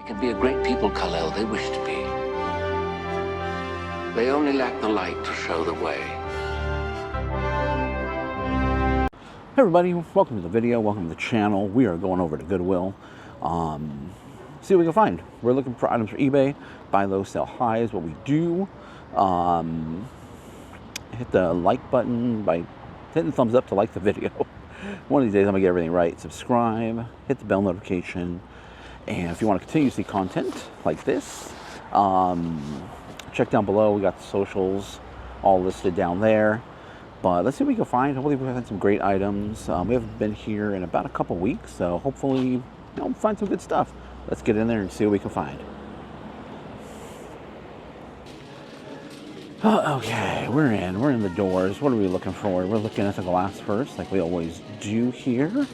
can be a great people, Kal-El. They wish to be. They only lack the light to show the way. Hey everybody, welcome to the video, welcome to the channel. We are going over to Goodwill. See what we can find. We're looking for items for eBay. Buy low, sell high is what we do. Hit the like button by hitting the thumbs up to like the video. One of these days I'm gonna get everything right. Subscribe, hit the bell notification, and if you want to continue to see content like this, check down below. We got the socials all listed down there. But let's see what we can find. Hopefully we've had some great items. We haven't been here in about a couple weeks, so hopefully we'll find some good stuff. Let's get in there and see what we can find. Okay, we're in the doors. What are we looking for? We're looking at the glass first, like we always do here.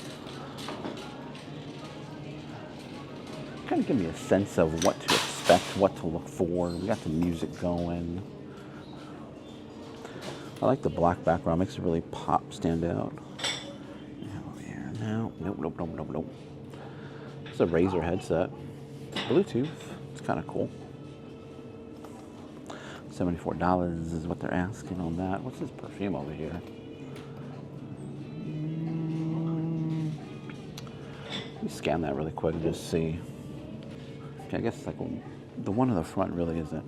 Kind of give me a sense of what to expect, what to look for. We got the music going. I like the black background, makes it really pop, stand out. Over here, no, nope. It's a Razer headset. Bluetooth, it's kind of cool. $74 is what they're asking on that. What's this perfume over here? Let me scan that really quick and just see. Okay, I guess it's like the one in the front really isn't.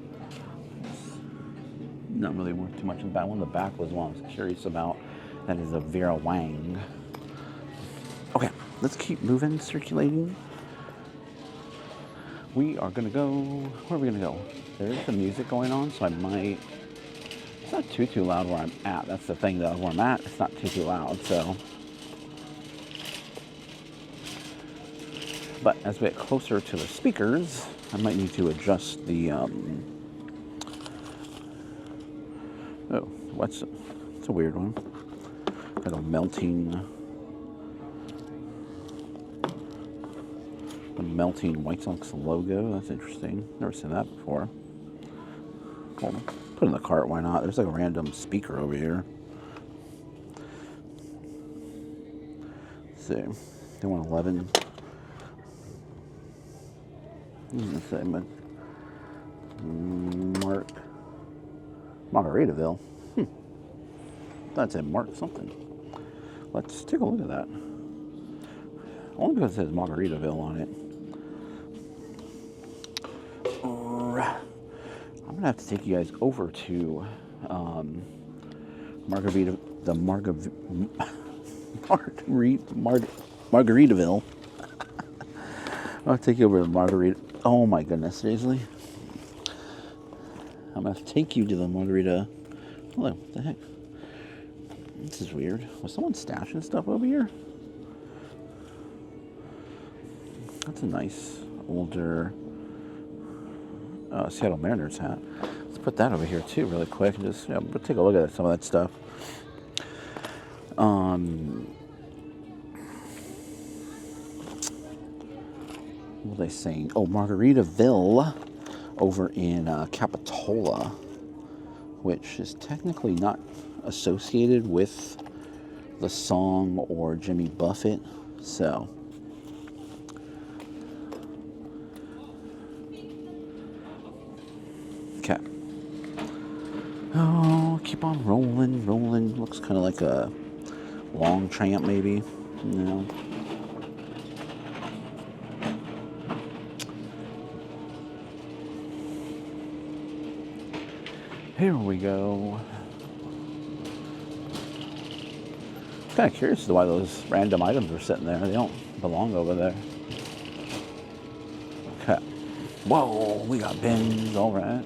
Not really worth too much in the back. One in the back was one I was curious about. That is a Vera Wang. Okay, let's keep moving, circulating. We are gonna go, where are we gonna go? There's the music going on, so I might, it's not too loud where I'm at. That's the thing though, where I'm at, it's not too loud, so. But as we get closer to the speakers, I might need to adjust the, oh, it's a weird one. Like a melting White Sox logo. That's interesting. Never seen that before. Cool. Put it in the cart, why not? There's like a random speaker over here. Let's see. They want 11. Let's say, but Margaritaville. That's a Mark something. Let's take a look at that. Only because it says Margaritaville on it. I'm gonna have to take you guys over to Margaritaville. I'll take you over to Margarita. Oh my goodness, seriously? I'm gonna have to take you to the Margarita. Hello, what the heck? This is weird. Was someone stashing stuff over here? That's a nice older Seattle Mariners hat. Let's put that over here too really quick and just, we'll take a look at some of that stuff. What was I saying? Oh, Margaritaville over in Capitola, which is technically not associated with the song or Jimmy Buffett, so okay. Oh, keep on rolling. Looks kind of like a long tramp, maybe. No. Here we go. Kind of curious as to why those random items are sitting there. They don't belong over there. Okay. Whoa, we got bins, all right.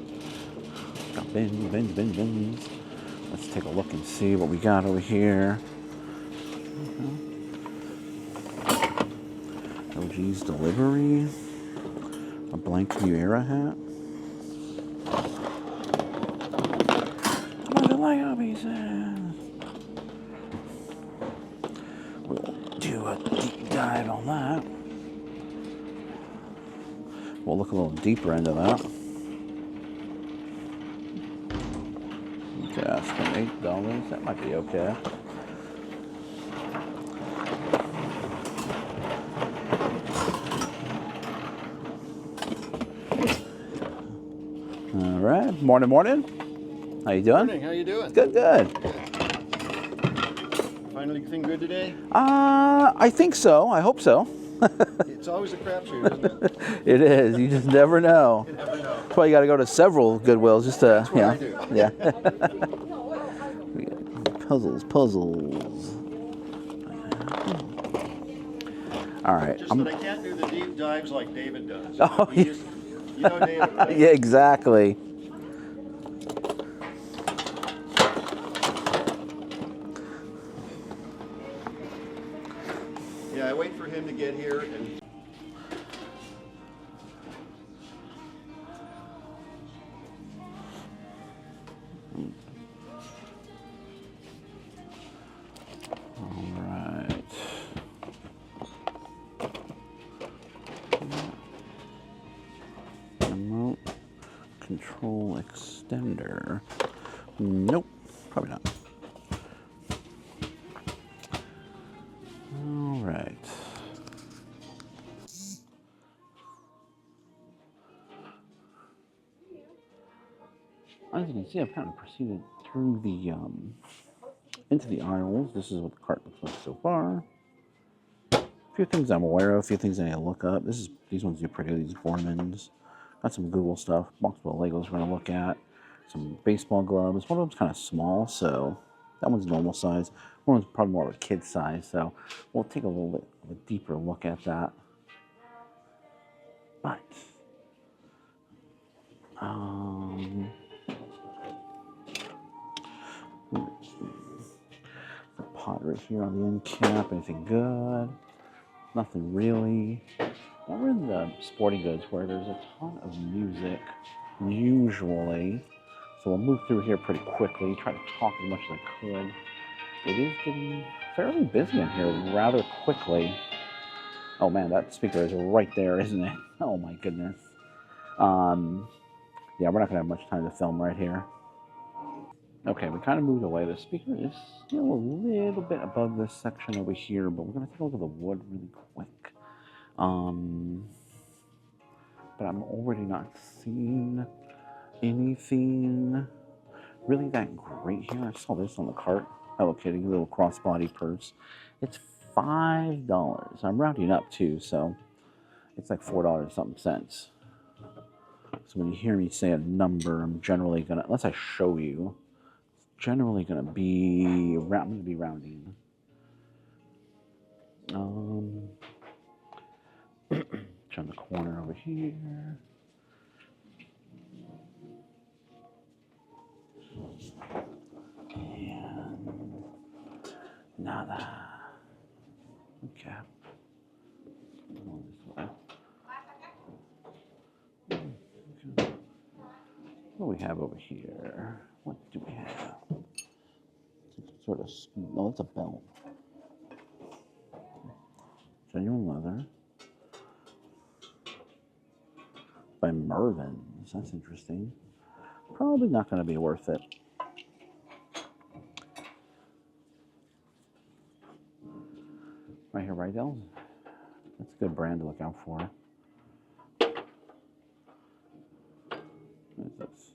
Got bins. Let's take a look and see what we got over here. LG's Delivery. A blank New Era hat. What the Lego pieces? We'll do a deep dive on that. We'll look a little deeper into that. Okay, I spent $8. That might be okay. right. Morning, morning. How you doing? Morning. How you doing? Good, good. Find anything good today? I think so. I hope so. It's always a crapshoot, isn't it? It is. You just never know. You never know. That's why you got to go to several Goodwills just to, That's what I do. Yeah. We got puzzles. All right. Just that I can't do the deep dives like David does. Oh, You know David, right? Yeah, exactly. Yeah, I wait for him to get here and. All right. Remote control extender. Nope, probably not. All right. As you can see, I've kind of proceeded through the into the aisles. This is what the cart looks like so far. A few things I'm aware of, a few things I need to look up. These ones do pretty good, these Foreman's. Got some Google stuff, box full of Legos we're gonna look at. Some baseball gloves. One of them's kind of small, so that one's normal size. One one's probably more of a kid size, so we'll take a little bit of a deeper look at that. But the pot right here on the end cap, anything good? Nothing really. Now we're in the sporting goods where there's a ton of music, usually. So we'll move through here pretty quickly, try to talk as much as I could. It is getting fairly busy in here rather quickly. Oh man, that speaker is right there, isn't it? Oh my goodness. Yeah, we're not gonna have much time to film right here. Okay, we kind of moved away. The speaker is still a little bit above this section over here, but we're gonna take a look at the wood really quick. But I'm already not seeing anything really that great here. I saw this on the cart. Hello Kitty, little crossbody purse. It's $5. I'm rounding up too, so it's like $4 something cents. So when you hear me say a number, I'm generally gonna, unless I show you, it's generally gonna be, I'm gonna be rounding. Turn the corner over here. And nada. Okay. Go this way. Okay. What do we have over here? What do we have? Sort of, no, it's a belt. Genuine leather. By Mervyn's. That's interesting. Probably not going to be worth it. Right here, Rydell. That's a good brand to look out for. What is this?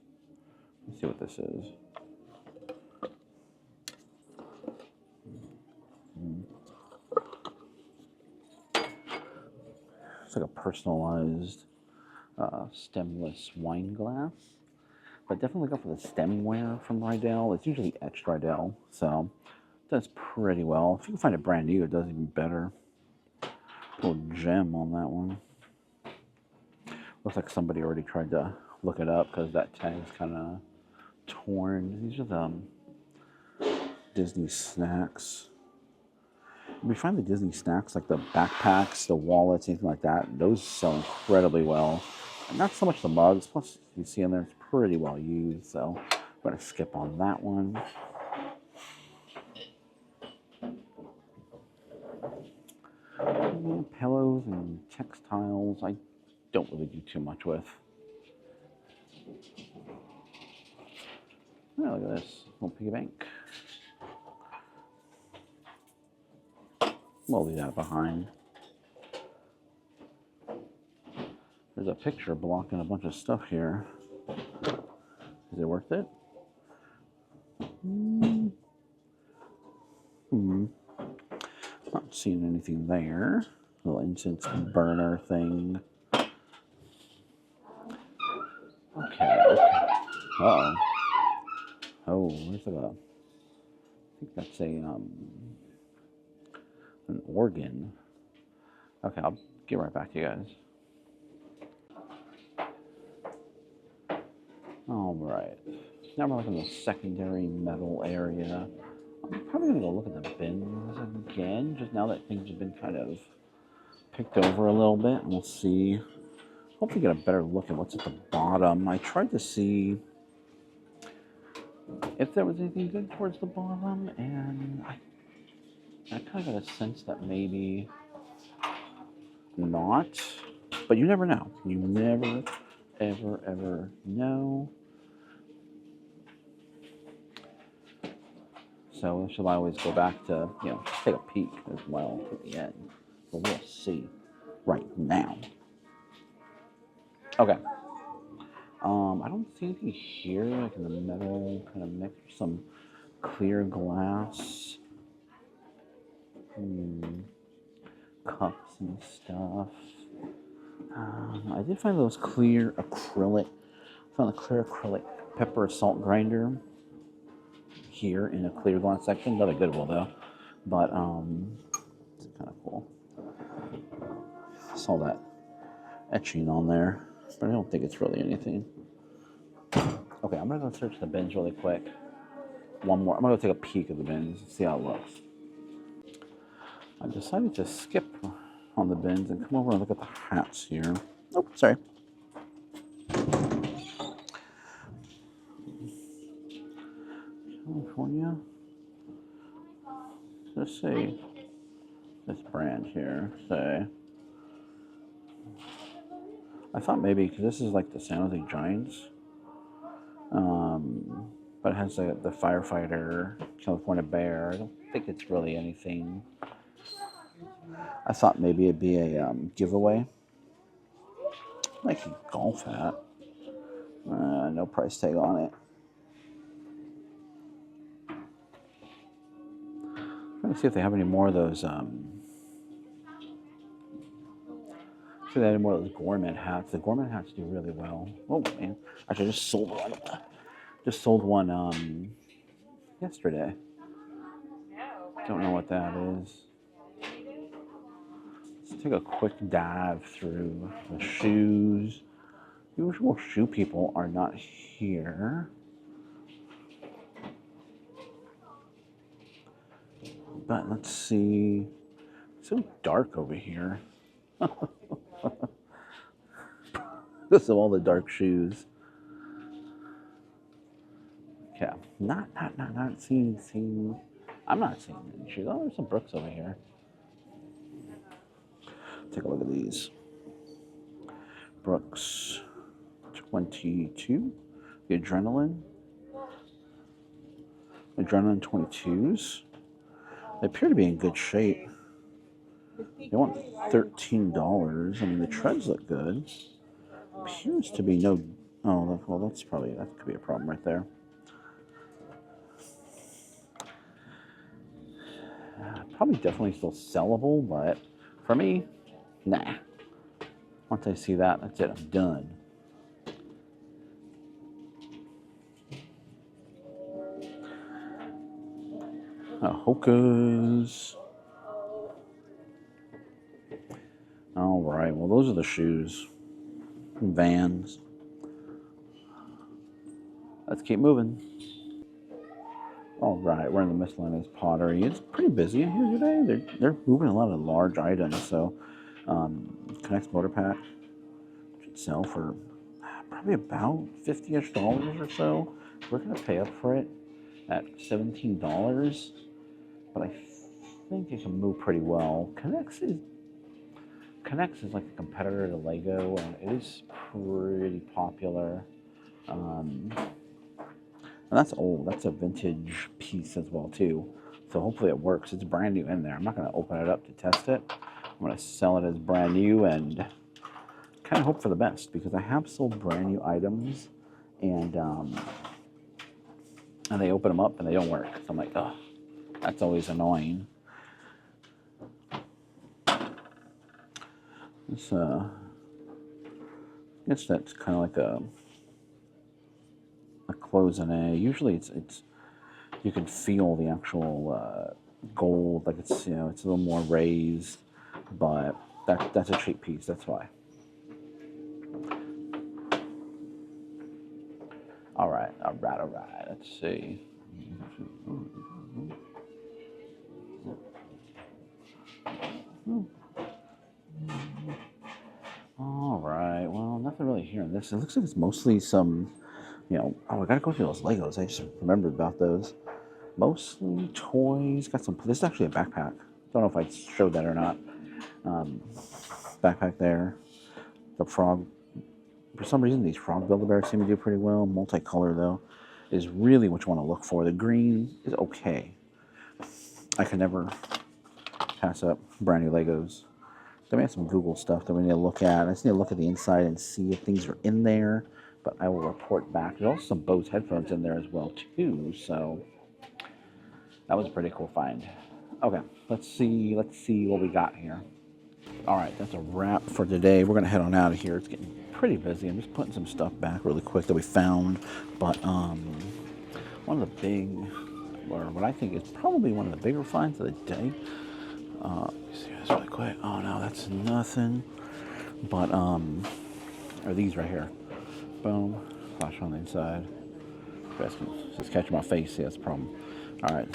Let's see what this is. It's like a personalized stemless wine glass. But definitely go for the stemware from Rydell. It's usually etched Rydell, so it does pretty well. If you can find it brand new, it does even better. Little gem on that one. Looks like somebody already tried to look it up because that tag's kind of torn. These are the Disney snacks. We find the Disney snacks, like the backpacks, the wallets, anything like that, those sell incredibly well. And not so much the mugs, plus you see in there it's pretty well used, so I'm going to skip on that one. And pillows and textiles, I don't really do too much with. Oh, look at this, little piggy bank. We'll leave that behind. There's a picture blocking a bunch of stuff here. Is it worth it? Not seeing anything there. Little incense burner thing. Okay. Uh-oh. Oh, where's the? I think that's an organ. Okay, I'll get right back to you guys. All right. Now we're looking at the secondary metal area. I'm probably gonna go look at the bins again, just now that things have been kind of picked over a little bit, and we'll see. Hopefully get a better look at what's at the bottom. I tried to see if there was anything good towards the bottom, and I kind of got a sense that maybe not. But you never know. You never, ever know. So we should always go back to, take a peek as well at the end. But we'll see right now. Okay. I don't see anything here, like in the metal kind of mix, some clear glass, cups and stuff. I did find those clear acrylic. Found a clear acrylic pepper salt grinder here in a clear glass section. Not a good one though, but it's kind of cool. Saw that etching on there, but I don't think it's really anything. Okay, I'm gonna go search the bins really quick. One more. I'm gonna go take a peek at the bins and see how it looks. I decided to skip on the bins and come over and look at the hats here. Oh, sorry. California. Let's see this brand here. Say, I thought maybe because this is like the San Jose Giants, but it has the firefighter California Bear. I don't think it's really anything. I thought maybe it'd be a giveaway, like a golf hat. No price tag on it. Trying to see if they have any more of those. See if they have any more of those gourmet hats. The gourmet hats do really well. Oh man, actually, I just sold one. Just sold one yesterday. Don't know what that is. Let's take a quick dive through the shoes. The usual shoe people are not here. But let's see. It's so dark over here. Because of all the dark shoes. Okay, not seeing. I'm not seeing any shoes. Oh, there's some Brooks over here. Take a look at these. Brooks 22. The Adrenaline 22s. They appear to be in good shape. They want $13. I mean, the treads look good. Appears to be no. Oh, well, that could be a problem right there. Probably definitely still sellable, but for me, nah. Once I see that, that's it. I'm done. Hoka's. All right. Well, those are the shoes. Vans. Let's keep moving. All right, we're in the miscellaneous pottery. It's pretty busy in here today. They're moving a lot of large items. So, Connects motor pack should sell for probably about $50-ish or so. We're gonna pay up for it at $17, but I think it can move pretty well. Connects is like a competitor to Lego, and it is pretty popular. And that's old. That's a vintage piece as well too. So hopefully it works. It's brand new in there. I'm not going to open it up to test it. I'm going to sell it as brand new and kind of hope for the best, because I have sold brand new items and they open them up and they don't work. So I'm like, oh, that's always annoying. It's I guess that's kind of like a cloisonne. Usually it's you can feel the actual gold, like it's, you know, it's a little more raised, but that's a cheap piece. That's why. All right. Let's see. All right. Well, nothing really here in this. It looks like it's mostly some, you know. Oh, I gotta go through those Legos. I just remembered about those. Mostly toys. Got some. This is actually a backpack. Don't know if I showed that or not. Backpack there. The frog. For some reason, these frog Build-A-Bears seem to do pretty well. Multicolor, though, is really what you want to look for. The green is okay. I can never pass up brand new Legos. Then we have some Google stuff that we need to look at. I just need to look at the inside and see if things are in there, but I will report back. There's also some Bose headphones in there as well, too, so that was a pretty cool find. Okay, let's see what we got here. All right, that's a wrap for today. We're going to head on out of here. It's getting pretty busy. I'm just putting some stuff back really quick that we found. But one of the big, or what I think is probably one of the bigger finds of the day. Let me see this really quick. Oh no, that's nothing. But are these right here. Boom. Flash on the inside. Just catching my face. Yeah, that's the problem. All right.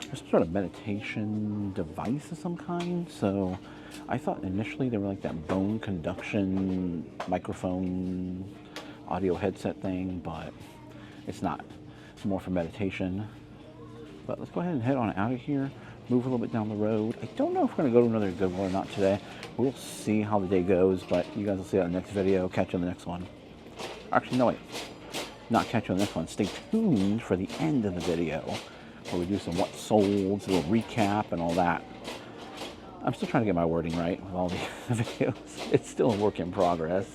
There's some sort of meditation device of some kind. So I thought initially they were like that bone conduction microphone audio headset thing, but it's not. It's more for meditation. But let's go ahead and head on out of here, move a little bit down the road. I don't know if we're going to go to another Goodwill or not today. We'll see how the day goes, but you guys will see that in the next video. Catch you on the next one. Actually, no, wait. Not catch you on the next one. Stay tuned for the end of the video, where we do some what sold, a little recap and all that. I'm still trying to get my wording right with all the videos. It's still a work in progress.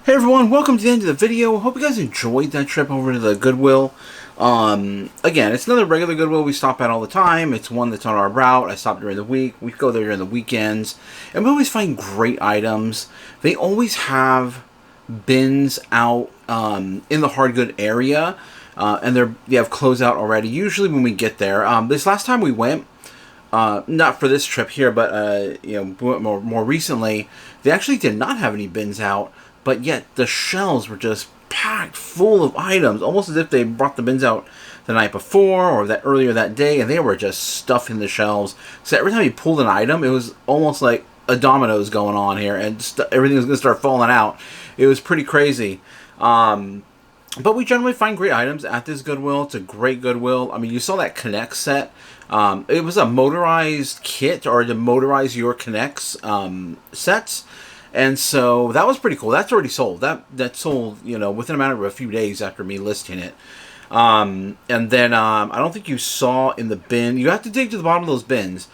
Hey everyone, welcome to the end of the video. Hope you guys enjoyed that trip over to the Goodwill. Again, it's another regular Goodwill we stop at all the time. It's one that's on our route. I stop during the week. We go there during the weekends. And we always find great items. They always have bins out in the hard good area. And they have closeout already, usually when we get there. This last time we went, not for this trip here, but you know, more recently, they actually did not have any bins out, but yet the shelves were just packed full of items, almost as if they brought the bins out the night before or that earlier that day, and they were just stuffing the shelves. So every time you pulled an item, it was almost like a dominoes going on here, and everything was going to start falling out. It was pretty crazy. But we generally find great items at this Goodwill. It's a great Goodwill. I mean, you saw that Connect set. It was a motorized kit, or to motorize your Connects sets. And so that was pretty cool. That's already sold. That sold, you know, within a matter of a few days after me listing it. And then I don't think you saw in the bin. You have to dig to the bottom of those bins.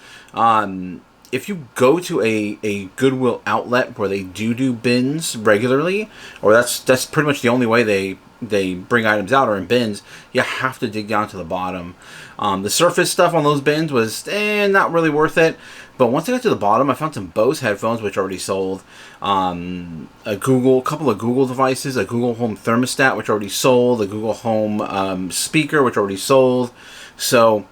If you go to a Goodwill outlet where they do bins regularly, or that's pretty much the only way they bring items out, or in bins, you have to dig down to the bottom. The surface stuff on those bins was not really worth it. But once I got to the bottom, I found some Bose headphones, which already sold. A couple of Google devices, a Google Home thermostat, which already sold. A Google Home speaker, which already sold. So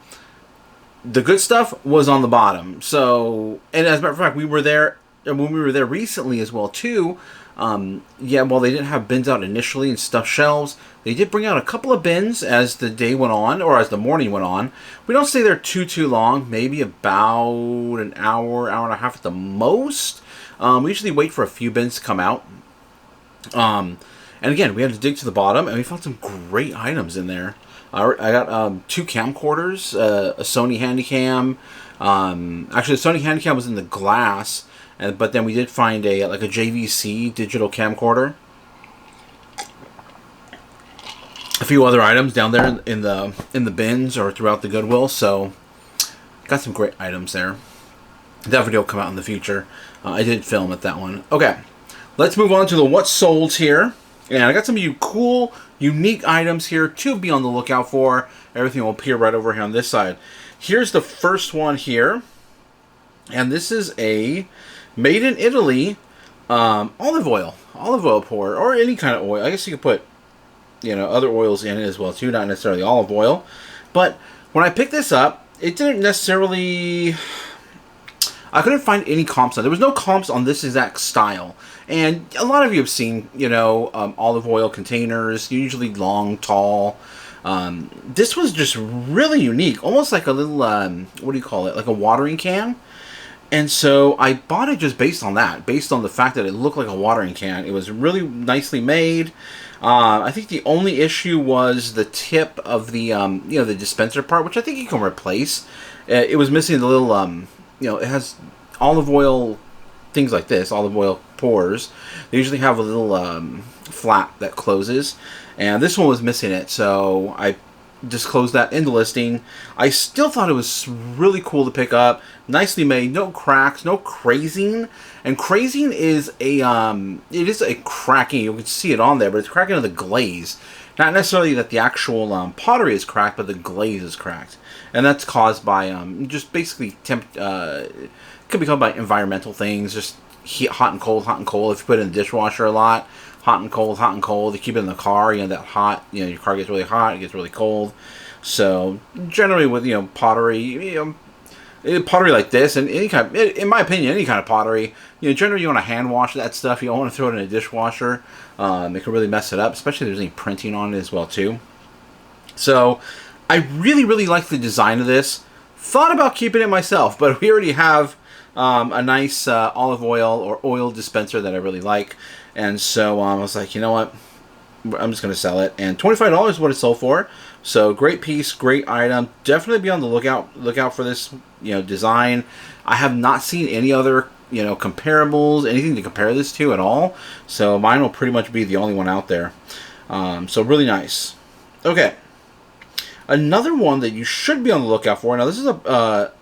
the good stuff was on the bottom. So, and as a matter of fact, we were there, and when we were there recently as well too. While they didn't have bins out initially and stuffed shelves, they did bring out a couple of bins as the day went on, or as the morning went on. We don't stay there too long, maybe about an hour and a half at the most. We usually wait for a few bins to come out. And again, we had to dig to the bottom, and we found some great items in there. I got 2 camcorders, a Sony Handycam. Actually, the Sony Handycam was in the glass. But then we did find a JVC digital camcorder. A few other items down there in the bins or throughout the Goodwill. So got some great items there. That video will come out in the future. I did film at that one. Okay, let's move on to the what sold here. And I got some cool, unique items here to be on the lookout for. Everything will appear right over here on this side. Here's the first one here. And this is a made in Italy olive oil pour, or any kind of oil. I guess you could put, other oils in it as well too, not necessarily olive oil. But when I picked this up, it didn't necessarily... I couldn't find any comps on it. There was no comps on this exact style. And a lot of you have seen, olive oil containers, usually long, tall. This was just really unique, almost like a little, what do you call it, like a watering can. And so I bought it just based on that, based on the fact that it looked like a watering can. It was really nicely made. I think the only issue was the tip of the, the dispenser part, which I think you can replace. It was missing the little, it has olive oil, things like this, olive oil pours. They usually have a little flap that closes, and this one was missing it, so I disclosed that in the listing. I still thought it was really cool to pick up, nicely made, no cracks, no crazing. And crazing is it is a cracking, you can see it on there, but it's cracking of the glaze. Not necessarily that the actual pottery is cracked, but the glaze is cracked. And that's caused by just basically could be caused by environmental things, just heat, hot and cold, hot and cold. If you put it in the dishwasher a lot, hot and cold, hot and cold. You keep it in the car, that hot, your car gets really hot, it gets really cold. So generally with pottery, pottery like this, and any kind, in my opinion, any kind of pottery, generally you want to hand wash that stuff. You don't want to throw it in a dishwasher. It can really mess it up, especially if there's any printing on it as well too. So I really, really like the design of this. Thought about keeping it myself, but we already have a nice olive oil or oil dispenser that I really like. And so I was like, you know what? I'm just going to sell it. And $25 is what it sold for. So great piece, great item. Definitely be on the lookout for this, design. I have not seen any other, comparables, anything to compare this to at all. So mine will pretty much be the only one out there. So really nice. Okay. Another one that you should be on the lookout for. Now this is a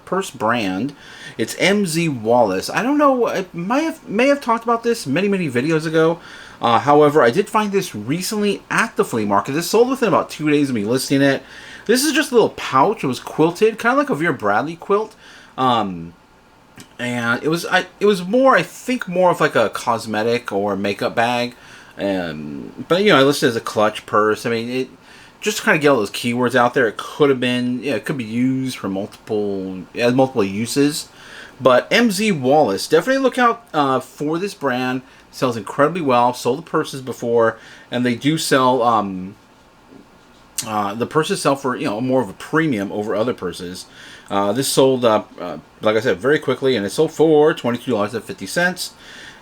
purse brand. It's MZ Wallace. I don't know. I may have talked about this many videos ago. However, I did find this recently at the flea market. This sold within about 2 days of me listing it. This is just a little pouch. It was quilted, kind of like a Vera Bradley quilt. And it was more, I think, more of like a cosmetic or makeup bag. But I listed it as a clutch purse. I mean, it just to kind of get all those keywords out there. It could have been, it could be used for multiple uses. But MZ Wallace, definitely look out for this brand. Sells incredibly well. Sold the purses before, and they do sell. The purses sell for more of a premium over other purses. This sold like I said, very quickly, and it sold for $22.50.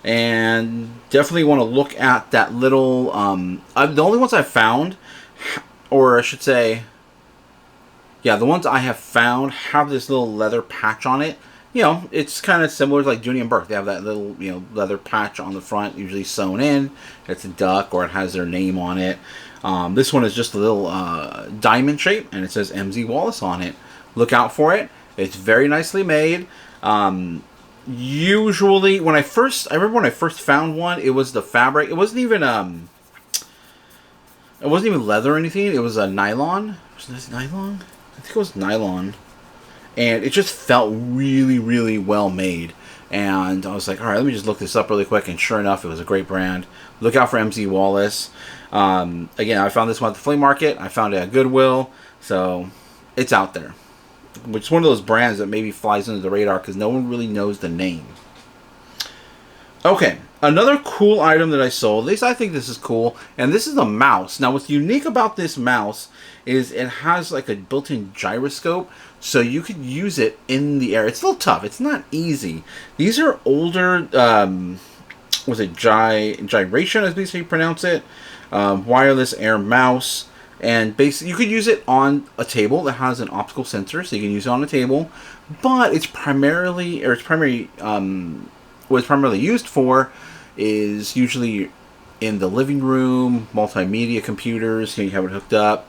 And definitely want to look at that little. The only ones I've found, or I should say, yeah, the ones I have found have this little leather patch on it. It's kind of similar to like Junie and Burke. They have that little, leather patch on the front, usually sewn in. It's a duck, or it has their name on it. This one is just a little diamond shape, and it says MZ Wallace on it. Look out for it. It's very nicely made. Usually, I remember when I first found one, it was the fabric. It wasn't even leather or anything. It was a nylon. Was this nylon? I think it was nylon. And it just felt really, really well made. And I was like, all right, let me just look this up really quick. And sure enough, it was a great brand. Look out for MZ Wallace. Again, I found this one at the flea market. I found it at Goodwill. So it's out there. Which is one of those brands that maybe flies under the radar because no one really knows the name. Okay, another cool item that I sold. At least I think this is cool. And this is a mouse. Now, what's unique about this mouse is it has like a built-in gyroscope. So you could use it in the air. It's a little tough. It's not easy. These are older, was it gyration, as how you pronounce it? Wireless air mouse. And basically, you could use it on a table that has an optical sensor, so you can use it on a table. But it's what it's primarily used for is usually in the living room, multimedia computers. You have it hooked up.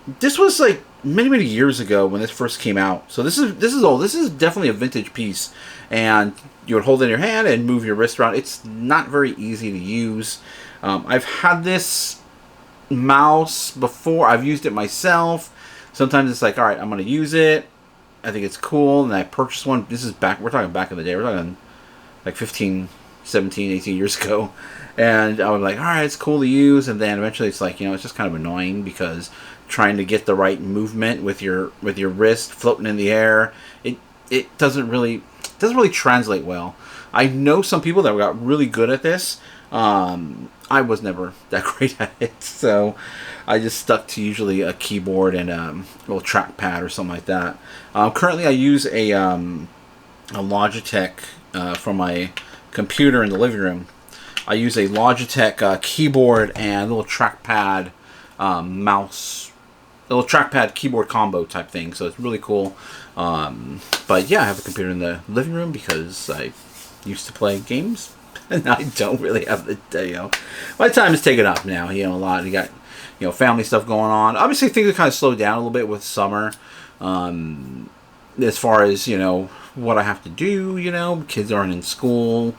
this was like many years ago when this first came out. So this is old. This is definitely a vintage piece, and you would hold it in your hand and move your wrist around. It's not very easy to use. I've had this mouse before. I've used it myself. Sometimes it's like, all right, I'm going to use it. I think it's cool, and I purchased one. This is back. We're talking back in the day. We're talking like 15, 17, 18 years ago. And I was like, all right, it's cool to use. And then eventually it's like, it's just kind of annoying because trying to get the right movement with your wrist floating in the air, it doesn't really translate well. I know some people that got really good at this. I was never that great at it, so I just stuck to usually a keyboard and a little trackpad or something like that. Currently, I use a Logitech for my computer in the living room. I use a Logitech keyboard and a little trackpad mouse, a little trackpad keyboard combo type thing. So it's really cool. But yeah, I have a computer in the living room because I used to play games. And I don't really have the, my time is taken up now. A lot. You got, family stuff going on. Obviously, things have kind of slowed down a little bit with summer. As far as, what I have to do, kids aren't in school.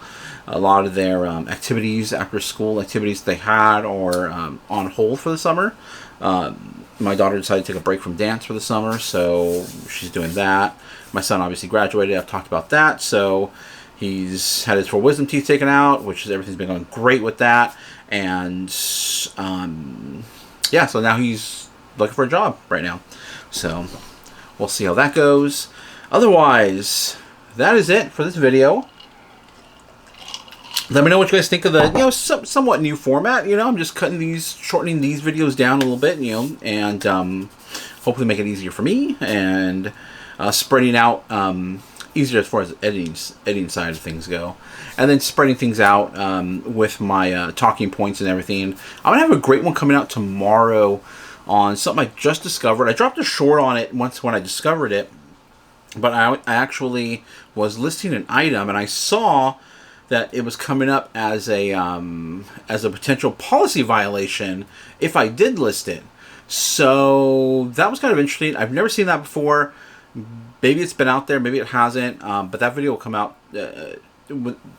A lot of their activities, after school activities they had are on hold for the summer. My daughter decided to take a break from dance for the summer, so she's doing that. My son obviously graduated. I've talked about that, so he's had his 4 wisdom teeth taken out, which is everything's been going great with that. And yeah, so now he's looking for a job right now. So we'll see how that goes. Otherwise, that is it for this video. Let me know what you guys think of the somewhat new format. I'm just shortening these videos down a little bit, and hopefully make it easier for me and spreading out. Easier as far as editing side of things go, and then spreading things out with my talking points and everything. I'm gonna have a great one coming out tomorrow on something I just discovered. I dropped a short on it once when I discovered it, but I actually was listing an item and I saw that it was coming up as a potential policy violation if I did list it. So that was kind of interesting. I've never seen that before. Maybe it's been out there, maybe it hasn't, but that video will come out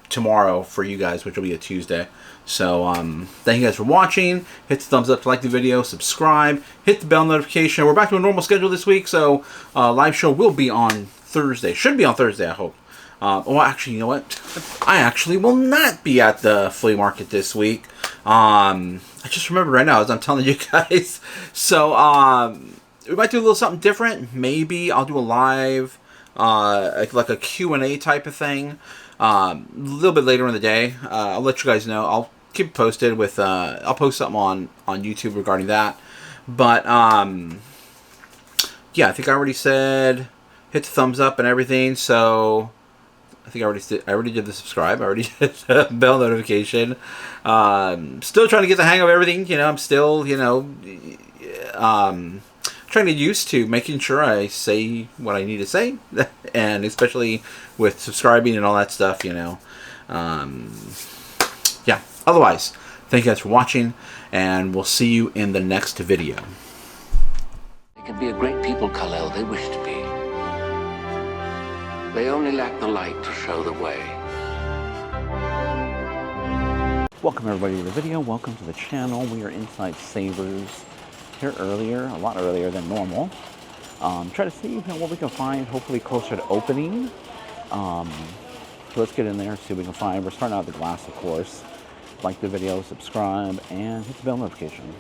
tomorrow for you guys, which will be a Tuesday. So thank you guys for watching. Hit the thumbs up to like the video, subscribe, hit the bell notification. We're back to a normal schedule this week, so live show will be on Thursday. Should be on Thursday, I hope. Well, actually, you know what? I actually will not be at the flea market this week. I just remembered right now as I'm telling you guys. So, we might do a little something different. Maybe I'll do a live, like a Q&A type of thing, a little bit later in the day. I'll let you guys know. I'll keep it posted with, I'll post something on YouTube regarding that. But, yeah, I think I already said hit the thumbs up and everything. So I think I already did the subscribe. I already did the bell notification. Still trying to get the hang of everything. I'm still, trying to get used to making sure I say what I need to say, and especially with subscribing and all that stuff, yeah. Otherwise, thank you guys for watching, and we'll see you in the next video. They can be a great people, Kal-El, they wish to be. They only lack the light to show the way. Welcome everybody to the video. Welcome to the channel. We are inside Savers. Here earlier, a lot earlier than normal. Try to see what we can find, hopefully closer to opening. So let's get in there, see what we can find. We're starting out with the glass, of course. Like the video, subscribe, and hit the bell notification.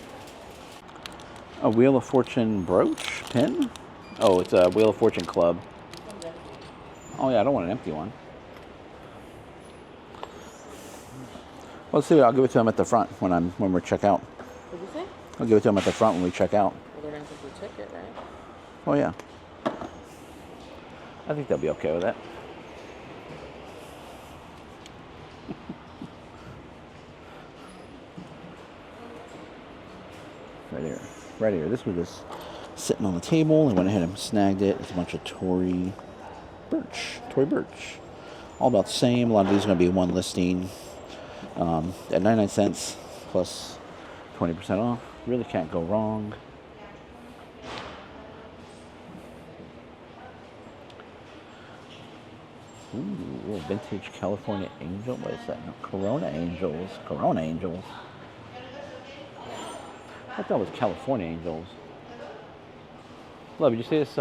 A Wheel of Fortune brooch pin. Oh, it's a Wheel of Fortune club. Oh yeah, I don't want an empty one. Well, let's see. I'll give it to them at the front when we check out. What did you say? I'll give it to them at the front when we check out. Well, they're going to take your ticket, right? Oh, yeah. I think they'll be okay with that. Right here. This was just sitting on the table. I went ahead and snagged it. It's a bunch of Tory Burch. All about the same. A lot of these are going to be one listing at 99 cents plus 20% off. Really can't go wrong. Ooh, vintage California Angel. What is that? No, Corona Angels. Corona Angels. I thought it was California Angels. Love, did you see this?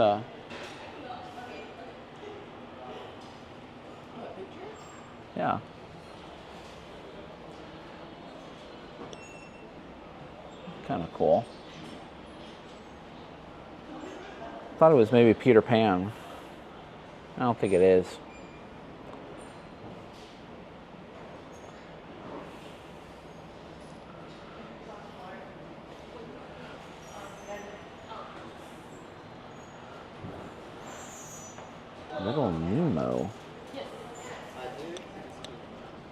Yeah. Kind of cool. Thought it was maybe Peter Pan. I don't think it is. Little Nemo.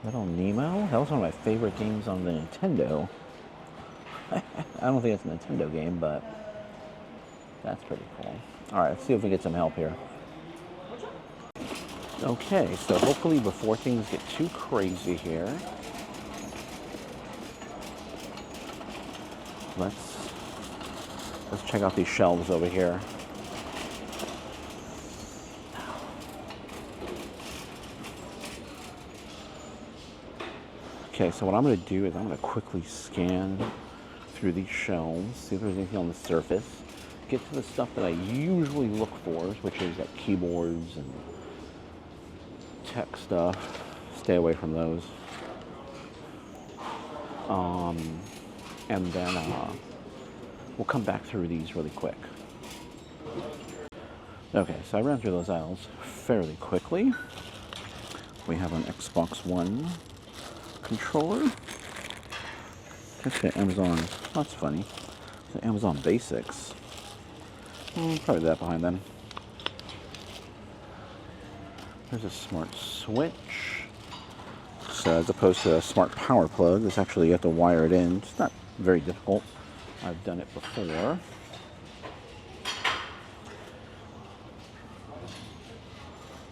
Little Nemo? That was one of my favorite games on the Nintendo. I don't think it's a Nintendo game, but that's pretty cool. Alright, let's see if we get some help here. Okay, so hopefully before things get too crazy here, let's check out these shelves over here. Okay, so what I'm going to do is I'm going to quickly scan through these shelves, see if there's anything on the surface, get to the stuff that I usually look for, which is like keyboards and tech stuff. Stay away from those. And then we'll come back through these really quick. Okay, so I ran through those aisles fairly quickly. We have an Xbox One controller. That's the Amazon. That's funny. The Amazon Basics. Probably that behind them. There's a smart switch. So as opposed to a smart power plug, this actually you have to wire it in. It's not very difficult. I've done it before.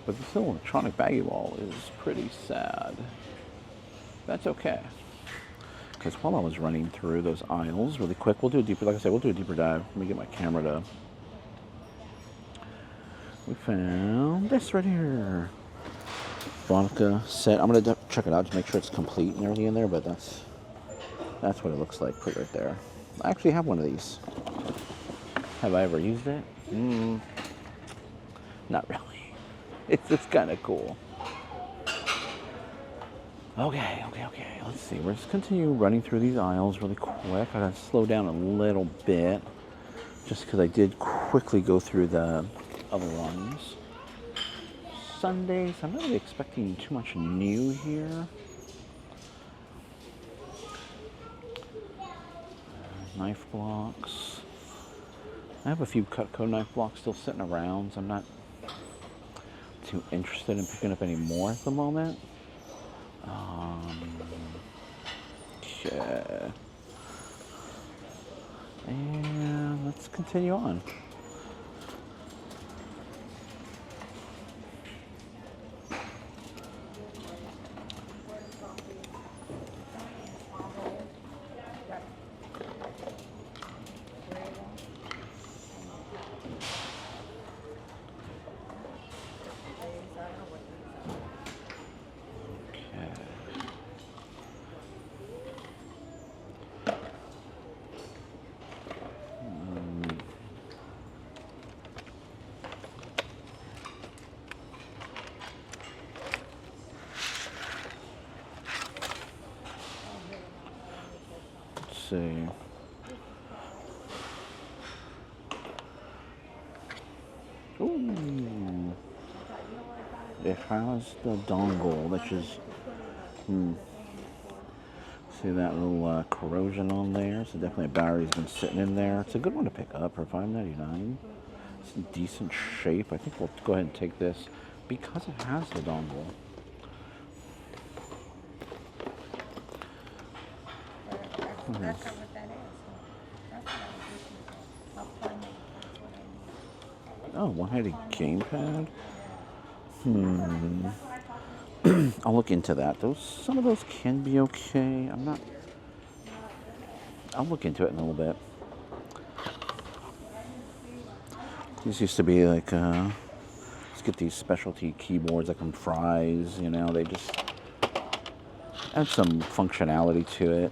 But this little electronic baggie wall is pretty sad. That's okay. Because while I was running through those aisles really quick, we'll do a deeper, like I said, we'll do a deeper dive. Let me get my camera to. We found this right here. Veronica set. I'm gonna check it out to make sure it's complete and everything in there, but that's what it looks like. Put it right there. I actually have one of these. Have I ever used it? Not really. It's just kind of cool. Okay. Let's see. We're just continue running through these aisles really quick. I gotta slow down a little bit, just because I did quickly go through the other ones. Sundays. I'm not really expecting too much new here. Knife blocks. I have a few Cutco knife blocks still sitting around, so I'm not too interested in picking up any more at the moment. Okay. And let's continue on. See. Ooh. It has the dongle, which is see that little corrosion on there. So definitely a battery's been sitting in there. It's a good one to pick up for $5.99. It's in decent shape. I think we'll go ahead and take this because it has the dongle. That's not what that is. That's what I was looking for. Oh, one-handed gamepad? I'll look into that. Some of those can be okay. I'll look into it in a little bit. These used to be like Let's get these specialty keyboards like from Fry's, you know, they just add some functionality to it.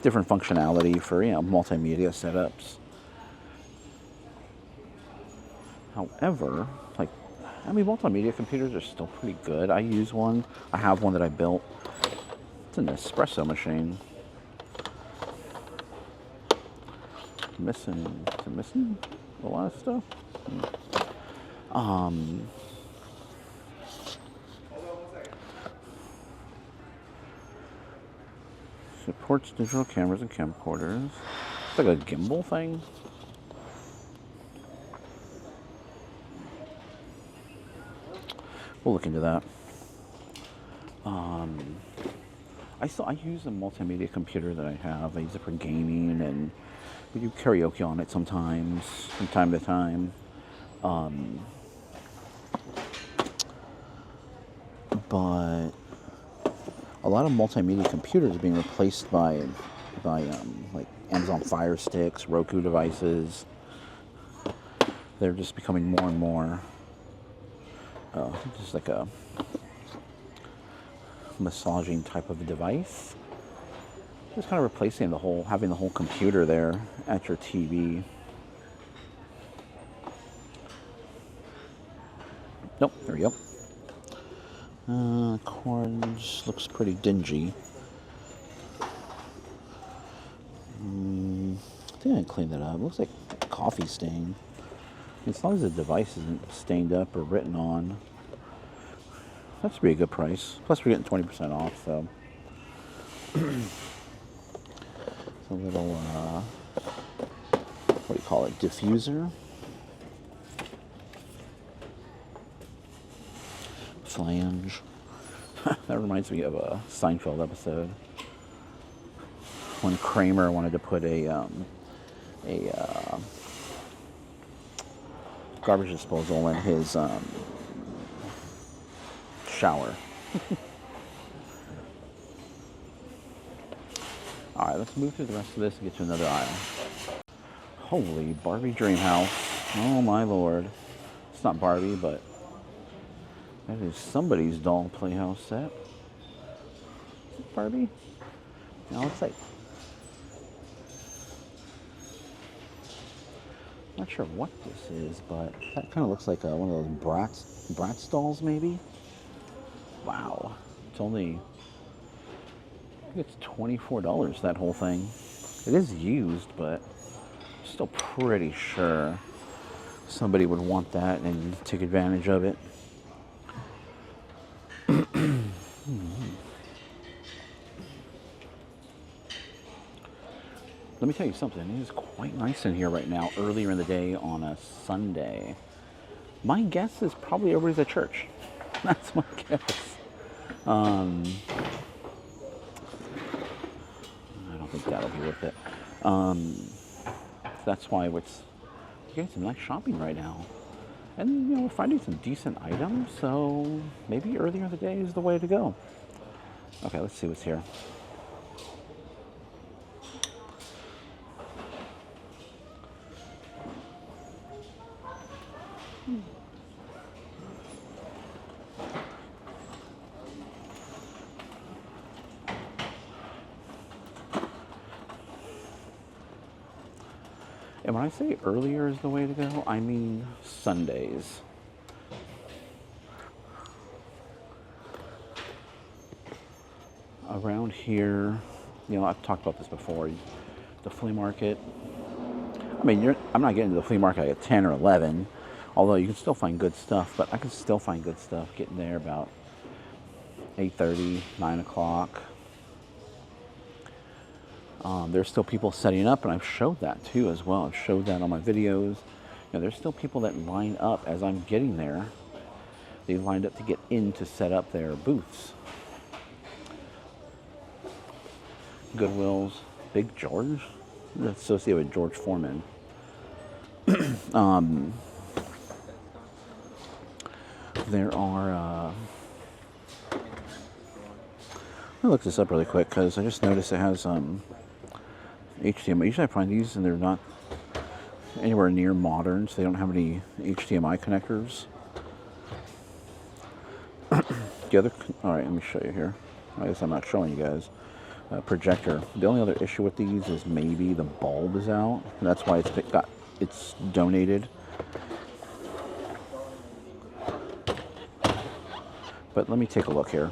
Different functionality for, you know, multimedia setups. However, like, I mean, multimedia computers are still pretty good. I use one. I have one that I built. It's an espresso machine. Missing a lot of stuff. Supports digital cameras and camcorders. It's like a gimbal thing. We'll look into that. I use a multimedia computer that I have. I use it for gaming, and we do karaoke on it sometimes, from time to time. But a lot of multimedia computers are being replaced by like Amazon Fire Sticks, Roku devices. They're just becoming more and more just like a massaging type of a device. Just kind of replacing having the whole computer there at your TV. Nope, there we go. Cords looks pretty dingy. I think I cleaned that up. Looks like a coffee stain. As long as the device isn't stained up or written on, that's pretty good price. Plus we're getting 20% off, so. It's a little, what do you call it, diffuser? Flange. That reminds me of a Seinfeld episode when Kramer wanted to put a garbage disposal in his shower. All right, let's move through the rest of this and get to another aisle. Holy Barbie Dream House! Oh my lord! It's not Barbie, but that is somebody's doll playhouse set. Is it Barbie? No, it's like, not sure what this is, but that kind of looks like one of those Bratz dolls, maybe. Wow, it's only, I think it's $24, that whole thing. It is used, but I'm still pretty sure somebody would want that and take advantage of it. Let me tell you something, it is quite nice in here right now, earlier in the day on a Sunday. My guess is probably everybody's at church. That's my guess. I don't think that'll be worth it. That's why we're getting some nice shopping right now. And, you know, we're finding some decent items, so maybe earlier in the day is the way to go. Okay, let's see what's here. And when I say earlier is the way to go, I mean Sundays. Around here, you know, I've talked about this before, the flea market. I mean, I'm not getting to the flea market at 10 or 11, although you can still find good stuff, but I can still find good stuff getting there about 8:30, 9 o'clock. There's still people setting up, and I've showed that too as well. I've showed that on my videos. You know, there's still people that line up as I'm getting there. They've lined up to get in to set up their booths. Goodwill's, Big George, that's associated with George Foreman. There are, I'll look this up really quick because I just noticed it has HDMI. Usually I find these and they're not, anywhere near modern, so they don't have any HDMI connectors. The other, all right, let me show you here. I guess I'm not showing you guys. Projector. The only other issue with these is maybe the bulb is out. That's why it's donated. But let me take a look here.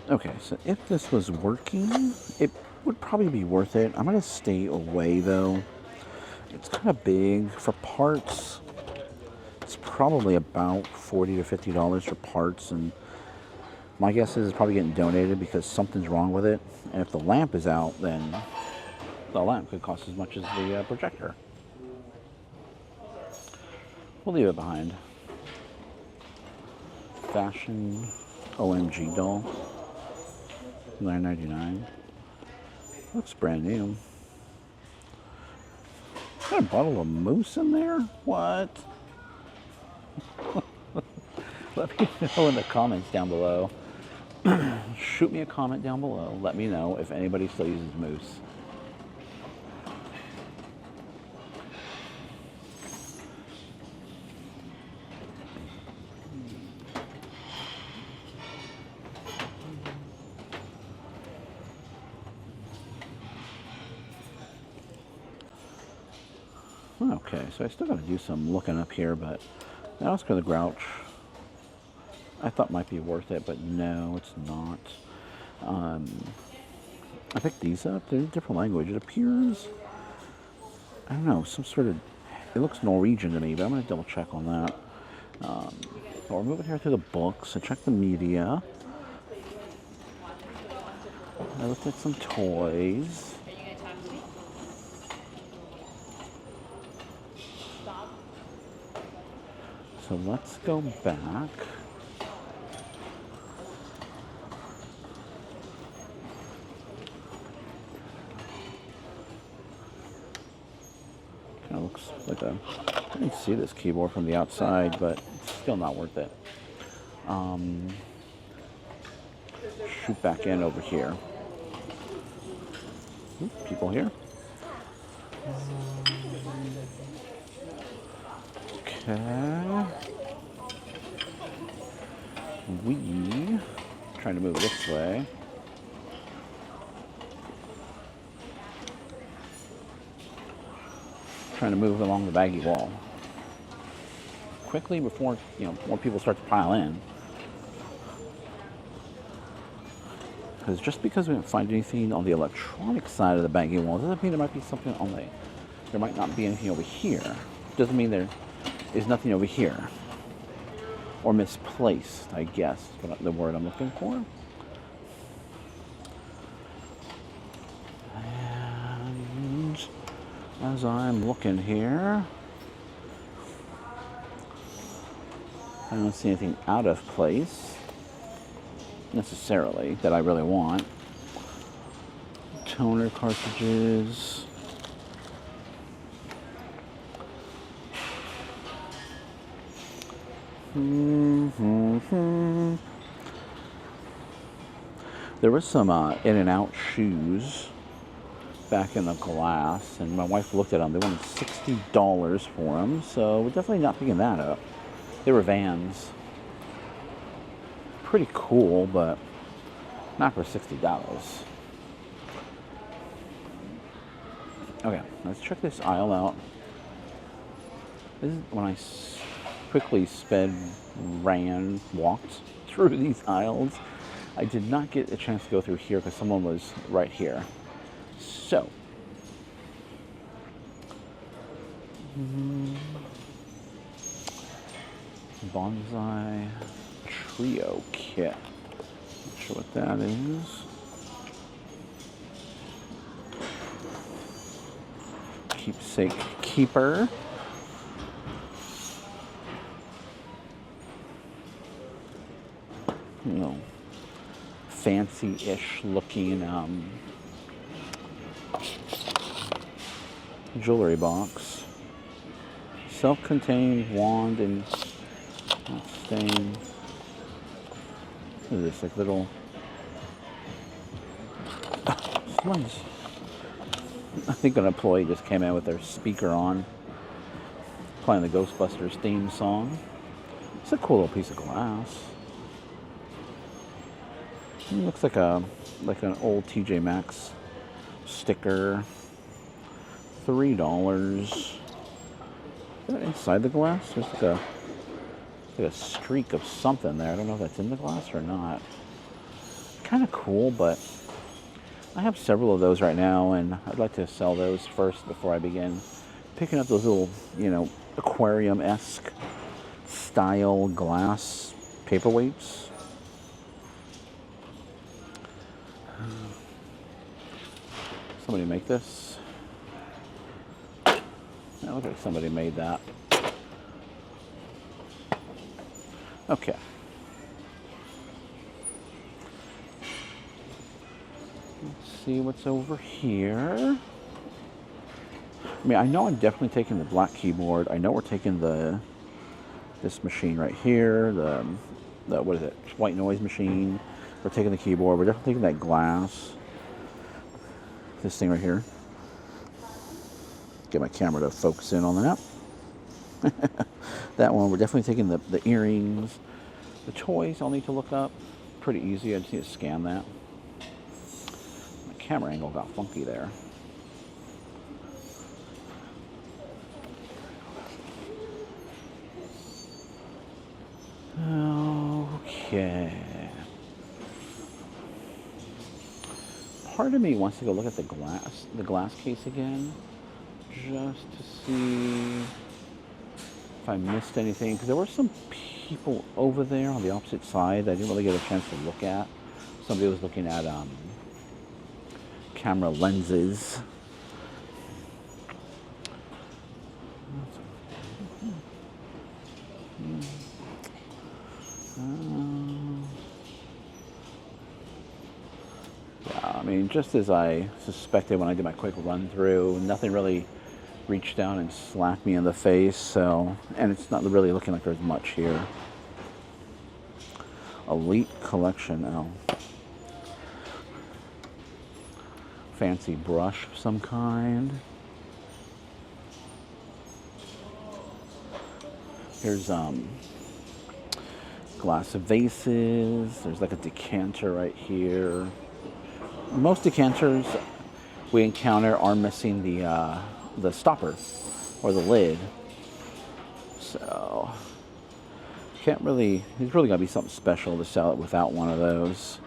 Okay, so if this was working, it would probably be worth it. I'm gonna stay away though. It's kind of big for parts. It's probably about $40 to $50 for parts, and my guess is it's probably getting donated because something's wrong with it. And if the lamp is out, then the lamp could cost as much as the projector. We'll leave it behind. Fashion OMG doll, $9.99. Looks brand new. Got a bottle of mousse in there? What? Let me know in the comments down below. Shoot me a comment down below. Let me know if anybody still uses mousse. Okay, so I still got to do some looking up here, but now let's go to the Grouch. I thought might be worth it, but no, it's not. I picked these up. They're in a different language. It appears, I don't know, some sort of, it looks Norwegian to me, but I'm going to double check on that. So we're moving here through the books. I checked the media. I looked at some toys. So let's go back. Kind of looks like a, I can see this keyboard from the outside, but it's still not worth it. Shoot back in over here. Ooh, people here. Okay. We trying to move this way. Trying to move along the baggy wall quickly before more people start to pile in. Because just because we didn't find anything on the electronic side of the baggy wall doesn't mean there might be something on the. There might not be anything over here. Doesn't mean there is nothing over here. Or misplaced, I guess, the word I'm looking for. And as I'm looking here, I don't see anything out of place necessarily that I really want. Toner cartridges. There was some In-N-Out shoes back in the glass, and my wife looked at them. They wanted $60 for them, so we're definitely not picking that up. They were Vans. Pretty cool, but not for $60. Okay, let's check this aisle out. This is when I quickly walked through these aisles. I did not get a chance to go through here because someone was right here. So, bonsai trio kit. Not sure what that is. Keepsake keeper. Fancy-ish looking jewelry box. Self-contained wand and stain. What is this? Like little. Someone's. I think an employee just came in with their speaker on, playing the Ghostbusters theme song. It's a cool little piece of glass. It looks like an old TJ Maxx sticker. $3. Is that inside the glass? There's like a streak of something there. I don't know if that's in the glass or not. Kind of cool, but I have several of those right now, and I'd like to sell those first before I begin picking up those little, aquarium-esque style glass paperweights. Somebody make this? That looks like somebody made that. Okay. Let's see what's over here. I mean, I know I'm definitely taking the black keyboard. I know we're taking this machine right here, the what is it? White noise machine. We're taking the keyboard. We're definitely taking that glass. This thing right here. Get my camera to focus in on that. That one. We're definitely taking the earrings. The toys I'll need to look up. Pretty easy. I just need to scan that. My camera angle got funky there. Okay. Part of me wants to go look at the glass case again, just to see if I missed anything, because there were some people over there on the opposite side that I didn't really get a chance to look at. Somebody was looking at camera lenses. Yeah, I mean, just as I suspected when I did my quick run through, nothing really reached down and slapped me in the face, so, and it's not really looking like there's much here. Elite collection, oh. Fancy brush of some kind. Here's glass of vases. There's like a decanter right here. Most decanters we encounter are missing the stopper or the lid. So can't really, it's really gotta be something special to sell it without one of those.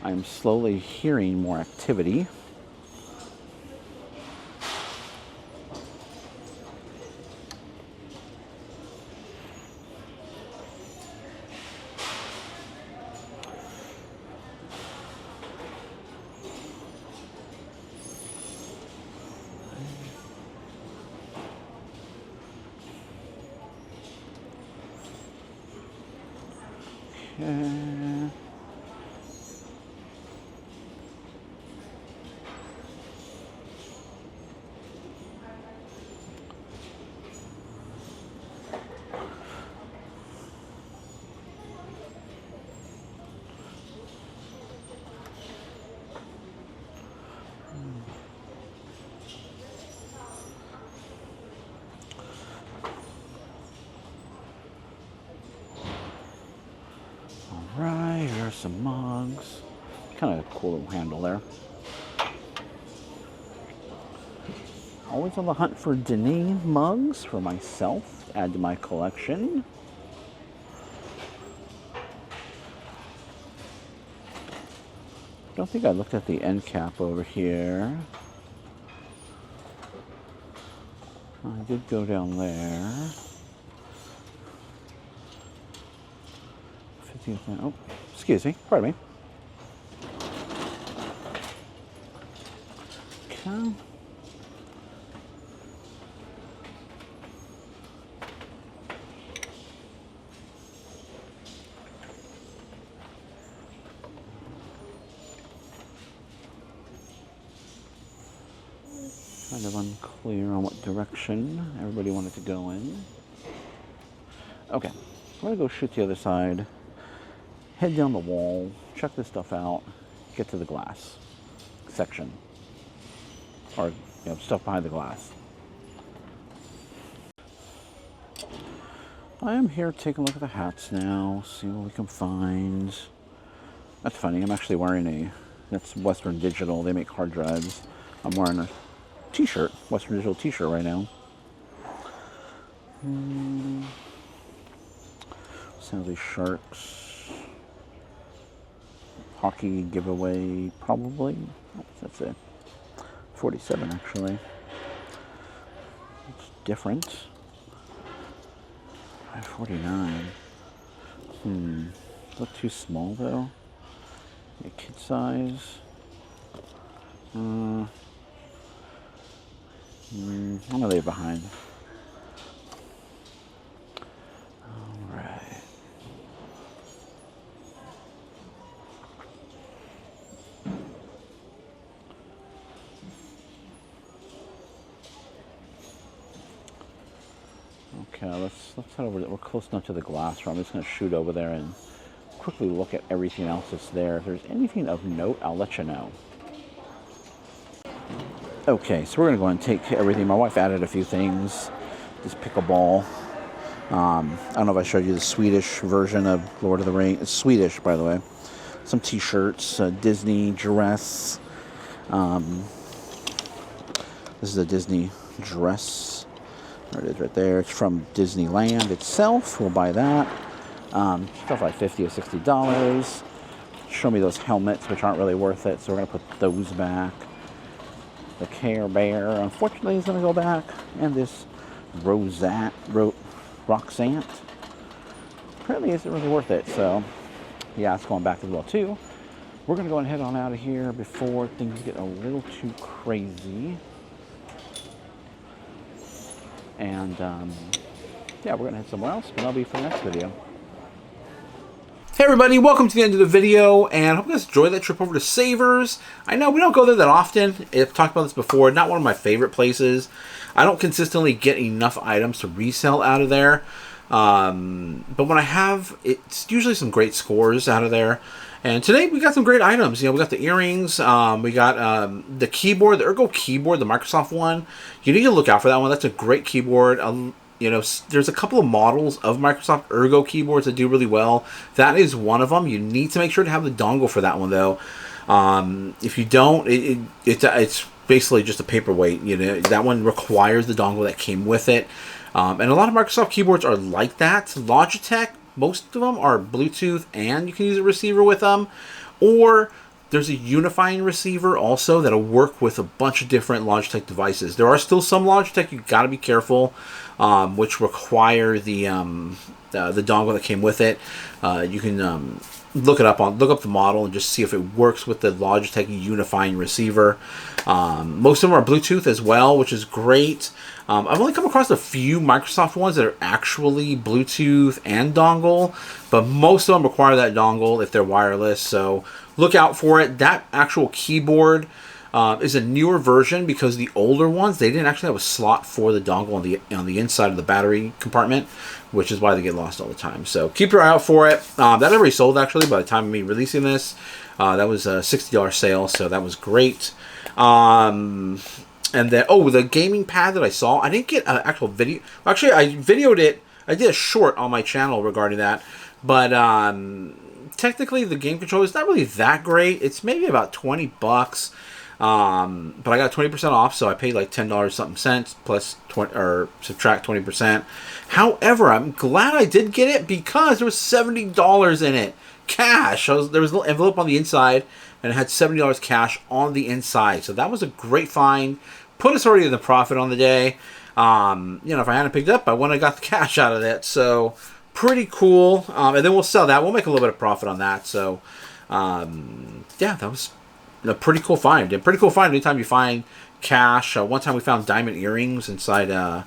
I'm slowly hearing more activity. Okay. Alright, here's some mugs. Kind of a cool little handle there. Always on the hunt for Dene mugs for myself to add to my collection. Don't think I looked at the end cap over here. I did go down there. 15th, oh, excuse me, pardon me. Okay. Kind of unclear on what direction everybody wanted to go in. Okay. I'm going to go shoot the other side, head down the wall, check this stuff out, get to the glass section. Or, stuff behind the glass. I am here taking a look at the hats now, see what we can find. That's funny, I'm actually wearing that's Western Digital, they make hard drives. I'm wearing a t-shirt, Western Digital t-shirt right now. San Jose Sharks. Hockey giveaway, probably. That's it. 47 actually. It's different. 549. Look too small though. Yeah, kid size. I'm gonna leave it behind. Alright. Okay, let's head over there. We're close enough to the glass room. I'm just gonna shoot over there and quickly look at everything else that's there. If there's anything of note, I'll let you know. Okay, so we're gonna go and take everything. My wife added a few things. This pickleball. I don't know if I showed you the Swedish version of Lord of the Rings. It's Swedish, by the way. Some t-shirts, Disney dress. This is a Disney dress. There it is right there. It's from Disneyland itself. We'll buy that. Stuff like $50 or $60. Show me those helmets, which aren't really worth it, so we're going to put those back. The Care Bear, unfortunately, is going to go back. And this Roxanne apparently isn't really worth it, so yeah, it's going back as well too. We're going to go and head on out of here before things get a little too crazy. And yeah, we're going to head somewhere else, but that'll be for the next video. Hey everybody, welcome to the end of the video, and I hope you guys enjoyed that trip over to Savers. I know we don't go there that often. I've talked about this before. Not one of my favorite places. I don't consistently get enough items to resell out of there. But when I have, it's usually some great scores out of there. And today we got some great items. We got the earrings. We got the keyboard, the Ergo keyboard, the Microsoft one. You need to look out for that one. That's a great keyboard. There's a couple of models of Microsoft Ergo keyboards that do really well. That is one of them. You need to make sure to have the dongle for that one, though. If you don't, it's basically just a paperweight. That one requires the dongle that came with it. And a lot of Microsoft keyboards are like that. Logitech, most of them are Bluetooth, and you can use a receiver with them. Or there's a unifying receiver also that'll work with a bunch of different Logitech devices. There are still some Logitech you got to be careful, which require the dongle that came with it. You can look up the model and just see if it works with the Logitech unifying receiver. Most of them are Bluetooth as well, which is great. I've only come across a few Microsoft ones that are actually Bluetooth and dongle, but most of them require that dongle if they're wireless, so look out for it. That actual keyboard is a newer version because the older ones, they didn't actually have a slot for the dongle on the inside of the battery compartment, which is why they get lost all the time. So keep your eye out for it. That already sold actually by the time of me releasing this. That was a $60 sale, so that was great. And then, the gaming pad that I saw, I didn't get an actual video. Actually, I videoed it. I did a short on my channel regarding that. But technically, the game controller is not really that great. It's maybe about $20. But I got 20% off, so I paid like $10 something cents plus subtract 20%. However, I'm glad I did get it because there was $70 in it. Cash. There was a little envelope on the inside, and it had $70 cash on the inside. So that was a great find. Put us already in the profit on the day. If I hadn't picked it up, I wouldn't have got the cash out of that. So pretty cool. And then we'll sell that. We'll make a little bit of profit on that. So yeah, that was a pretty cool find. A pretty cool find anytime you find cash. One time we found diamond earrings inside a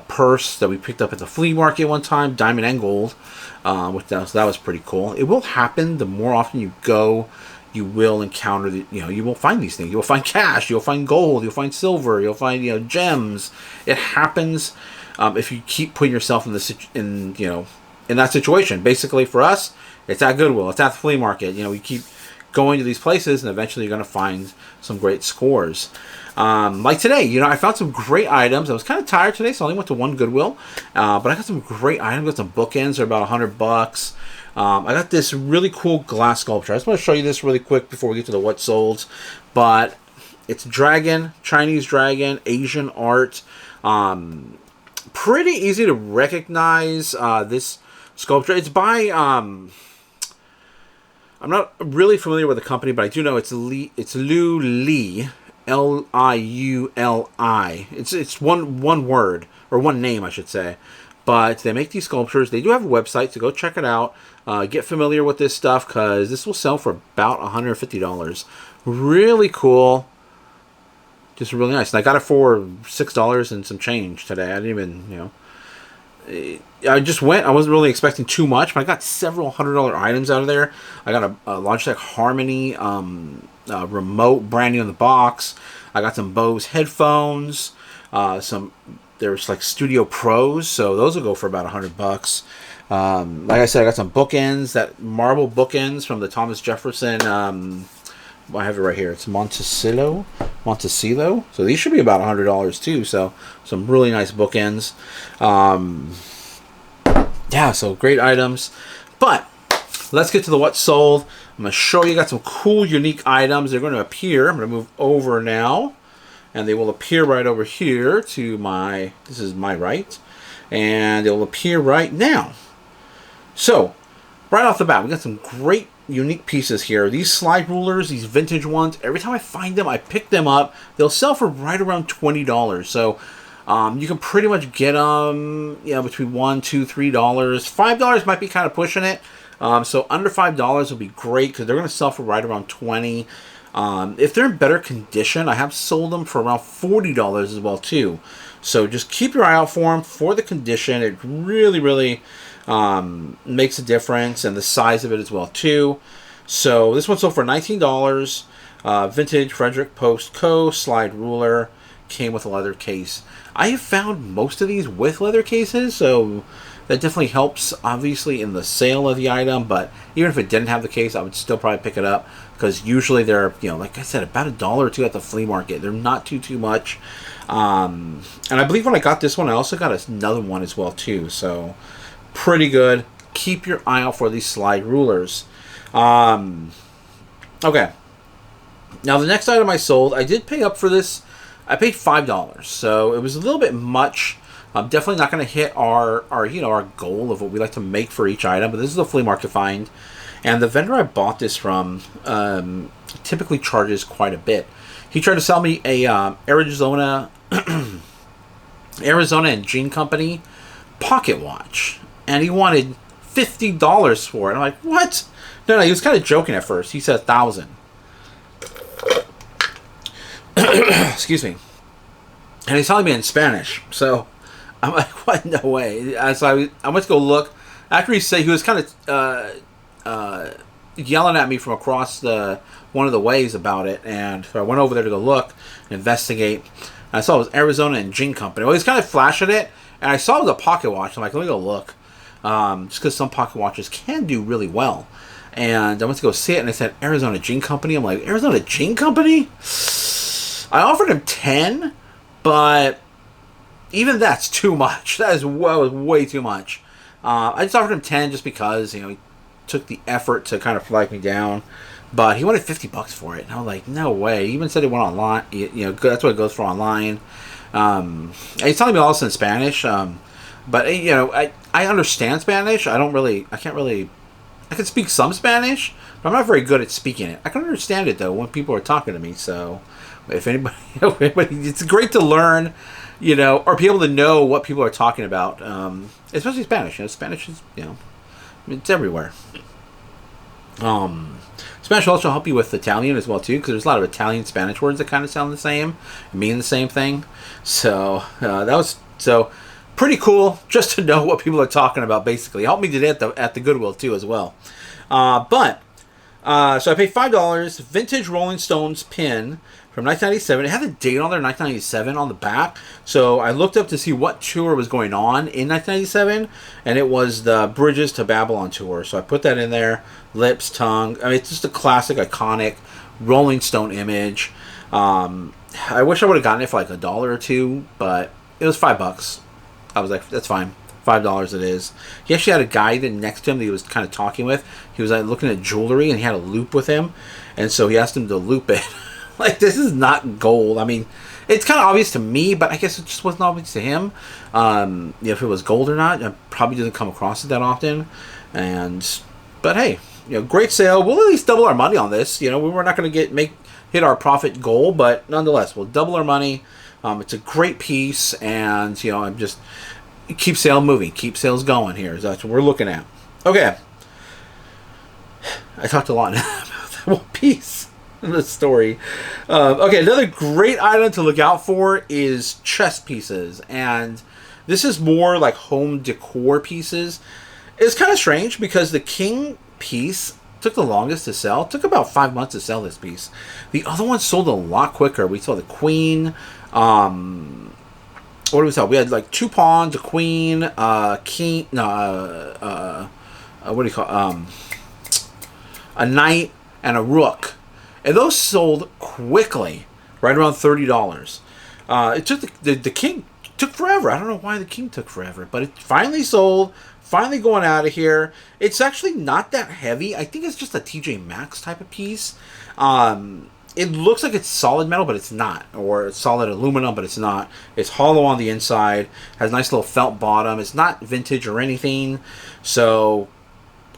purse that we picked up at the flea market one time, diamond and gold. So that was pretty cool. It will happen the more often you go. You will encounter you will find these things. You will find cash. You'll find gold. You'll find silver. You'll find gems. It happens if you keep putting yourself in in that situation. Basically, for us, it's at Goodwill, it's at the flea market. You know, we keep going to these places, and eventually you're going to find some great scores. Like today, you know, I found some great items. I was kind of tired today, so I only went to one Goodwill, but I got some great items. Got some bookends. They're about $100. I got this really cool glass sculpture. I just want to show you this really quick before we get to the what sold. But it's dragon, Chinese dragon, Asian art. Pretty easy to recognize this sculpture. It's by I'm not really familiar with the company, but I do know it's Liuli, Liuli. It's one word, or one name, I should say. But they make these sculptures. They do have a website, so go check it out. Get familiar with this stuff, because this will sell for about $150. Really cool. Just really nice. And I got it for $6 and some change today. I didn't even, you know. I just went. I wasn't really expecting too much, but I got several $100 items out of there. I got a Logitech Harmony remote, brand new in the box. I got some Bose headphones. There's like Studio Pros, so those will go for about $100. Like I said, I got some bookends, that marble bookends from the Thomas Jefferson. I have it right here. It's Monticello. So these should be about $100 too. So some really nice bookends. Yeah, so great items. But let's get to the what sold. I'm going to show you. Got some cool, unique items. They're going to appear. I'm going to move over now, and they will appear right over here to my. This is my right, and they will appear right now. So right off the bat, we got some great, unique pieces here. These slide rulers, these vintage ones, every time I find them, I pick them up. They'll sell for right around $20. So you can pretty much get them, you know, between $1, $2, $3. $5 might be kind of pushing it. So under $5 will be great, because they're going to sell for right around $20. If they're in better condition, I have sold them for around $40 as well too. So just keep your eye out for them for the condition. It really, really makes a difference, and the size of it as well too. So this one sold for $19. Vintage Frederick Post Co. slide ruler, came with a leather case. I have found most of these with leather cases, so that definitely helps obviously in the sale of the item. But even if it didn't have the case, I would still probably pick it up, because usually they're, you know, like I said, about $1 or $2 at the flea market. They're not too much. And I believe when I got this one, I also got another one as well too. So pretty good. Keep your eye out for these slide rulers. Okay. Now the next item I sold, I did pay up for this. I paid $5, so it was a little bit much. I'm definitely not going to hit our goal of what we like to make for each item, but this is a flea market find, and the vendor I bought this from typically charges quite a bit. He tried to sell me a Arizona and Jean Company pocket watch, and he wanted $50 for it. I'm like, what? No, he was kind of joking at first. He said $1,000. Excuse me. And he's telling me in Spanish. So I'm like, what? No way. So I went to go look. After he was kind of yelling at me from across one of the ways about it. And so I went over there to go look, investigate. And I saw it was Arizona and Jean Company. Well, he's kind of flashing it. And I saw it was a pocket watch. I'm like, let me go look. Just because some pocket watches can do really well. And I went to go see it, and it said Arizona Jean Company. I'm like, Arizona Jean Company? I offered him 10, but even that's too much. That was way too much. I just offered him 10 just because, you know, he took the effort to kind of flag me down. But he wanted $50 for it. And I was like, no way. He even said it went online. You know, that's what it goes for online. And he's telling me all this in Spanish. But, you know, I understand Spanish. I can speak some Spanish, but I'm not very good at speaking it. I can understand it, though, when people are talking to me. So if anybody, it's great to learn, you know, or be able to know what people are talking about, especially Spanish. You know, Spanish is, you know, it's everywhere. Spanish will also help you with Italian as well, too, because there's a lot of Italian Spanish words that kind of sound the same, mean the same thing. So that was pretty cool just to know what people are talking about, basically. Helped me today at the Goodwill, too, as well. But So I paid $5. Vintage Rolling Stones pin from 1997. It had the date on there, 1997, on the back. So I looked up to see what tour was going on in 1997, and it was the Bridges to Babylon tour. So I put that in there. Lips, tongue. I mean, it's just a classic, iconic Rolling Stone image. I wish I would have gotten it for like $1 or $2, but it was $5. I was like, that's fine. $5 it is. He actually had a guy then next to him that he was kind of talking with. He was like looking at jewelry, and he had a loop with him, and so he asked him to loop it. Like, this is not gold. I mean, it's kind of obvious to me, but I guess it just wasn't obvious to him. If it was gold or not, I probably didn't come across it that often. But hey, great sale. We'll at least double our money on this. We're not going to hit our profit goal, but nonetheless, we'll double our money. It's a great piece, and I'm just keep sale moving, keep sales going here. That's what we're looking at. Okay, I talked a lot about that one piece in the story. Okay, another great item to look out for is chest pieces, and this is more like home decor pieces. It's kind of strange because the king piece took the longest to sell. It took about 5 months to sell this piece. The other one sold a lot quicker. We saw the queen. What do we sell? We had like 2 pawns, a queen, king. No, what do you call? A knight and a rook, and those sold quickly, right around $30. It took the king took forever. I don't know why the king took forever, but it finally sold. Finally going out of here. It's actually not that heavy. I think it's just a TJ Maxx type of piece. It looks like it's solid metal, but it's not. Or it's solid aluminum, but it's not. It's hollow on the inside. Has a nice little felt bottom. It's not vintage or anything. So,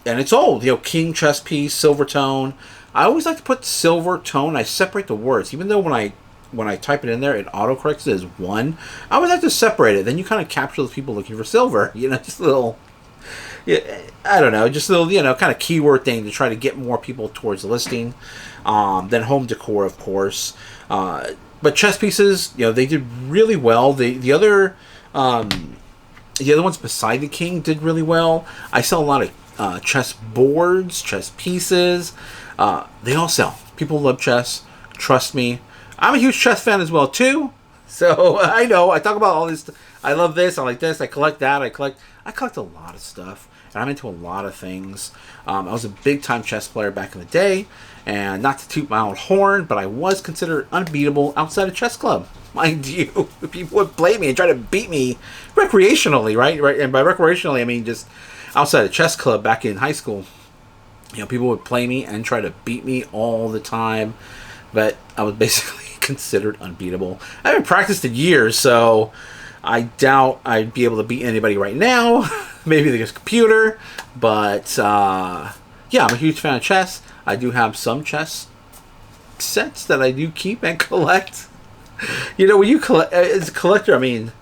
and it's old. King chest piece, silver tone. I always like to put silver tone. I separate the words. Even though when I type it in there, it autocorrects it as 1. I always like to separate it. Then you kind of capture those people looking for silver. Just a little... Yeah, I don't know, just a little, kind of keyword thing to try to get more people towards the listing. Then home decor, of course. But chess pieces, they did really well. The other ones beside the king did really well. I sell a lot of chess boards, chess pieces. They all sell. People love chess. Trust me. I'm a huge chess fan as well, too. So, I know, I talk about all this. I love this, I like this, I collect that, I collect a lot of stuff, and I'm into a lot of things. I was a big-time chess player back in the day, and not to toot my own horn, but I was considered unbeatable outside of chess club. Mind you, people would play me and try to beat me recreationally, right? And by recreationally, I mean just outside of chess club back in high school. People would play me and try to beat me all the time, but I was basically considered unbeatable. I haven't practiced in years, so I doubt I'd be able to beat anybody right now. Maybe the computer, but yeah, I'm a huge fan of chess. I do have some chess sets that I do keep and collect. When you collect as a collector, I mean,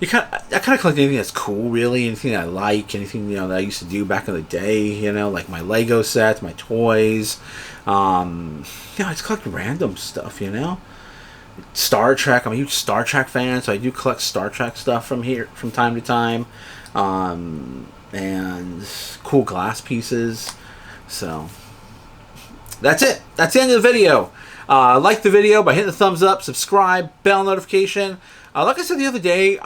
I kind of collect anything that's cool, really, anything that I like, anything that I used to do back in the day. Like my Lego sets, my toys. I just collect random stuff. Star Trek. I'm a huge Star Trek fan, so I do collect Star Trek stuff from time to time, and cool glass pieces. So that's it. That's the end of the video. Like the video by hitting the thumbs up, subscribe, bell notification. Like I said the other day,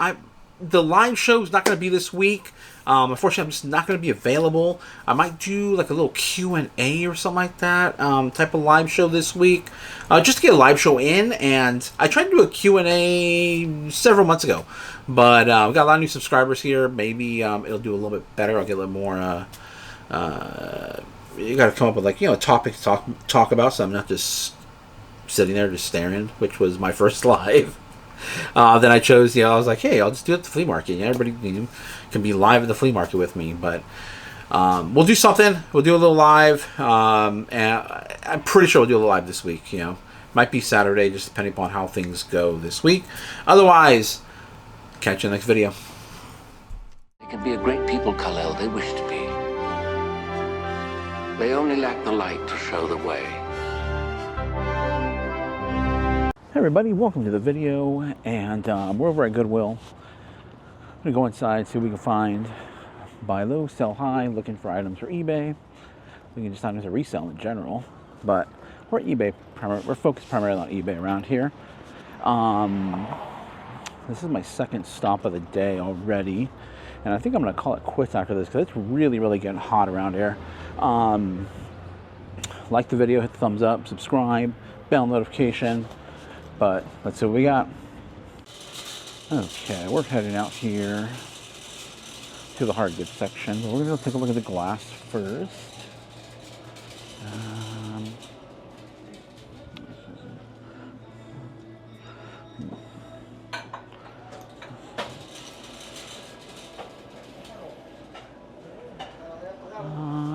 the live show is not going to be this week. Unfortunately, I'm just not going to be available. I might do like a little Q&A or something like that, type of live show this week, just to get a live show in. And I tried to do a Q&A several months ago, but we got a lot of new subscribers here. Maybe it'll do a little bit better. I'll get a little more. You got to come up with a topic to talk about, so I'm not just sitting there just staring, which was my first live. Then I chose, I was like, hey, I'll just do it at the flea market. Everybody can be live at the flea market with me. But we'll do something. We'll do a little live. And I'm pretty sure we'll do a little live this week. Might be Saturday, just depending upon how things go this week. Otherwise, catch you in the next video. They can be a great people, Kal-El. They wish to be. They only lack the light to show the way. Hey everybody, welcome to the video, and we're over at Goodwill. I'm going to go inside, see what we can find. Buy low, sell high, looking for items for eBay. We can just not into resell in general. But we're eBay. We're focused primarily on eBay around here. This is my second stop of the day already, and I think I'm going to call it quits after this because it's really, really getting hot around here. Like the video, hit the thumbs up, subscribe, bell notification. But let's see what we got. Okay, we're heading out here to the hard goods section. We're going to take a look at the glass first.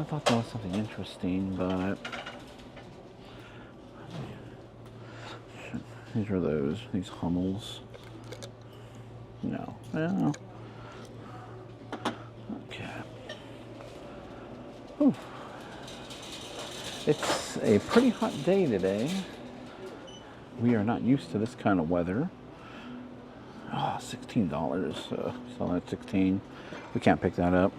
I thought that was something interesting, but these are these Hummels. No. Well, okay. Whew. It's a pretty hot day today. We are not used to this kind of weather. Oh, $16. So that's 16. We can't pick that up.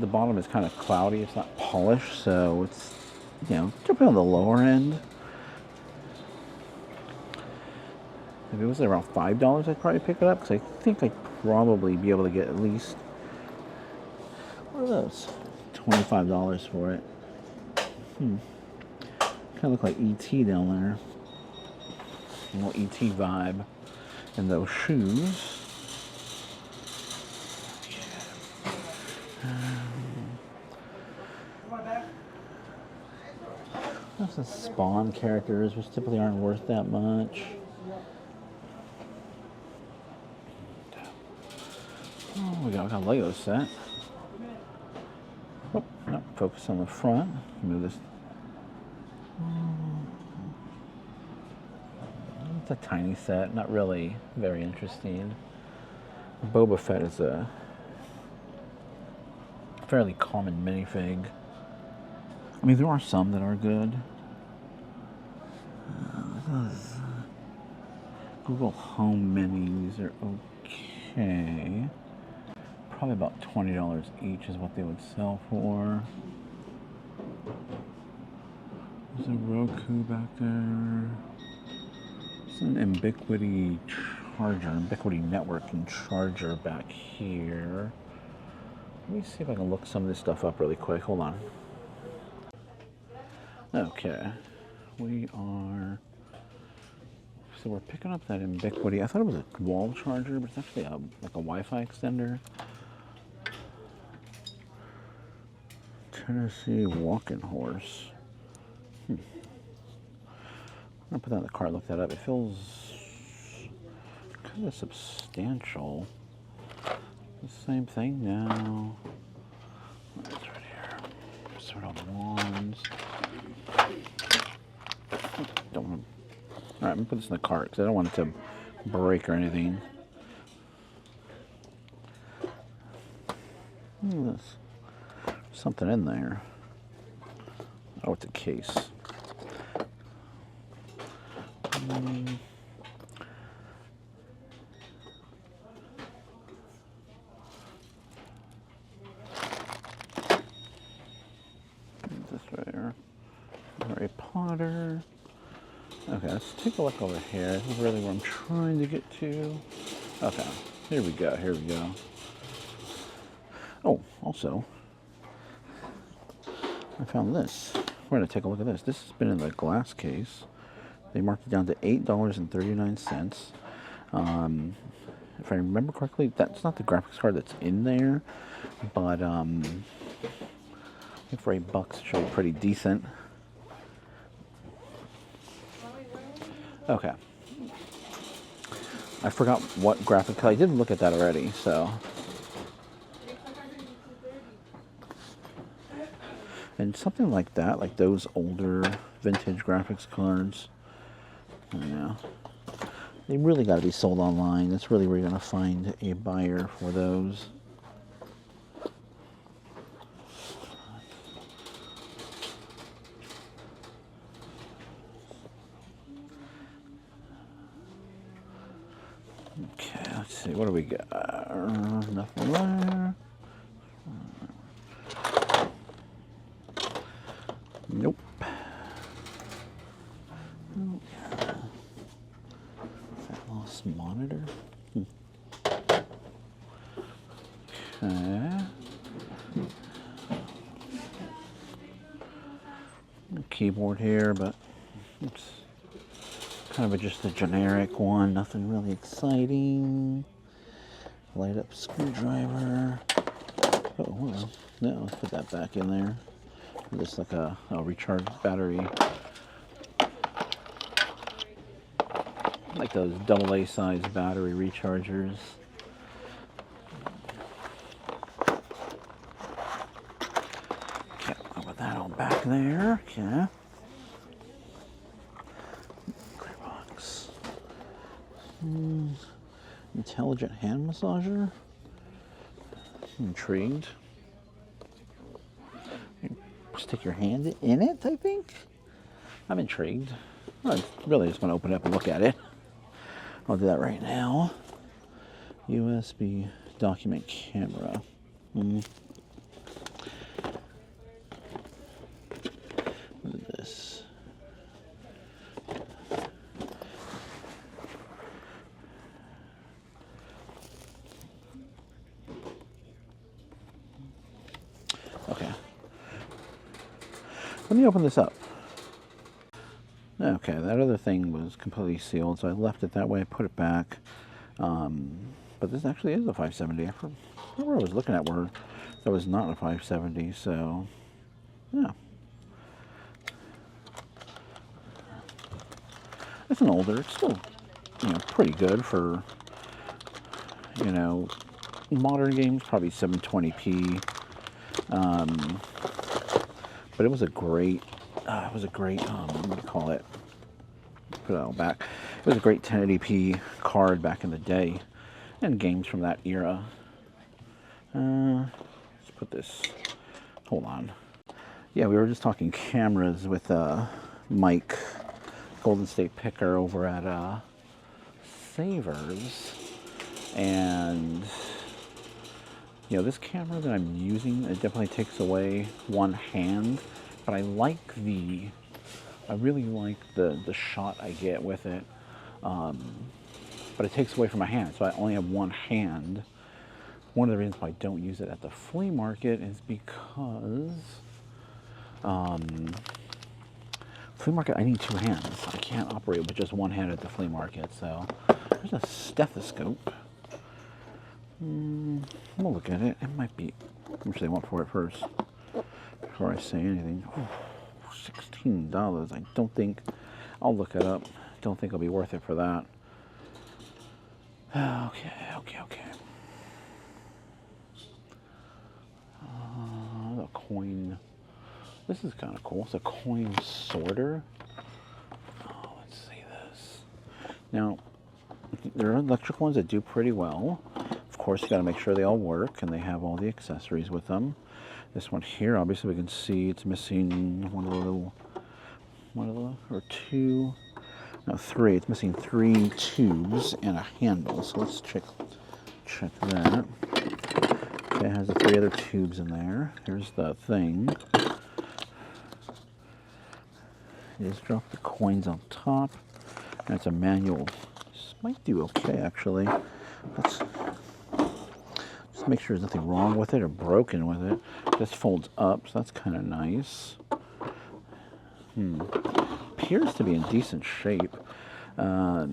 The bottom is kind of cloudy. It's not polished, so it's, you know, jumping on the lower end. If it was around $5, I'd probably pick it up because I think I'd probably be able to get at least, what are those? $25 for it. Kind of look like ET down there. A little ET vibe. And those shoes. There's some Spawn characters, which typically aren't worth that much. Oh, we got a Lego set. Oh, no, focus on the front. Move this. It's a tiny set, not really very interesting. Boba Fett is a fairly common minifig. I mean, there are some that are good. Google Home Minis are okay. Probably about $20 each is what they would sell for. There's a Roku back there. There's an Ubiquiti charger, Ubiquiti networking charger back here. Let me see if I can look some of this stuff up really quick. Hold on. Okay. So we're picking up that Ubiquiti. I thought it was a wall charger, but it's actually like a Wi-Fi extender. Tennessee walking horse. I'm gonna put that in the cart, look that up. It feels kind of substantial. The same thing now. It's right here. Sort of wands. Don't want to. All right, I'm gonna put this in the cart because I don't want it to break or anything. Look at this. Something in there. Oh, it's a case. This right here. Harry Potter. Okay, let's take a look over here. This is really what I'm trying to get to. Okay, here we go, here we go. Oh, also, I found this. We're going to take a look at this. This has been in the glass case. They marked it down to $8.39. If I remember correctly, that's not the graphics card that's in there, but I think for $8 it should be pretty decent. Okay. I forgot what graphics card. I did look at that already, so. And something like that, like those older vintage graphics cards, yeah, they really got to be sold online. That's really where you're going to find a buyer for those. Okay, let's see, what do we got? Nothing there. Nope. Oh. That lost monitor. Okay. Keyboard here, but it's kind of just a generic one. Nothing really exciting. Light up screwdriver. Oh, well, no, let's put that back in there. Just like a recharge battery. Like those AA size battery rechargers. Okay, I'll put that on back there. Okay. Gray box. Intelligent hand massager. Intrigued. Stick your hand in it, I think. I'm intrigued. I really just want to open it up and look at it. I'll do that right now. USB document camera. Look at this. Okay. Let me open this up. Okay, that other thing was completely sealed, so I left it that way. I put it back. But this actually is a 570. I remember I was looking at where that was not a 570, so yeah. It's an older. It's still, pretty good for, modern games. Probably 720p. But it was a great. What do you call it? Put it all back. It was a great 1080p card back in the day, and games from that era. Let's put this. Hold on. Yeah, we were just talking cameras with Mike, Golden State Picker over at Savers, and this camera that I'm using, it definitely takes away one hand. But I really like the shot I get with it. But it takes away from my hand, so I only have one hand. One of the reasons why I don't use it at the flea market is because flea market, I need two hands. I can't operate with just one hand at the flea market. So there's a stethoscope. We'll look at it. It might be, how much they want for it first before I say anything. $16. I don't think, I'll look it up. Don't think it'll be worth it for that. Okay. The coin. This is kind of cool. It's a coin sorter. Oh, let's see this. Now, there are electric ones that do pretty well. Of course, you got to make sure they all work and they have all the accessories with them. This one here, obviously, we can see it's missing three. It's missing 3 tubes and a handle. So let's check that. Okay, it has the 3 other tubes in there. Here's the thing. You just drop the coins on top. And it's a manual. This might do okay, actually. Let's just make sure there's nothing wrong with it or broken with it. This folds up, so that's kind of nice. Appears to be in decent shape. At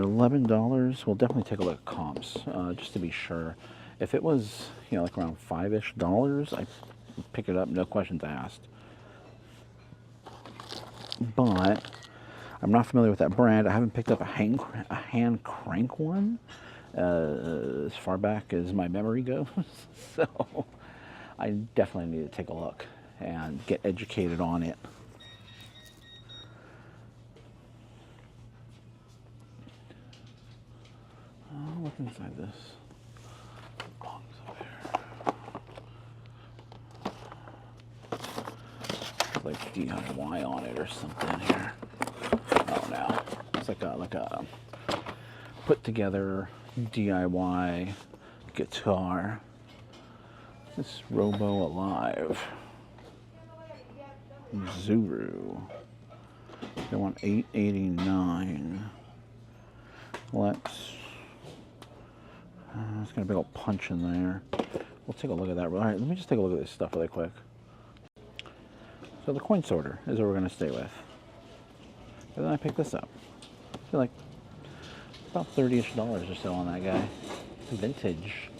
$11, we'll definitely take a look at comps, just to be sure. If it was, like around $5-ish, I'd pick it up, no questions asked. But I'm not familiar with that brand. I haven't picked up a hand crank one as far back as my memory goes. So I definitely need to take a look and get educated on it. What's inside this box over here? There's like DIY on it or something here. Oh no, it's like a put together DIY guitar. This Robo Alive. Zuru. They want $8.89. Let's. It's got a big old punch in there. We'll take a look at that. All right, let me just take a look at this stuff really quick. So the coin sorter is what we're going to stay with. And then I picked this up. I feel like about $30-ish or so on that guy. Vintage,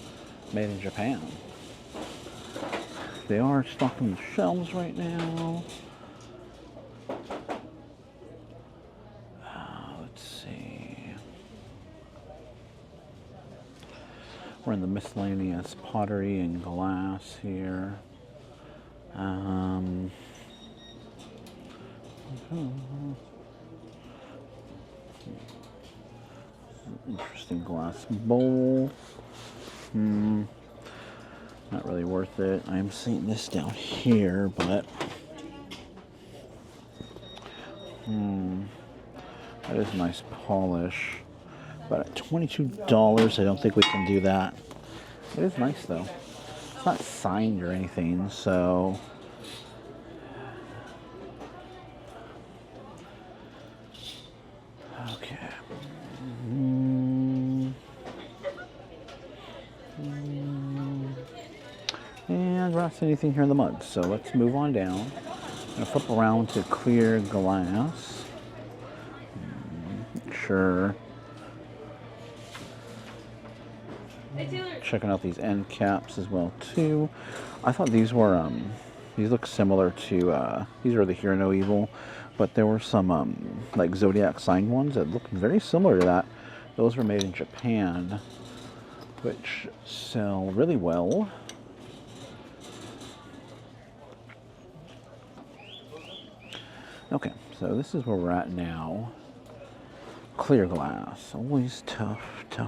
made in Japan. They are stocking the shelves right now. Let's see. We're in the miscellaneous pottery and glass here. Interesting glass bowl. Not really worth it. I'm seeing this down here, but that is nice polish. But at $22, I don't think we can do that. It is nice though. It's not signed or anything, so. Okay. And we're not seeing anything here in the mug, so let's move on down. I'm gonna flip around to clear glass. Sure. Checking out these end caps as well too. I thought these were these look similar to these are the Hear No Evil, but there were some like Zodiac signed ones that looked very similar to that. Those were made in Japan, which sell really well. Okay, so this is where we're at now. Clear glass, always tough. Okay,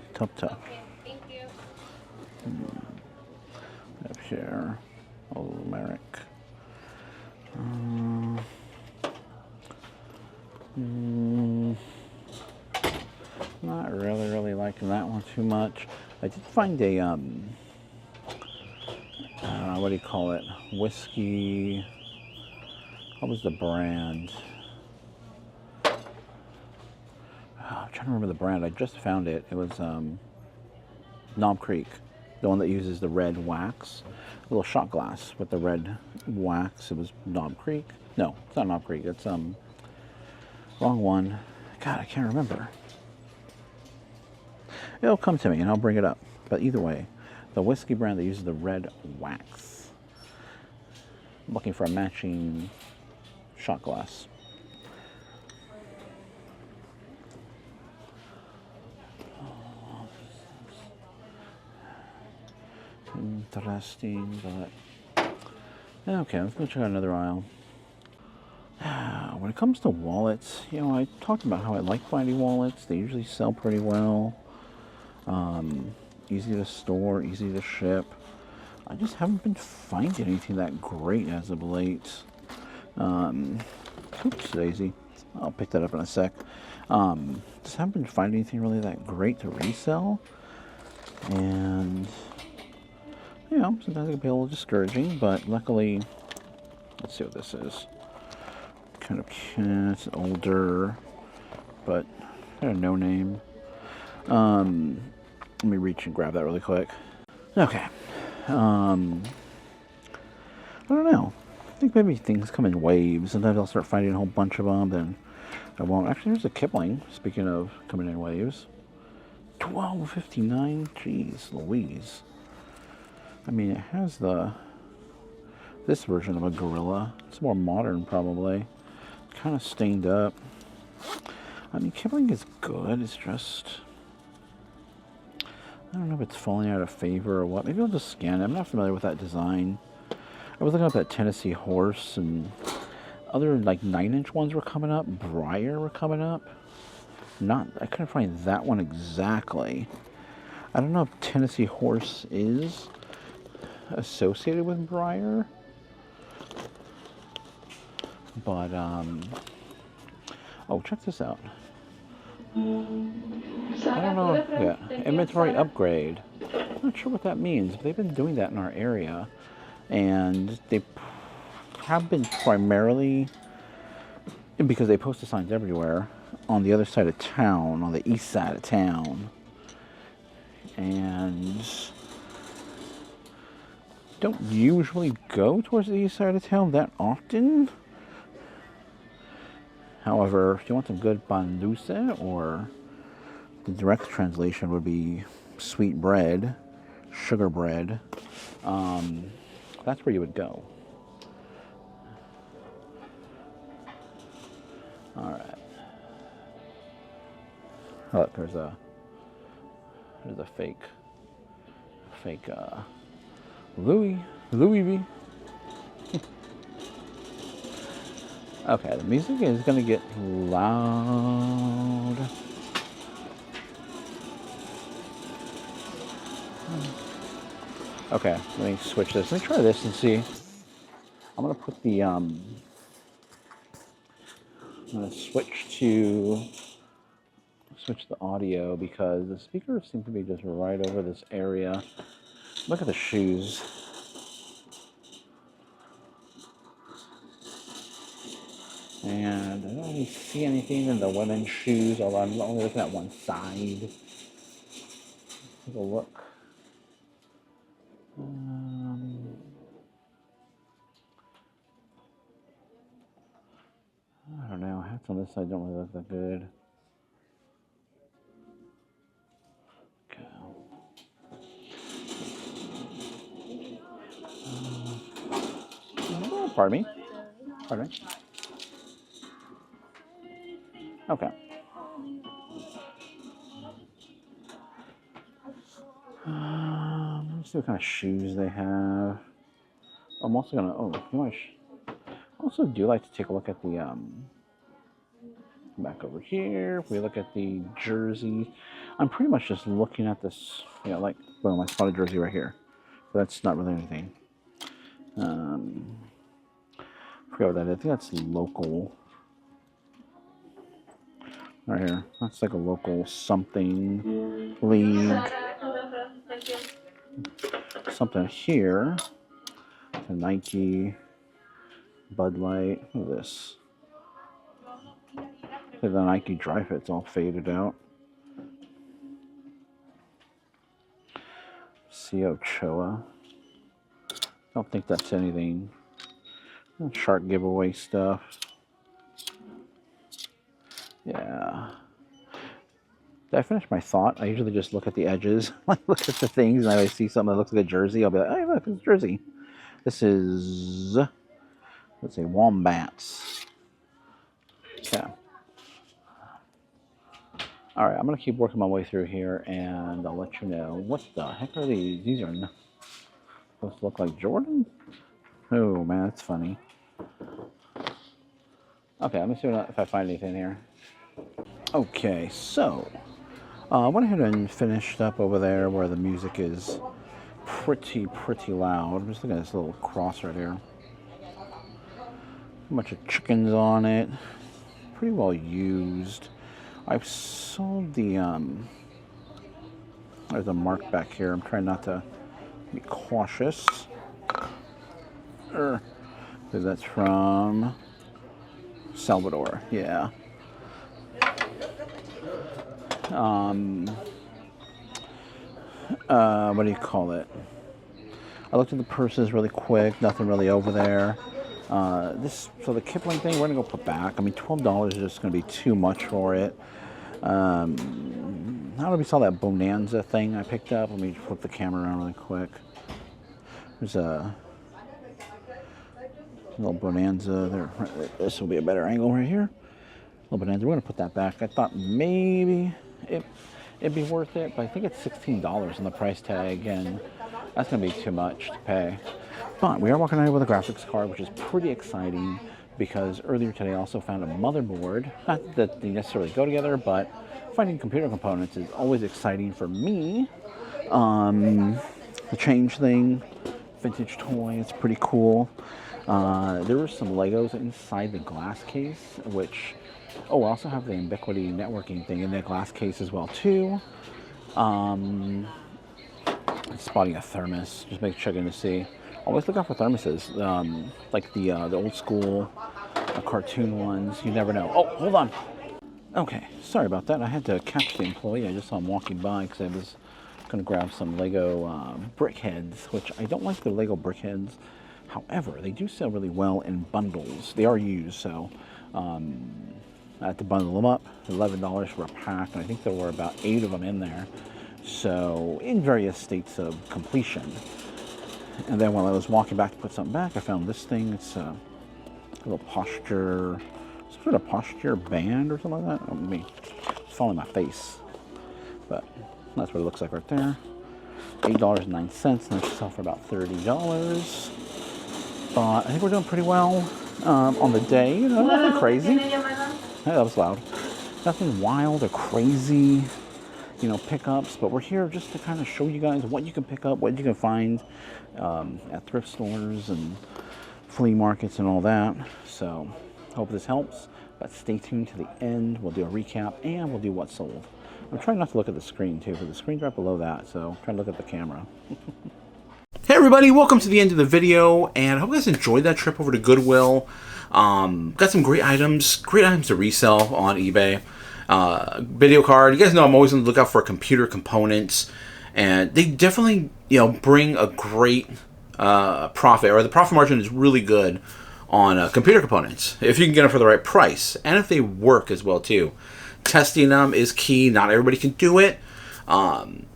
thank you. Up here, oh, Merrick. Not really liking that one too much. I did find a what do you call it? Whiskey. What was the brand? I'm trying to remember the brand. I just found it. It was Knob Creek, the one that uses the red wax. A little shot glass with the red wax. It was Knob Creek. No, it's not Knob Creek. It's wrong one. God, I can't remember. It'll come to me and I'll bring it up. But either way, the whiskey brand that uses the red wax. I'm looking for a matching shot glass. Interesting, but okay, let's go check out another aisle. When it comes to wallets, you know, I talked about how I like finding wallets. They usually sell pretty well. Easy to store, easy to ship. I just haven't been finding anything that great as of late. Oops, daisy. I'll pick that up in a sec. Just haven't been finding anything really that great to resell. And you know, sometimes it can be a little discouraging, but luckily, let's see what this is. Kind of, it's older, but kind of no name. Let me reach and grab that really quick. Okay. I don't know. I think maybe things come in waves. Sometimes I'll start finding a whole bunch of them, then I won't. Actually, there's a Kipling, speaking of coming in waves. $12.59. Jeez Louise. I mean, it has this version of a gorilla. It's more modern, probably. Kind of stained up. I mean, Kipling is good. It's just, I don't know if it's falling out of favor or what. Maybe I'll just scan it. I'm not familiar with that design. I was looking up that Tennessee Horse, and other like 9-inch ones were coming up. Briar were coming up. I couldn't find that one exactly. I don't know if Tennessee Horse is associated with Briar, but oh, check this out. I don't know. Yeah, inventory upgrade. I'm not sure what that means, but they've been doing that in our area, and they have been primarily, because they post the signs everywhere, on the other side of town, on the east side of town. And don't usually go towards the east side of town that often. However, if you want some good pan dulce, or the direct translation would be sweet bread, sugar bread, that's where you would go. All right. Oh, look, there's a fake Louis V. Okay, the music is gonna get loud. Okay, let me switch this. Let me try this and see. I'm gonna put the I'm gonna switch the audio because the speakers seem to be just right over this area. Look at the shoes. And I don't really see anything in the women's shoes, although I'm only looking at one side. Take a look. I don't know. Hats on this side don't really look that good. Okay. Pardon me. Pardon me. Okay. Let's see what kind of shoes they have. I'm also gonna. Oh, you know, I also do like to take a look at the back over here. If we look at the jersey, I'm pretty much just looking at this. Yeah, like boom, I spotted jersey right here. But that's not really anything. I forgot what that is. I think that's local. Right here. That's like a local something league. Something here. A Nike, Bud Light. Look at this. The Nike Dry Fit's all faded out. C. Ochoa. Don't think that's anything. Shark giveaway stuff. Yeah. Did I finish my thought? I usually just look at the edges. I look at the things and I see something that looks like a jersey. I'll be like, hey, look, it's a jersey. This is, let's say, Wombats. Okay. All right, I'm going to keep working my way through here and I'll let you know. What the heck are these? These are supposed to look like Jordan? Oh, man, that's funny. Okay, let me see if I find anything here. Okay, so I went ahead and finished up over there where the music is pretty loud. I'm just looking at this little cross right here. A bunch of chickens on it. Pretty well used. I've sold the, there's a mark back here. I'm trying not to be cautious. Because that's from Salvador, yeah. What do you call it? I looked at the purses really quick, nothing really over there. So the Kipling thing, we're gonna go put back. I mean, $12 is just gonna be too much for it. I don't know if you saw that Bonanza thing I picked up. Let me flip the camera around really quick. There's a little Bonanza there. This will be a better angle right here. Little Bonanza. We're gonna put that back. I thought maybe it'd be worth it, but I think it's $16 on the price tag, and that's gonna be too much to pay. But we are walking out with a graphics card, which is pretty exciting because earlier today I also found a motherboard. Not that they necessarily go together, but finding computer components is always exciting for me. The change thing, vintage toy, it's pretty cool. There were some Legos inside the glass case, which, I also have the Ubiquity networking thing in the glass case as well too. Spotting a thermos, just checking to see. always look out for thermoses, like the old school cartoon ones. You never know. Oh, hold on. Okay, sorry about that. I had to catch the employee. I just saw him walking by because I was going to grab some Lego brick heads, which I don't like the Lego brick heads. However, they do sell really well in bundles. They are used, so I had to bundle them up. $11 for a pack, and I think there were about 8 of them in there. So, in various states of completion. And then while I was walking back to put something back, I found this thing. It's a little posture, some sort of posture band or something like that. Oh, me, it's falling on my face. But that's what it looks like right there. $8.09, and I sell for about $30. But I think we're doing pretty well on the day. You know, nothing crazy. Hey, that was loud. Nothing wild or crazy, you know, pickups. But we're here just to kind of show you guys what you can pick up, what you can find at thrift stores and flea markets and all that. So, hope this helps. But stay tuned to the end. We'll do a recap and we'll do what's sold. I'm trying not to look at the screen too, because the screen's right below that. So, I'm trying to look at the camera. Hey everybody, welcome to the end of the video, and I hope you guys enjoyed that trip over to Goodwill. Got some great items to resell on eBay. Video card, you guys know I'm always on the lookout for computer components, and they definitely, you know, bring a great profit, or the profit margin is really good on computer components, if you can get them for the right price, and if they work as well too. Testing them is key. Not everybody can do it. You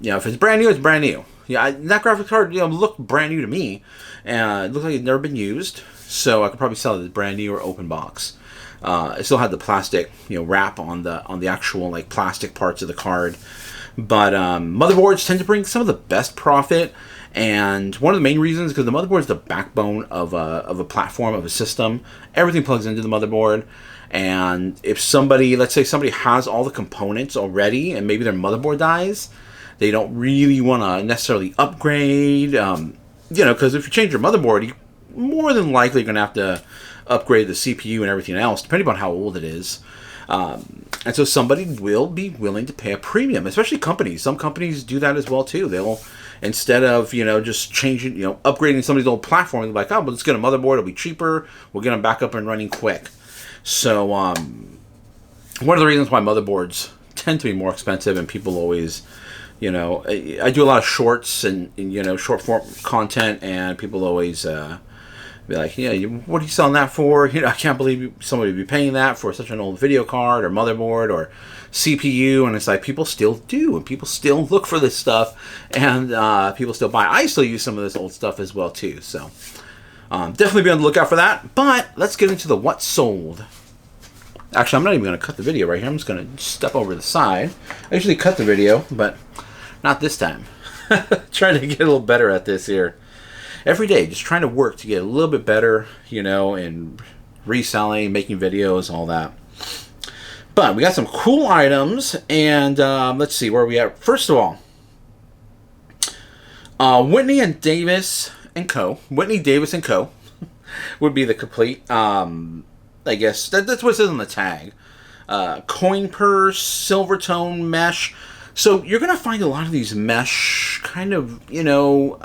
know, if it's brand new, it's brand new. Yeah, that graphics card, you know, looked brand new to me, and it looked like it had never been used, so I could probably sell it as brand new or open box. It still had the plastic, you know, wrap on the actual like plastic parts of the card, but motherboards tend to bring some of the best profit, and one of the main reasons is because the motherboard is the backbone of a platform, of a system. Everything plugs into the motherboard. And if somebody, let's say somebody has all the components already, and maybe their motherboard dies, they don't really want to necessarily upgrade, you know, because if you change your motherboard, you more than likely going to have to upgrade the CPU and everything else, depending on how old it is. And so somebody will be willing to pay a premium, especially companies. Some companies do that as well too. They'll, instead of, you know, just changing, you know, upgrading somebody's old platform, they're like, oh, well, let's get a motherboard. It'll be cheaper. We'll get them back up and running quick. So one of the reasons why motherboards tend to be more expensive, and people always, you know, I do a lot of shorts and you know, short form content, and people always be like, yeah, what are you selling that for? You know, I can't believe somebody would be paying that for such an old video card or motherboard or CPU. And it's like, people still do, and people still look for this stuff, and people still buy. I still use some of this old stuff as well too. So definitely be on the lookout for that. But let's get into the what's sold. Actually, I'm not even going to cut the video right here. I'm just going to step over the side. I usually cut the video, but not this time. Trying to get a little better at this here. Every day, just trying to work to get a little bit better, you know, in reselling, making videos, all that. But we got some cool items, and let's see, where are we at? First of all, Whitney Davis & Co. Whitney Davis & Co. would be the complete, I guess, that's what it says on the tag. Coin purse, silver tone, mesh. So you're going to find a lot of these mesh kind of, you know,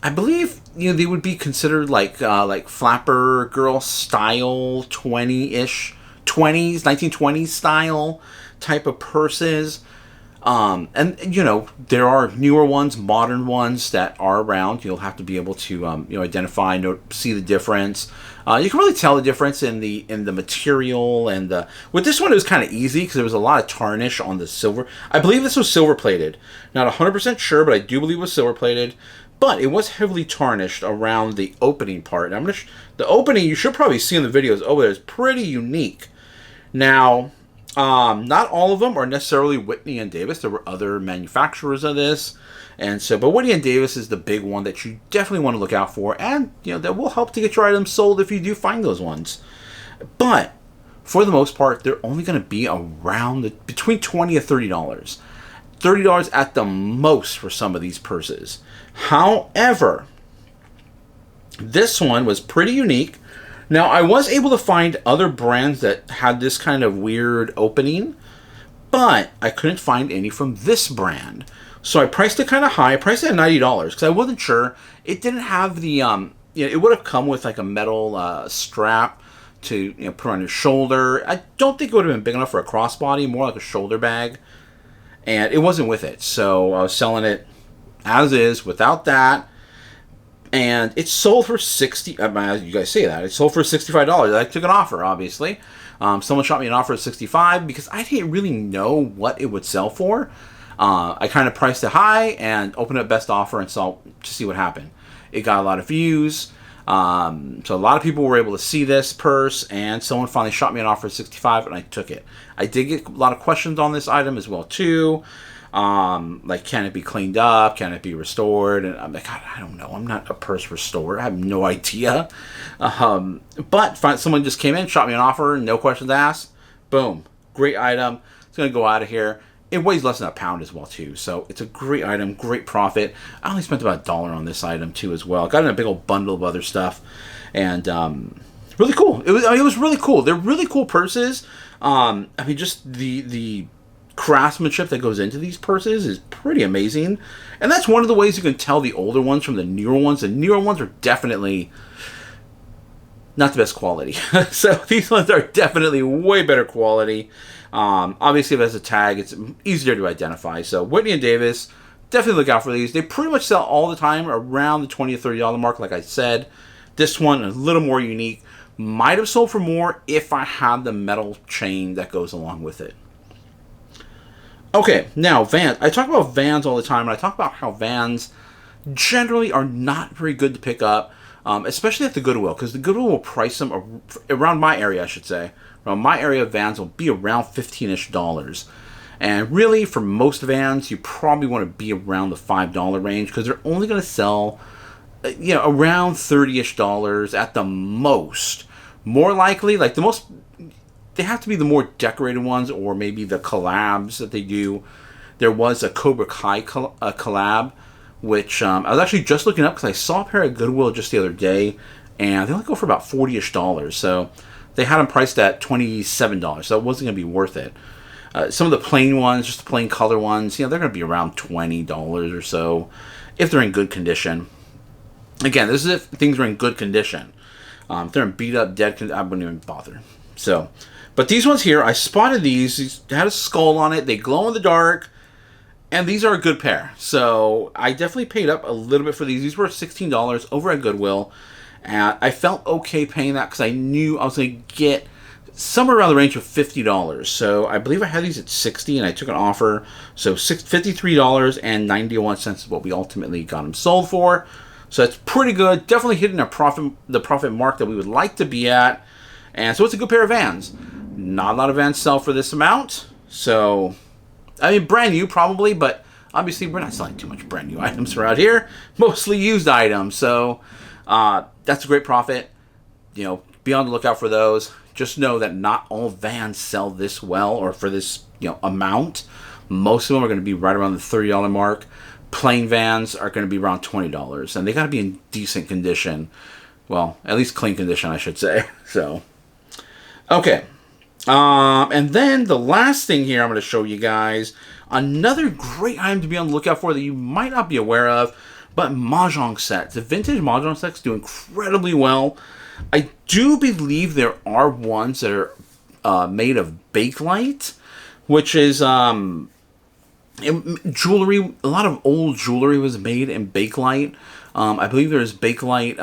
I believe, you know, they would be considered like flapper girl style, 20-ish, 1920s style type of purses. And, you know, there are newer ones, modern ones that are around. You'll have to be able to, you know, identify, see the difference. You can really tell the difference in the material, and with this one it was kind of easy because there was a lot of tarnish on the silver. I believe this was silver plated. Not 100% sure, but I do believe it was silver plated. But it was heavily tarnished around the opening part. And the opening you should probably see in the videos over there is pretty unique. Now, not all of them are necessarily Whitney and Davis. There were other manufacturers of this. And so, but Whitney and Davis is the big one that you definitely want to look out for. And, you know, that will help to get your items sold if you do find those ones. But, for the most part, they're only going to be around between $20 and $30. $30 at the most for some of these purses. However, this one was pretty unique. Now, I was able to find other brands that had this kind of weird opening, but I couldn't find any from this brand. So I priced it kind of high. I priced it at $90 because I wasn't sure. It didn't have the, it would have come with like a metal strap to put on your shoulder. I don't think it would have been big enough for a crossbody, more like a shoulder bag. And it wasn't with it. So I was selling it as is without that. And it sold for you guys say that. It sold for $65. I took an offer, obviously. Someone shot me an offer at $65 because I didn't really know what it would sell for. I kind of priced it high and opened up best offer and saw to see what happened. It got a lot of views. So a lot of people were able to see this purse, and someone finally shot me an offer at $65, and I took it. I did get a lot of questions on this item as well too. Like, can it be cleaned up? Can it be restored? And I'm like, God, I don't know. I'm not a purse restorer. I have no idea. But someone just came in, shot me an offer, no questions asked. Boom. Great item. It's going to go out of here. It weighs less than a pound as well too. So it's a great item, great profit. I only spent about $1 on this item too as well. Got in a big old bundle of other stuff. And really cool. It was really cool. They're really cool purses. Just the craftsmanship that goes into these purses is pretty amazing, and that's one of the ways you can tell the older ones from the newer ones. The newer ones are definitely not the best quality. So these ones are definitely way better quality. Obviously, if it has a tag, it's easier to identify. So Whitney and Davis, definitely look out for these. They pretty much sell all the time around the $20 to $30 mark, like I said. This one a little more unique. Might have sold for more if I had the metal chain that goes along with it. Okay, now Vans. I talk about Vans all the time, and I talk about how Vans generally are not very good to pick up, especially at the Goodwill, because the Goodwill will price them around my area, I should say. Around my area, Vans will be around $15-ish. And really, for most Vans, you probably want to be around the $5 range, because they're only going to sell, around $30-ish at the most. More likely, like the most... They have to be the more decorated ones, or maybe the collabs that they do. There was a Cobra Kai collab, which I was actually just looking up because I saw a pair at Goodwill just the other day, and they only go for about $40-ish. So they had them priced at $27, so it wasn't going to be worth it. Some of the plain ones, just the plain color ones, they're going to be around $20 or so if they're in good condition. Again, this is if things are in good condition. If they're in beat up, dead condition, I wouldn't even bother. So... But these ones here, I spotted these. They had a skull on it. They glow in the dark. And these are a good pair. So I definitely paid up a little bit for these. These were $16 over at Goodwill. And I felt okay paying that because I knew I was going to get somewhere around the range of $50. So I believe I had these at $60 and I took an offer. So $53.91 is what we ultimately got them sold for. So that's pretty good. Definitely hitting the profit mark that we would like to be at. And so it's a good pair of Vans. Not a lot of Vans sell for this amount. So, brand new probably, but obviously we're not selling too much brand new items around here. Mostly used items. So, that's a great profit. Be on the lookout for those. Just know that not all Vans sell this well or for this, amount. Most of them are going to be right around the $30 mark. Plain Vans are going to be around $20. And they got to be in decent condition. Well, at least clean condition, I should say. So, okay. And then the last thing here I'm going to show you guys, another great item to be on the lookout for that you might not be aware of, but Mahjong sets. The vintage Mahjong sets do incredibly well. I do believe there are ones that are made of Bakelite, which is jewelry. A lot of old jewelry was made in Bakelite. I believe there's Bakelite,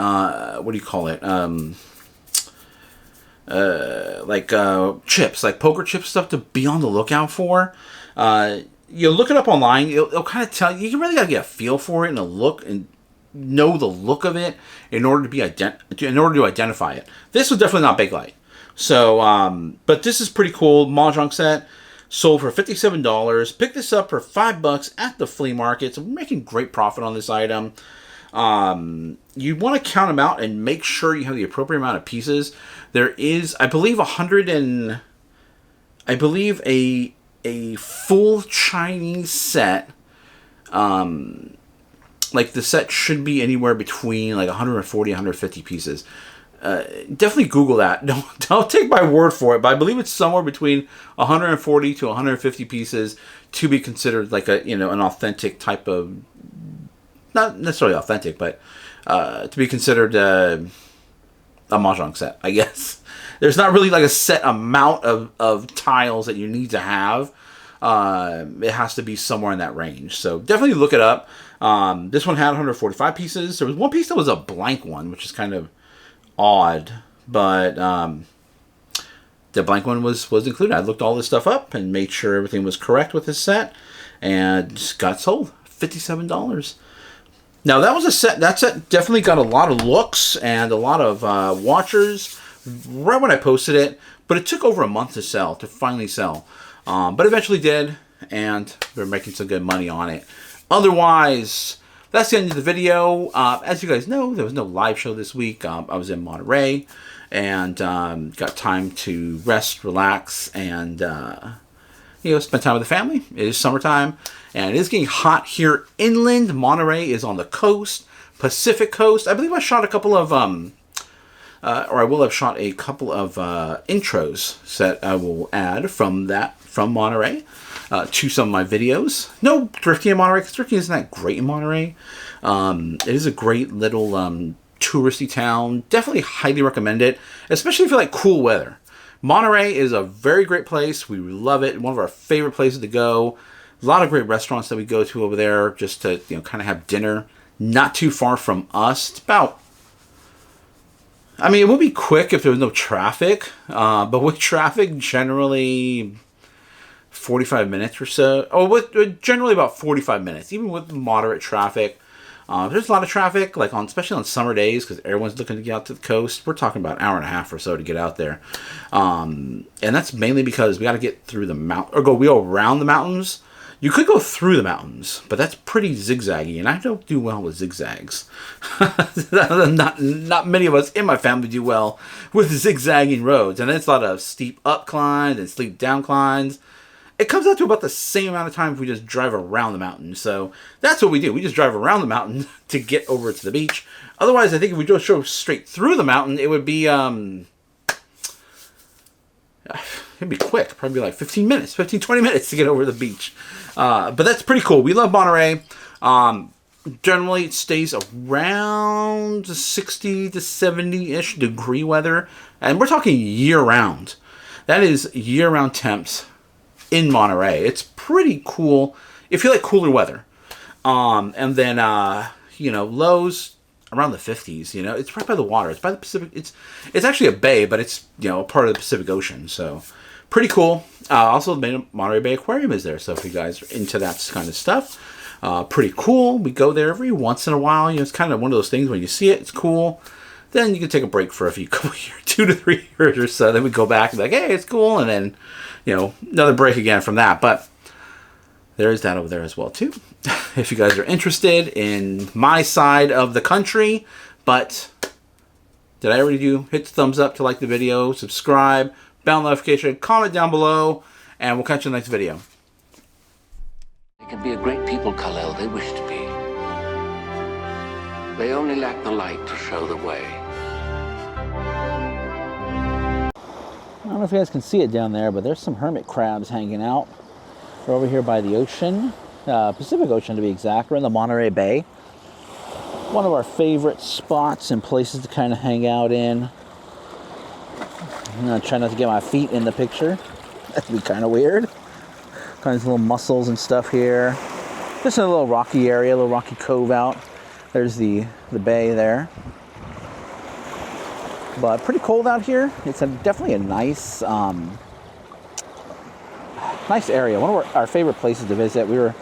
what do you call it? Chips, like poker chip stuff to be on the lookout for. You look it up online, it'll kind of tell you. You really got to get a feel for it and know the look of it in order to identify it. This was definitely not Bakelite. So, but this is pretty cool. Mahjong set sold for $57. Pick this up for $5 at the flea market. So we're making great profit on this item. You want to count them out and make sure you have the appropriate amount of pieces. There is, I believe, a full Chinese set. Like the set should be anywhere between like 140, 150 pieces. definitely Google that. Don't take my word for it, but I believe it's somewhere between 140 to 150 pieces to be considered like a, an authentic type of, not necessarily authentic, but to be considered a mahjong set, I guess. There's not really like a set amount of tiles that you need to have. It has to be somewhere in that range. So definitely look it up. This one had 145 pieces. There was one piece that was a blank one, which is kind of odd, but the blank one was included. I looked all this stuff up and made sure everything was correct with this set, and just got sold. $57. Now that was a set. That set definitely got a lot of looks and a lot of watchers right when I posted it, but it took over a month to finally sell. But eventually did, and they're making some good money on it. Otherwise, that's the end of the video. As you guys know, there was no live show this week. I was in Monterey and got time to rest, relax, and spend time with the family. It is summertime, and it is getting hot here inland. Monterey is on the coast, Pacific coast. I believe I shot a couple of, or I will have shot a couple of intros that I will add from Monterey to some of my videos. No thrifting in Monterey, because thrifting isn't that great in Monterey. It is a great little touristy town. Definitely highly recommend it, especially if you like cool weather. Monterey is a very great place. We love it. One of our favorite places to go. A lot of great restaurants that we go to over there just to kind of have dinner. Not too far from us. It's about, it would be quick if there was no traffic, but with traffic, generally 45 minutes or so. Generally about 45 minutes, even with moderate traffic. There's a lot of traffic, especially on summer days, because everyone's looking to get out to the coast. We're talking about an hour and a half or so to get out there. And that's mainly because we got to get through the mountain, or we go around the mountains. You could go through the mountains, but that's pretty zigzaggy, and I don't do well with zigzags. Not many of us in my family do well with zigzagging roads, and it's a lot of steep up climbs and steep down climbs. It comes out to about the same amount of time if we just drive around the mountain. So that's what we do. We just drive around the mountain to get over to the beach. Otherwise, I think if we just drove straight through the mountain, it would be it'd be quick. Probably like 20 minutes to get over the beach. But that's pretty cool. We love Monterey. Generally, it stays around 60 to 70-ish degree weather. And we're talking year-round. That is year-round temps in Monterey. It's pretty cool if you like cooler weather. And then, lows around the 50s. It's right by the water. It's by the Pacific. It's actually a bay, but it's, a part of the Pacific Ocean. So pretty cool. Also, the Monterey Bay Aquarium is there. So if you guys are into that kind of stuff, pretty cool. We go there every once in a while. It's kind of one of those things when you see it, it's cool. Then you can take a break for a couple years, 2 to 3 years or so. Then we go back and be like, hey, it's cool. And then, another break again from that. But there is that over there as well, too. If you guys are interested in my side of the country. But did I already do? Hit the thumbs up to like the video, subscribe, bell notification, comment down below, and we'll catch you in the next video. They can be a great people, Kal-El. They wish to be. They only lack the light to show the way. I don't know if you guys can see it down there, but there's some hermit crabs hanging out. We're over here by the ocean, Pacific Ocean to be exact. We're in the Monterey Bay. One of our favorite spots and places to kind of hang out in. I'm going to try not to get my feet in the picture. That'd be kind of weird. Kind of little mussels and stuff here. Just in a little rocky area, a little rocky cove out. There's the bay there. But pretty cold out here. It's definitely a nice nice area. One of our favorite places to visit. We were,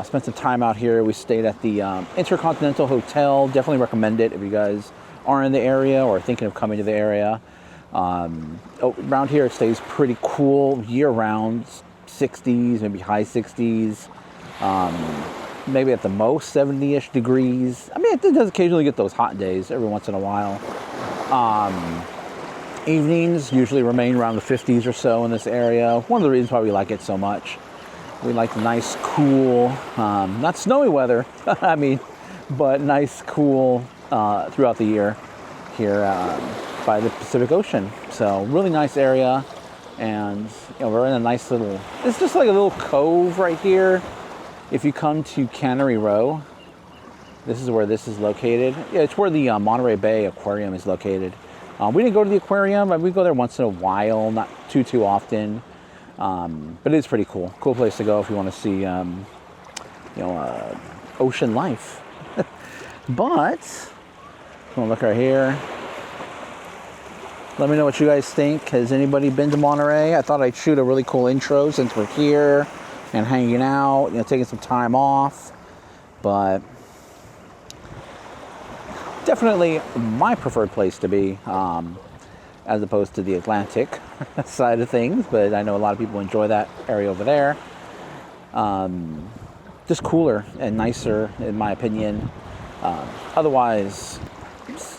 spent some time out here. We stayed at the Intercontinental Hotel. Definitely recommend it if you guys are in the area or thinking of coming to the area. Around here it stays pretty cool year-round, 60s, maybe high 60s. Maybe at the most 70-ish degrees. It does occasionally get those hot days every once in a while. Evenings usually remain around the 50s or so in this area. One of the reasons why we like it so much. We like the nice, cool, not snowy weather, but nice, cool throughout the year here by the Pacific Ocean. So really nice area, and we're in a nice little, it's just like a little cove right here. If you come to Cannery Row, this is where this is located. Yeah, it's where the Monterey Bay Aquarium is located. We didn't go to the aquarium, but we go there once in a while, not too often. But it is pretty cool. Cool place to go if you want to see, ocean life. But I'm gonna look right here. Let me know what you guys think. Has anybody been to Monterey? I thought I'd shoot a really cool intro since we're here and hanging out, taking some time off. But definitely my preferred place to be, as opposed to the Atlantic side of things. But I know a lot of people enjoy that area over there. Just cooler and nicer, in my opinion. Otherwise,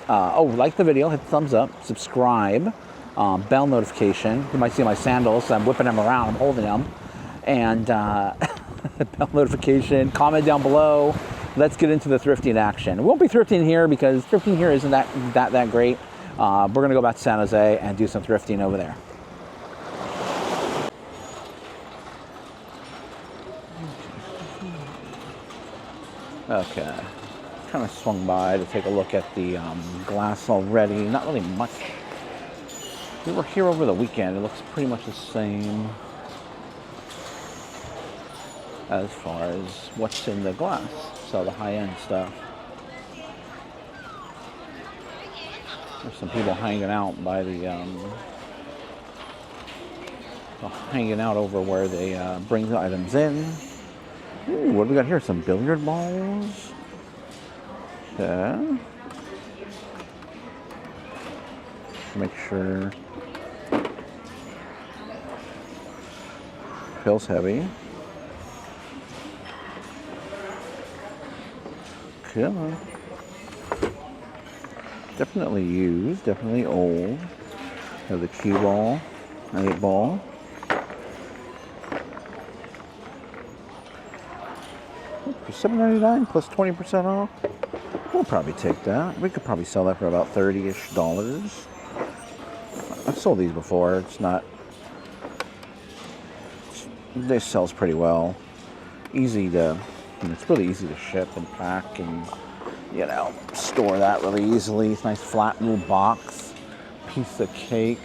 like the video, hit the thumbs up, subscribe, bell notification. You might see my sandals. I'm whipping them around. I'm holding them. And bell notification. Comment down below. Let's get into the thrifting action. We won't be thrifting here because thrifting here isn't that great. We're gonna go back to San Jose and do some thrifting over there. Okay, kind of swung by to take a look at the glass already. Not really much. We were here over the weekend. It looks pretty much the same as far as what's in the glass. So the high-end stuff. There's some people hanging out by the hanging out over where they bring the items in. Ooh, what do we got here? Some billiard balls. Okay. Make sure. Feels heavy. Okay. Definitely used, definitely old. Have the cue ball, 8 ball. For $7.99 plus 20% off. We'll probably take that. We could probably sell that for about $30-ish. I've sold these before. It's not. This sells pretty well. Easy to. It's really easy to ship and pack and store that really easily. It's a nice flat little box. Piece of cake.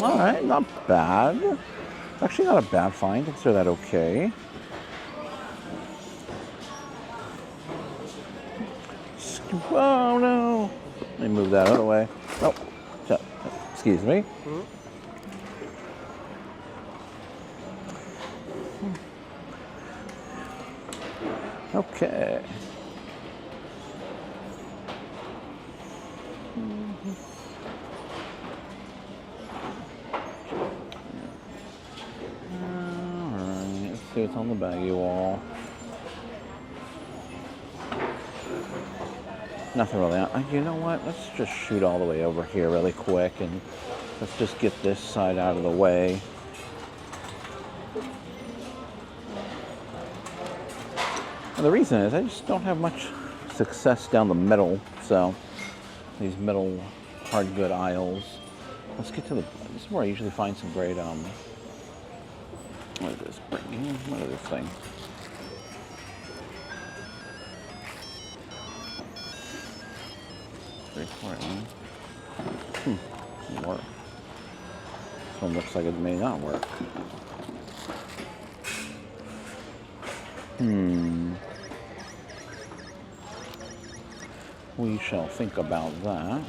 All right, not bad. Actually, not a bad find. Consider that okay. Oh no! Let me move that out of the way. Oh, excuse me. Okay. Alright, let's see what's on the baggy wall. Nothing really. You know what? Let's just shoot all the way over here really quick and let's just get this side out of the way. And the reason is I just don't have much success down the middle, so these middle hard good aisles. Let's get to this is where I usually find some great what is this? What is this thing? Doesn't work. This one looks like it may not work. We shall think about that.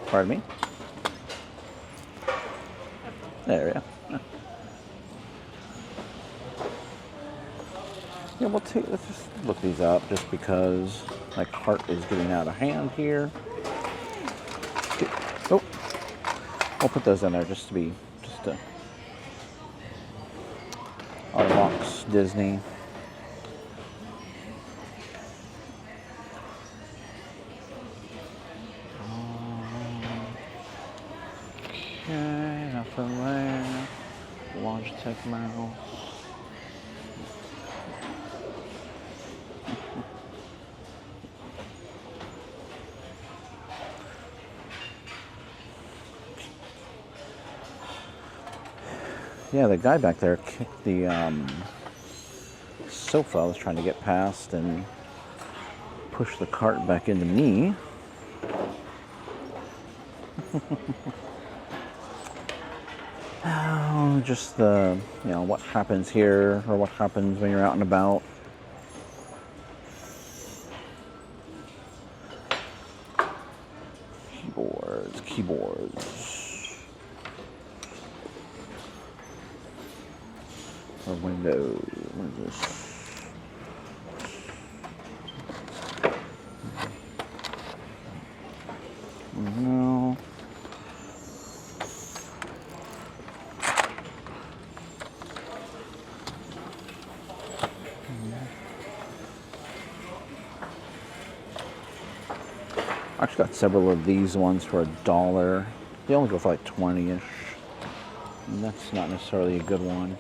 Pardon me? There we go. Yeah, let's just look these up just because my cart is getting out of hand here. Oh, I'll put those in there just to Autobox Disney. Okay, nothing there. Logitech mouse. Yeah, the guy back there kicked the sofa I was trying to get past and pushed the cart back into me. Oh, just the, what happens here or what happens when you're out and about. Keyboards. Or Windows. What is this? No. I actually got several of these ones for $1. They only go for like 20-ish. And that's not necessarily a good one.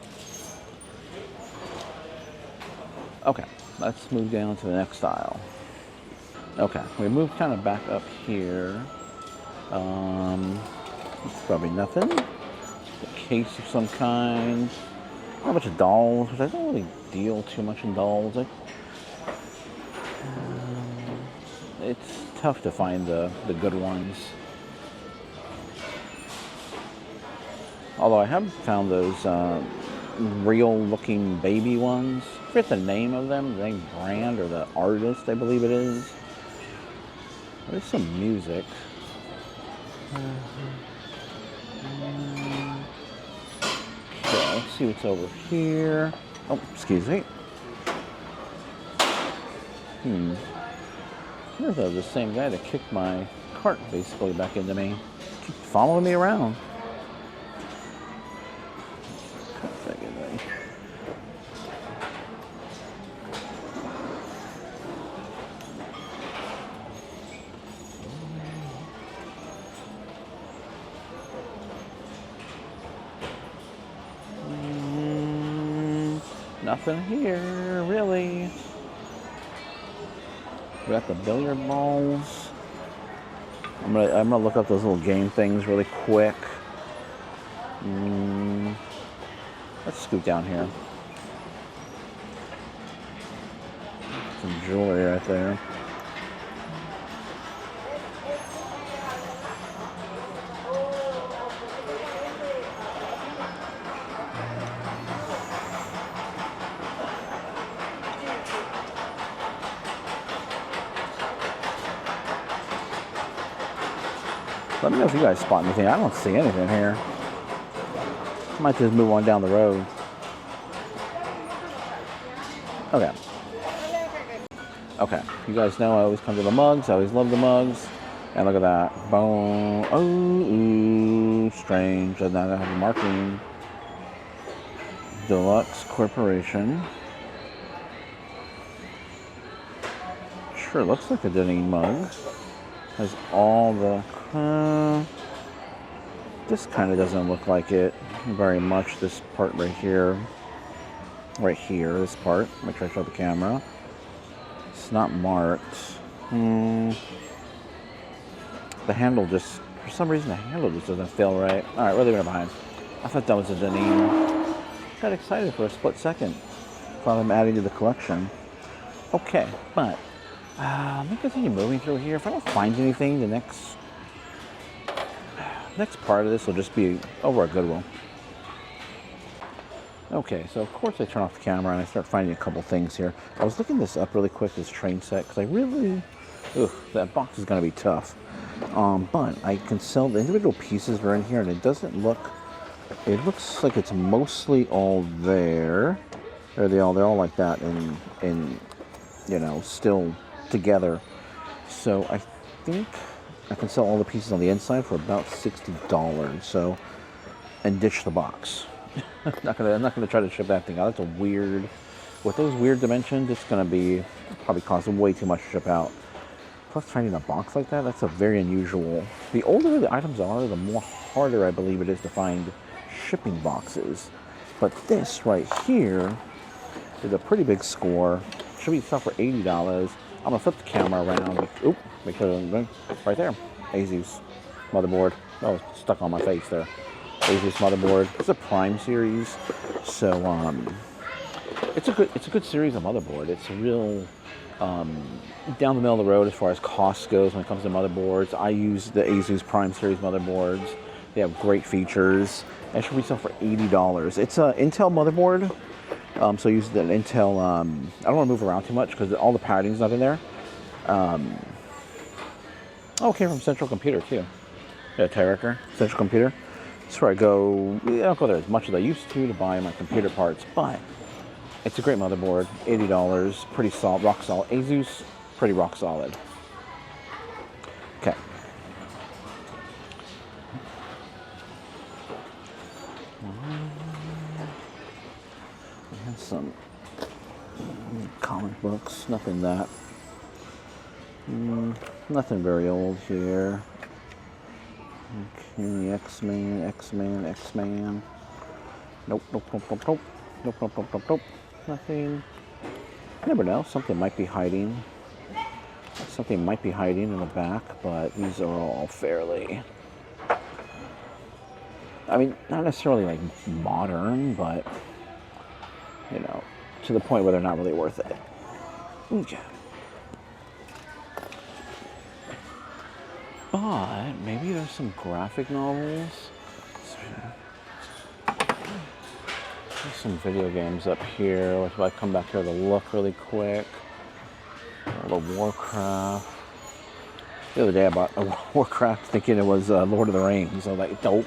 Okay, let's move down to the next aisle. Okay, we moved kind of back up here. It's probably nothing. A case of some kind. A bunch of dolls, which I don't really deal too much in dolls. It's tough to find the good ones. Although I have found those real looking baby ones. I forget the name of them, the name brand or the artist, I believe it is. There's some music. Okay, let's see what's over here. Oh, excuse me. I wonder if that was the same guy that kicked my cart basically back into me. Keep following me around. Nothing here, really. We got the billiard balls. I'm gonna look up those little game things really quick. Let's scoot down here. Some jewelry right there. Let me know if you guys spot anything. I don't see anything here. I might just move on down the road. Okay. Okay. You guys know I always come to the mugs. I always love the mugs. And look at that. Boom. Oh, ooh, strange. Does not have a marking. Deluxe Corporation. Sure looks like a Denny mug. Has all the... this kind of doesn't look like it very much. This part right here. Right here, this part. Make sure I show the camera. It's not marked. The handle just... For some reason, the handle just doesn't feel right. Alright, we're leaving it behind. I thought that was a Denny. Got excited for a split second. Thought I'm adding to the collection. Okay, but... let me continue moving through here. If I don't find anything, the next part of this will just be over at Goodwill. Okay, so of course I turn off the camera and I start finding a couple things here. I was looking this up really quick, this train set, because I really... that box is going to be tough. But I can sell the individual pieces that are in here, and it doesn't look... It looks like it's mostly all there. They're all like that and still together. So I think I can sell all the pieces on the inside for about $60. So, and ditch the box. I'm not gonna try to ship that thing out. That's a weird, with those weird dimensions, it's gonna be probably cost way too much to ship out. Plus, finding a box like that, that's a very unusual. The older the items are, the more harder I believe it is to find shipping boxes. But this right here is a pretty big score. Should be stuff for $80. I'm gonna flip the camera around. Oop, make sure right there. AZ's motherboard. Oh, it's stuck on my face there. Asus motherboard. It's a Prime series, so it's a good series of motherboard. It's a real down the middle of the road as far as cost goes when it comes to motherboards. I use the Asus Prime series motherboards. They have great features. It should retail for $80. It's an Intel motherboard, so I use the Intel. I don't want to move around too much because all the padding's not in there. Oh, it came from Central Computer too. Yeah, Terraker, Central Computer. That's where I go. I don't go there as much as I used to buy my computer parts, but it's a great motherboard. $80, pretty solid, rock solid. Asus, pretty rock solid. Okay. We have some comic books, nothing that. Nothing very old here. Okay, X-Man, X-Man, X-Man. Nope, nope, nope, nope, nope. Nope, nope, nope, nope, nope. Nothing. You never know, something might be hiding. Something might be hiding in the back, but these are all fairly... I mean, not necessarily like modern, but, you know, to the point where they're not really worth it. Okay. But maybe there's some graphic novels. There's some video games up here. If I come back here to look really quick. The Warcraft. The other day I bought a Warcraft thinking it was Lord of the Rings. I was like, dope.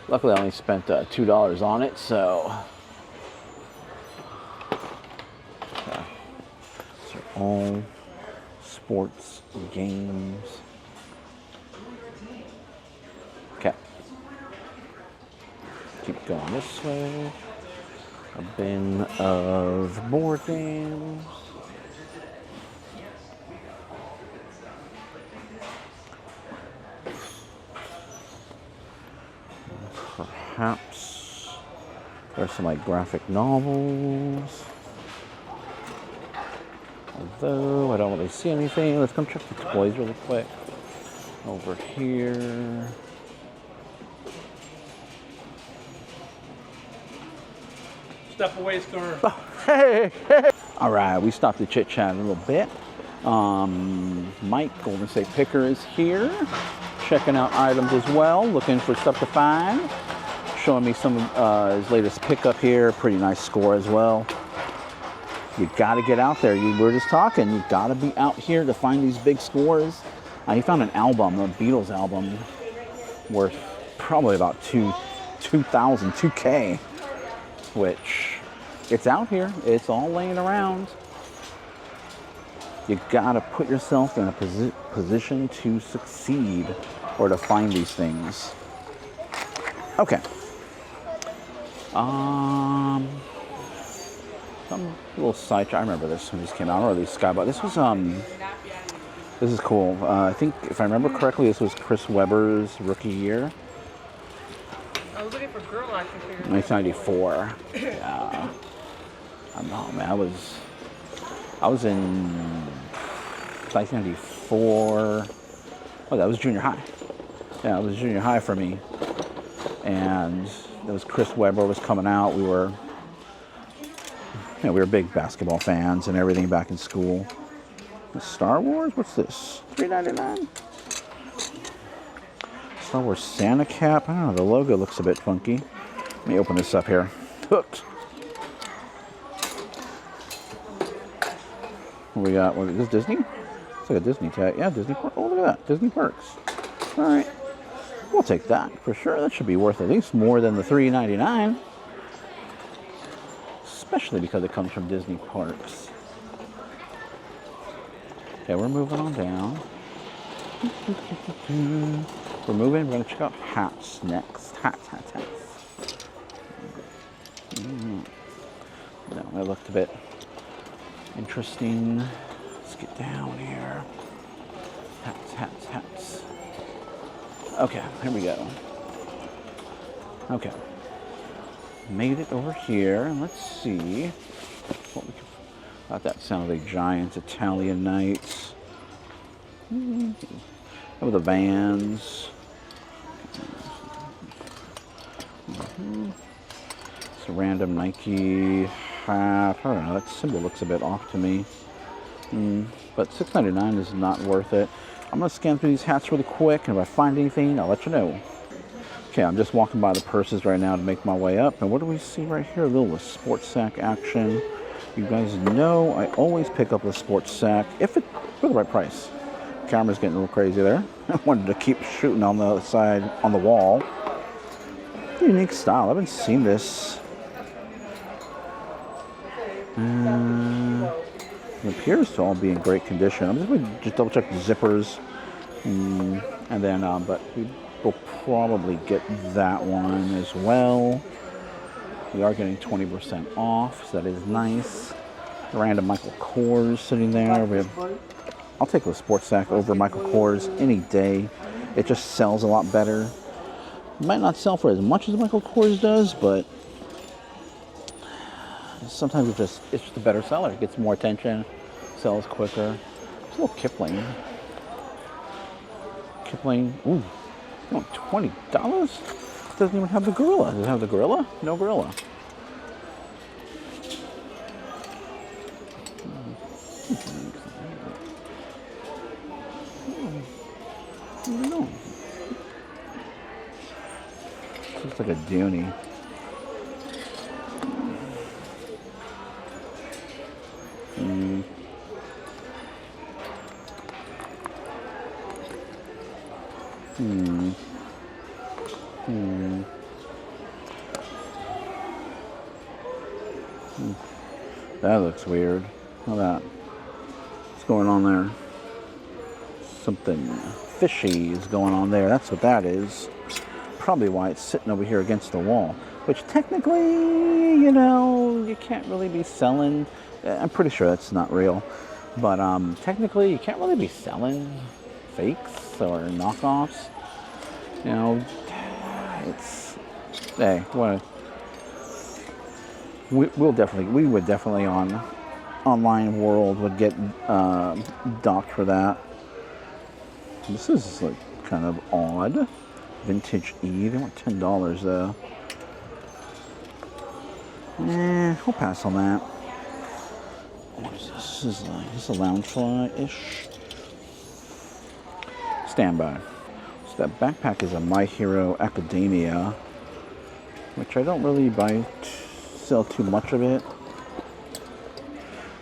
Luckily I only spent $2 on it, so. Okay. So all sports games. Okay. Keep going this way. A bin of board games. Perhaps there's some like graphic novels. Although I don't really see anything. Let's come check the toys really quick. Over here. Step away, sir. Oh, hey, hey. All right, we stopped to chit chat a little bit. Mike, Golden State Picker, is here, checking out items as well, looking for stuff to find. Showing me some of his latest pickup here. Pretty nice score as well. You got to get out there. We were just talking. You got to be out here to find these big scores. He found an album, a Beatles album, worth probably about $2K, which it's out here. It's all laying around. You got to put yourself in a position to succeed or to find these things. Okay. Some little side. I remember this when this came out, or at least Skybox. This was this is cool. I think if I remember correctly, this was Chris Webber's rookie year. I was looking for girl action figures. 1994. Yeah. I don't know, man. I was in 1994. Oh, that was junior high. Yeah, it was junior high for me. And it was Chris Webber was coming out. We were big basketball fans and everything back in school. Star Wars? What's this? $3.99? Star Wars Santa cap? I don't know. The logo looks a bit funky. Let me open this up here. Hooked. What we got? What is this, Disney? It's like a Disney tag. Yeah, Disney. Oh, look at that. Disney Perks. All right. We'll take that for sure. That should be worth at least more than the $3.99. Especially because it comes from Disney Parks. Okay, we're moving on down. We're moving. We're going to check out hats next. Hats. No, that looked a bit interesting. Let's get down here. Hats. Okay, here we go. Okay. Made it over here, and let's see what we can. Thought that sounded like Giants, Italian Nights. Some of the Vans. It's a random Nike hat. I don't know, that symbol looks a bit off to me. But $6.99 is not worth it. I'm going to scan through these hats really quick, and if I find anything, I'll let you know. Okay, I'm just walking by the purses right now to make my way up. And what do we see right here? A little sports sack action. You guys know I always pick up the sports sack if it's for the right price. Camera's getting a little crazy there. I wanted to keep shooting on the side, on the wall. Unique style. I haven't seen this. It appears to all be in great condition. I'm just going to just double check the zippers. And then, but we will probably get that one as well. We are getting 20% off, so that is nice. Random Michael Kors sitting there. I'll take the sports sack over Michael Kors any day. It just sells a lot better. It might not sell for as much as Michael Kors does, but sometimes it's just a better seller. It gets more attention, sells quicker. It's a little Kipling. Ooh, you want $20? Doesn't even have the gorilla. Does it have the gorilla? No gorilla. I don't know. Looks like a Dooney. That looks weird. Look at that. What's going on there? Something fishy is going on there. That's what that is. Probably why it's sitting over here against the wall. Which technically, you know, you can't really be selling. I'm pretty sure that's not real. But technically, you can't really be selling fakes or knockoffs. You know, it's, hey, what? We would definitely on online world would get docked for that. This is like kind of odd. Vintage E. They want $10 though. We'll pass on that. What is this? This is a Loungefly-ish. Standby. So that backpack is a My Hero Academia, which I don't really sell too much of it.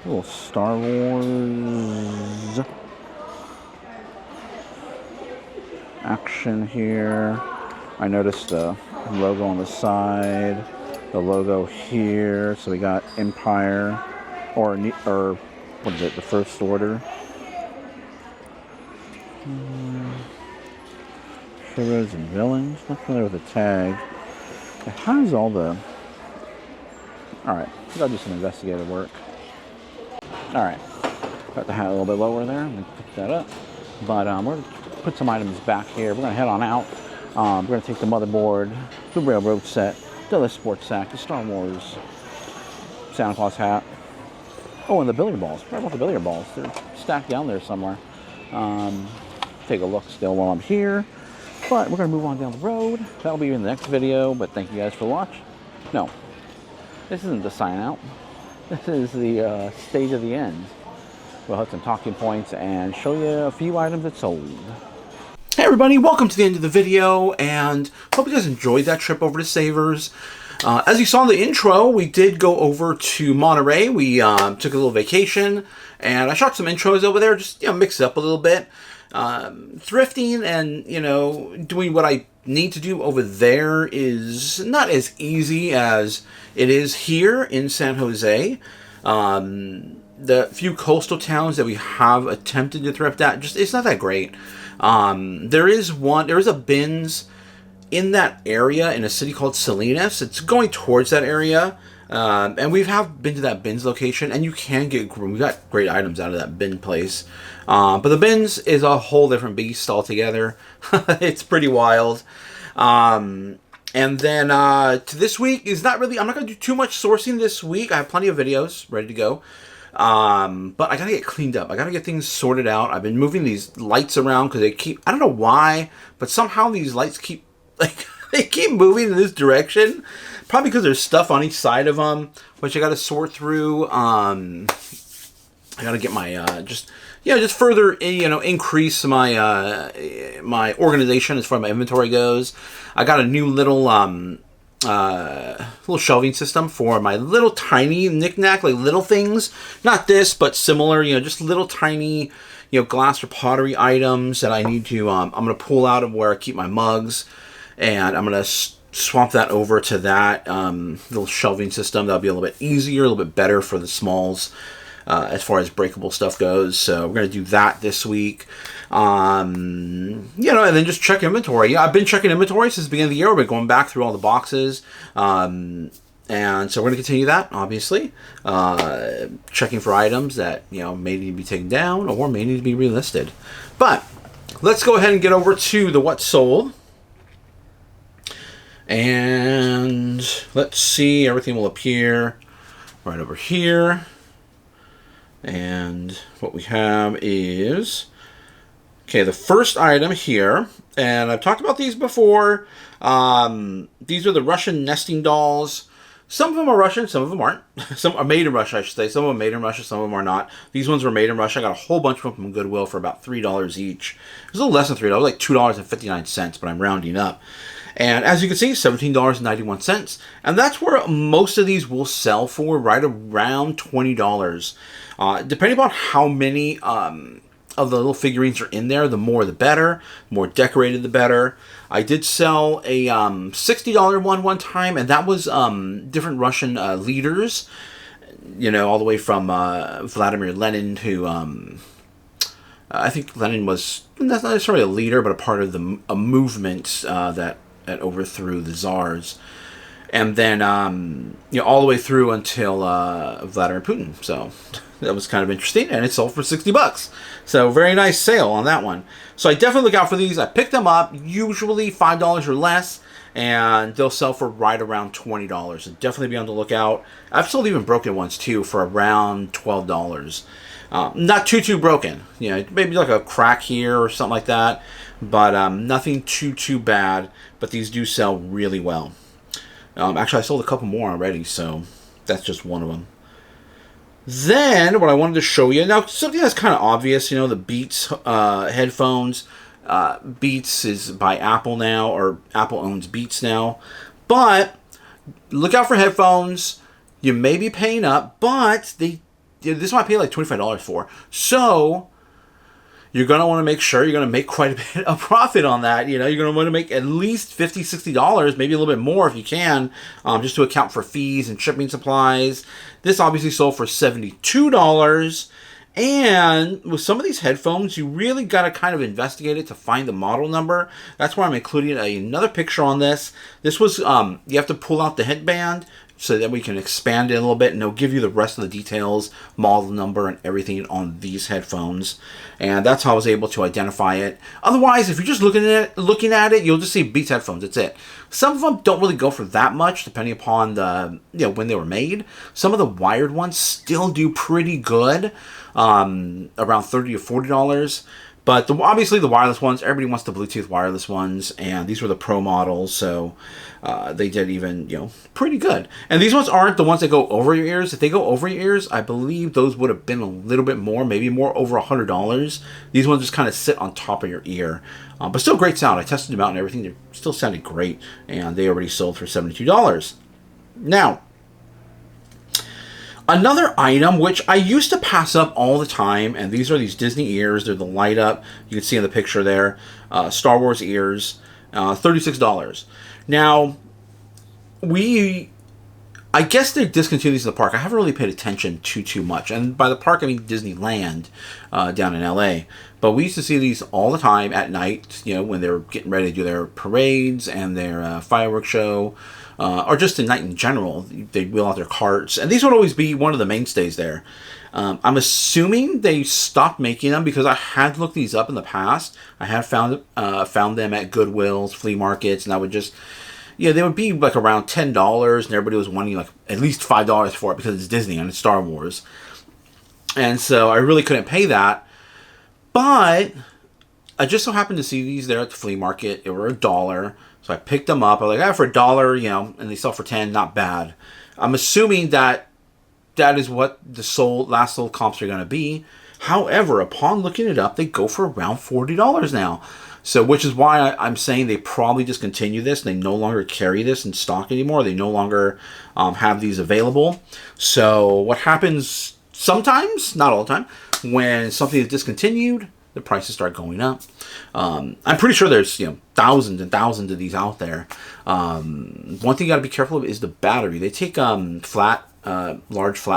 A little Star Wars action here. I noticed the logo on the side, the logo here. So we got Empire, or what is it? The First Order. Heroes and villains. Not familiar with the tag. It has all the. All right, I'll do some investigative work. All right, got the hat a little bit lower there. Let me pick that up. But we're gonna put some items back here. We're gonna head on out. We're gonna take the motherboard, the railroad set, the other sports sack, the Star Wars Santa Claus hat. Oh, and the billiard balls. What about the billiard balls? They're stacked down there somewhere. Take a look still while I'm here. But we're gonna move on down the road. That'll be in the next video. But thank you guys for watching. No, this isn't the sign out. This is the stage of the end. We'll have some talking points and show you a few items that sold. Hey everybody, welcome to the end of the video, and hope you guys enjoyed that trip over to Savers. As you saw in the intro, we did go over to Monterey. We took a little vacation, and I shot some intros over there, just mix it up a little bit. Thrifting and doing what I need to do over there is not as easy as it is here in San Jose. The few coastal towns that we have attempted to thrift at, it's not that great. There is a bins in that area in a city called Salinas. It's going towards that area. And we have been to that bins location, and you can we got great items out of that bin place. But the bins is a whole different beast altogether. It's pretty wild. And then to this week is not really, I'm not going to do too much sourcing this week. I have plenty of videos ready to go. But I gotta get cleaned up. I gotta get things sorted out. I've been moving these lights around because I don't know why, but somehow these lights keep, they keep moving in this direction. Probably because there's stuff on each side of them, which I got to sort through. I got to get my just further increase my my organization as far as my inventory goes. I got a new little little shelving system for my little tiny knickknack, like little things. Not this, but similar. Just little tiny glass or pottery items that I need to. I'm gonna pull out of where I keep my mugs, and I'm gonna swap that over to that little shelving system. That'll be a little bit easier, a little bit better for the smalls as far as breakable stuff goes. So we're going to do that this week. And then just check inventory. Yeah, I've been checking inventory since the beginning of the year. We've been going back through all the boxes. And so we're going to continue that, obviously. Checking for items that, may need to be taken down or may need to be relisted. But let's go ahead and get over to the What Sold. And let's see, everything will appear right over here. And what we have is, okay, the first item here, and I've talked about these before. These are the Russian nesting dolls. Some of them are Russian, some of them aren't. Some are made in Russia, I should say. Some of them are made in Russia, some of them are not. These ones were made in Russia. I got a whole bunch of them from Goodwill for about $3 each. It was a little less than $3, like $2.59, but I'm rounding up. And as you can see, $17.91. And that's where most of these will sell for, right around $20. Depending on how many of the little figurines are in there, the more the better. The more decorated, the better. I did sell a $60 one time, and that was different Russian leaders. All the way from Vladimir Lenin to... I think Lenin was not necessarily a leader, but a part of a movement that overthrew the czars, and then all the way through until Vladimir Putin. So that was kind of interesting, and it sold for $60. So very nice sale on that one. So I definitely look out for these. I picked them up, usually $5 or less, and they'll sell for right around $20. So definitely be on the lookout. I've sold even broken ones too for around $12. Not too broken. Maybe like a crack here or something like that. But nothing too bad. But these do sell really well. Actually, I sold a couple more already, so that's just one of them. Then, what I wanted to show you, now something that's kind of obvious, the Beats headphones. Beats is by Apple now, or Apple owns Beats now. But look out for headphones. You may be paying up, but this one I paid like $25 for. So you're going to want to make sure you're going to make quite a bit of profit on that. You're going to want to make at least $50, $60, maybe a little bit more if you can, just to account for fees and shipping supplies. This obviously sold for $72. And with some of these headphones, you really got to kind of investigate it to find the model number. That's why I'm including another picture on this. This was, you have to pull out the headband so that we can expand it a little bit, and it'll give you the rest of the details, model number, and everything on these headphones. And that's how I was able to identify it. Otherwise, if you're just looking at it, you'll just see Beats headphones. That's it. Some of them don't really go for that much, depending upon the when they were made. Some of the wired ones still do pretty good, around $30 or $40. But obviously the wireless ones, everybody wants the Bluetooth wireless ones, and these were the Pro models, so they did even, pretty good. And these ones aren't the ones that go over your ears. If they go over your ears, I believe those would have been a little bit more, maybe more, over $100. These ones just kind of sit on top of your ear. But still great sound. I tested them out and everything. They still sounded great, and they already sold for $72. Now, another item which I used to pass up all the time, and these are these Disney ears. They're the light up. You can see in the picture there. Star Wars ears. $36. Now, I guess they discontinued these in the park. I haven't really paid attention too much. And by the park, I mean Disneyland down in LA. But we used to see these all the time at night, when they were getting ready to do their parades and their fireworks show. Or just at night in general. They'd wheel out their carts. And these would always be one of the mainstays there. I'm assuming they stopped making them because I had looked these up in the past. I had found them at Goodwills, flea markets, and I would just... they would be like around $10, and everybody was wanting like at least $5 for it because it's Disney and it's Star Wars. And so I really couldn't pay that. But I just so happened to see these there at the flea market. They were $1. So I picked them up. I was like, for $1, you know, and they sell for 10, not bad. I'm assuming that that is what the last sold comps are going to be. However, upon looking it up, they go for around $40 now. So, which is why I'm saying they probably discontinue this. They no longer carry this in stock anymore. They no longer have these available. So what happens sometimes, not all the time, when something is discontinued, the prices start going up. I'm pretty sure there's, you know, thousands and thousands of these out there. One thing you got to be careful of is the battery. They take large flat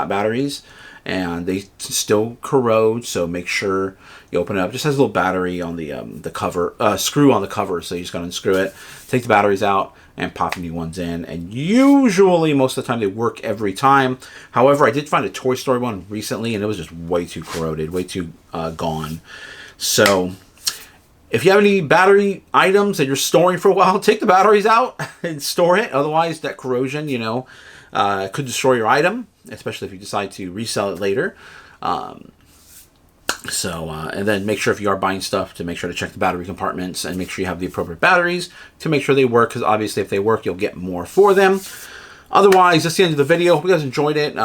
batteries, and they still corrode. So make sure you open it up. It just has a little battery on the cover, screw on the cover. So you just got to unscrew it, take the batteries out, and pop new ones in. And usually, most of the time, they work every time. However, I did find a Toy Story one recently, and it was just way too corroded, way too gone. So if you have any battery items that you're storing for a while, take the batteries out and store it. Otherwise, that corrosion, you know, could destroy your item, especially if you decide to resell it later. And then make sure if you are buying stuff to make sure to check the battery compartments and make sure you have the appropriate batteries to make sure they work, because obviously if they work, you'll get more for them. Otherwise, that's the end of the video. Hope you guys enjoyed it.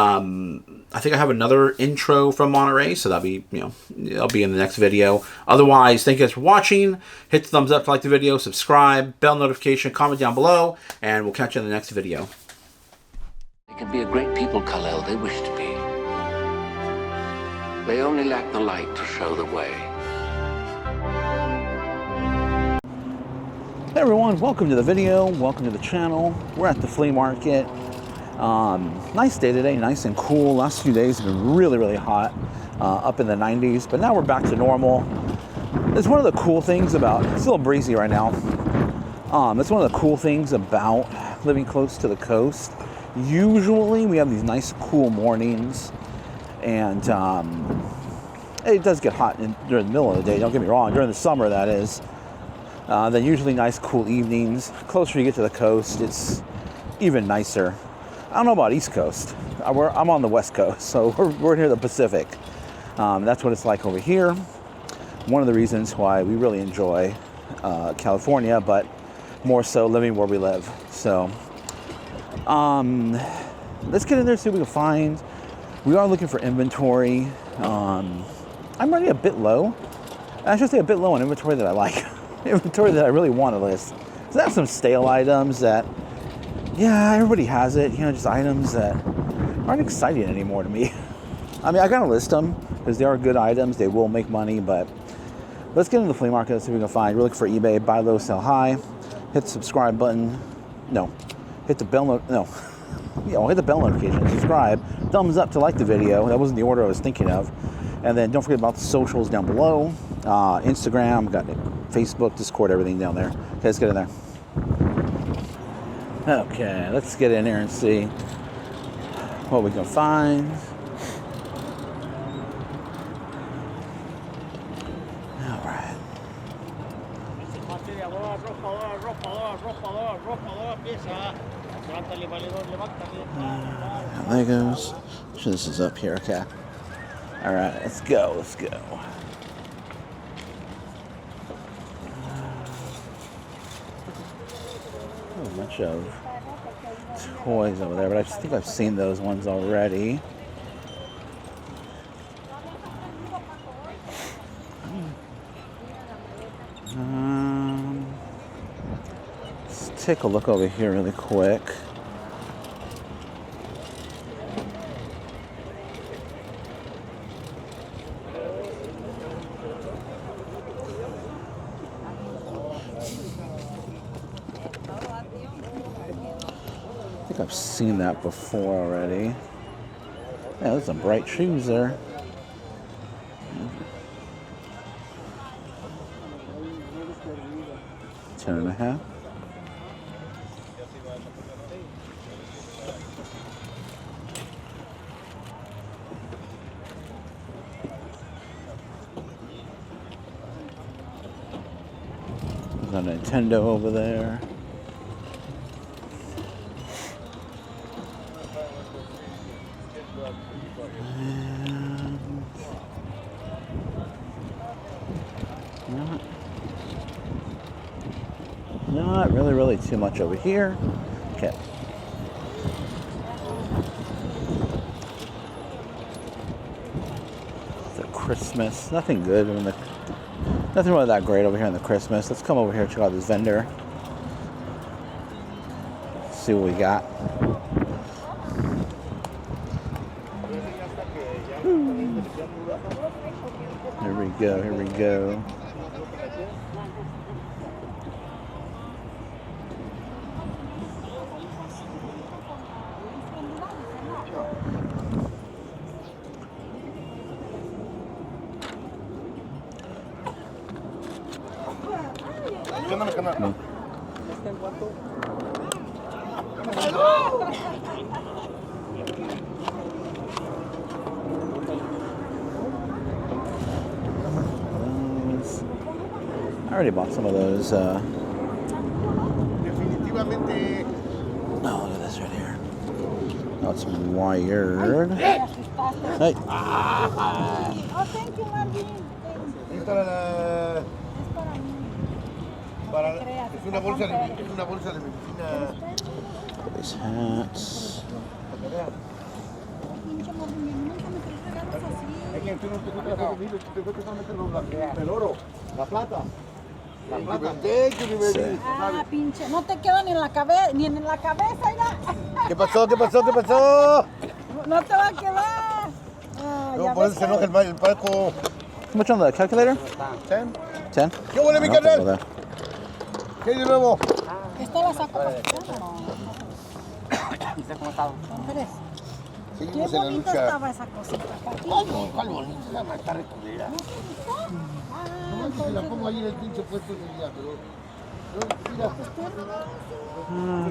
I think I have another intro from Monterey, so that'll be, you know, it'll be in the next video. Otherwise, thank you guys for watching. Hit the thumbs up to like the video, subscribe, bell notification, comment down below, and we'll catch you in the next video. They can be a great people, Kal-El. They wish to be. They only lack the light to show the way. Hey everyone, welcome to the video, welcome to the channel. We're at the flea market. Nice day today, nice and cool. Last few days have been really, really hot, up in the 90s, but now we're back to normal. It's one of the cool things about, it's a little breezy right now. It's one of the cool things about living close to the coast. Usually we have these nice cool mornings, and it does get hot during the middle of the day, don't get me wrong, during the summer that is. Then usually nice cool evenings. Closer you get to the coast, it's even nicer. I don't know about East Coast. I'm on the West Coast, so we're near the Pacific. That's what it's like over here. One of the reasons why we really enjoy California, but more so living where we live. So let's get in there, see what we can find. We are looking for inventory. I'm running a bit low. I should say a bit low on inventory that I like. Inventory that I really want to list. So I have some stale items that, yeah, everybody has it. You know, just items that aren't exciting anymore to me. I mean, I gotta list them because they are good items. They will make money, but let's get into the flea market. Let's see what we can find. We're looking for eBay. Buy low, sell high. Hit the subscribe button. No. Hit the bell hit the bell notification. Subscribe. Thumbs up to like the video. That wasn't the order I was thinking of. And then don't forget about the socials down below. Instagram, got it. Facebook, Discord, everything down there. Okay, let's get in there. Okay, let's get in here and see what we can find. All right. There it goes. Sure, this is up here. Okay. All right, let's go. Let's go. A bunch of toys over there, but I just think I've seen those ones already. Let's take a look over here really quick. I think I've seen that before already. Yeah, there's some bright shoes there. $10.50. There's a Nintendo over there. No, not really too much over here. Okay. The Christmas, nothing good. Nothing really that great over here in the Christmas. Let's come over here and check out this vendor. See what we got. Here we go, here we go. I already bought some of those. Oh, look at this right here. Oh, it's wired. Hey. Oh, thank you, Marvin. Es una bolsa de medicina. These hats. Pinche Marvin, nunca me traes regalos así. Es que tú no te gusta solamente el oro, la plata. La plata. Ah, pinche, no te queda ni en la cabeza, mira. ¿Qué pasó? ¿Qué pasó? ¿Qué pasó? No te va a quedar. Ah, No, ya por ves eso se enoja el palco. How much on the calculator? 10. 10? ¿Qué huele mi carnal? ¿Qué hay de nuevo? Esta la saco para acá, ¿no? Andrés, qué Seguimos en la bonita lucha. estaba esa cosita. ¿Cuál bonita? La más tarde culera. No manches, si la pongo ahí en el pinche puesto del día, pero...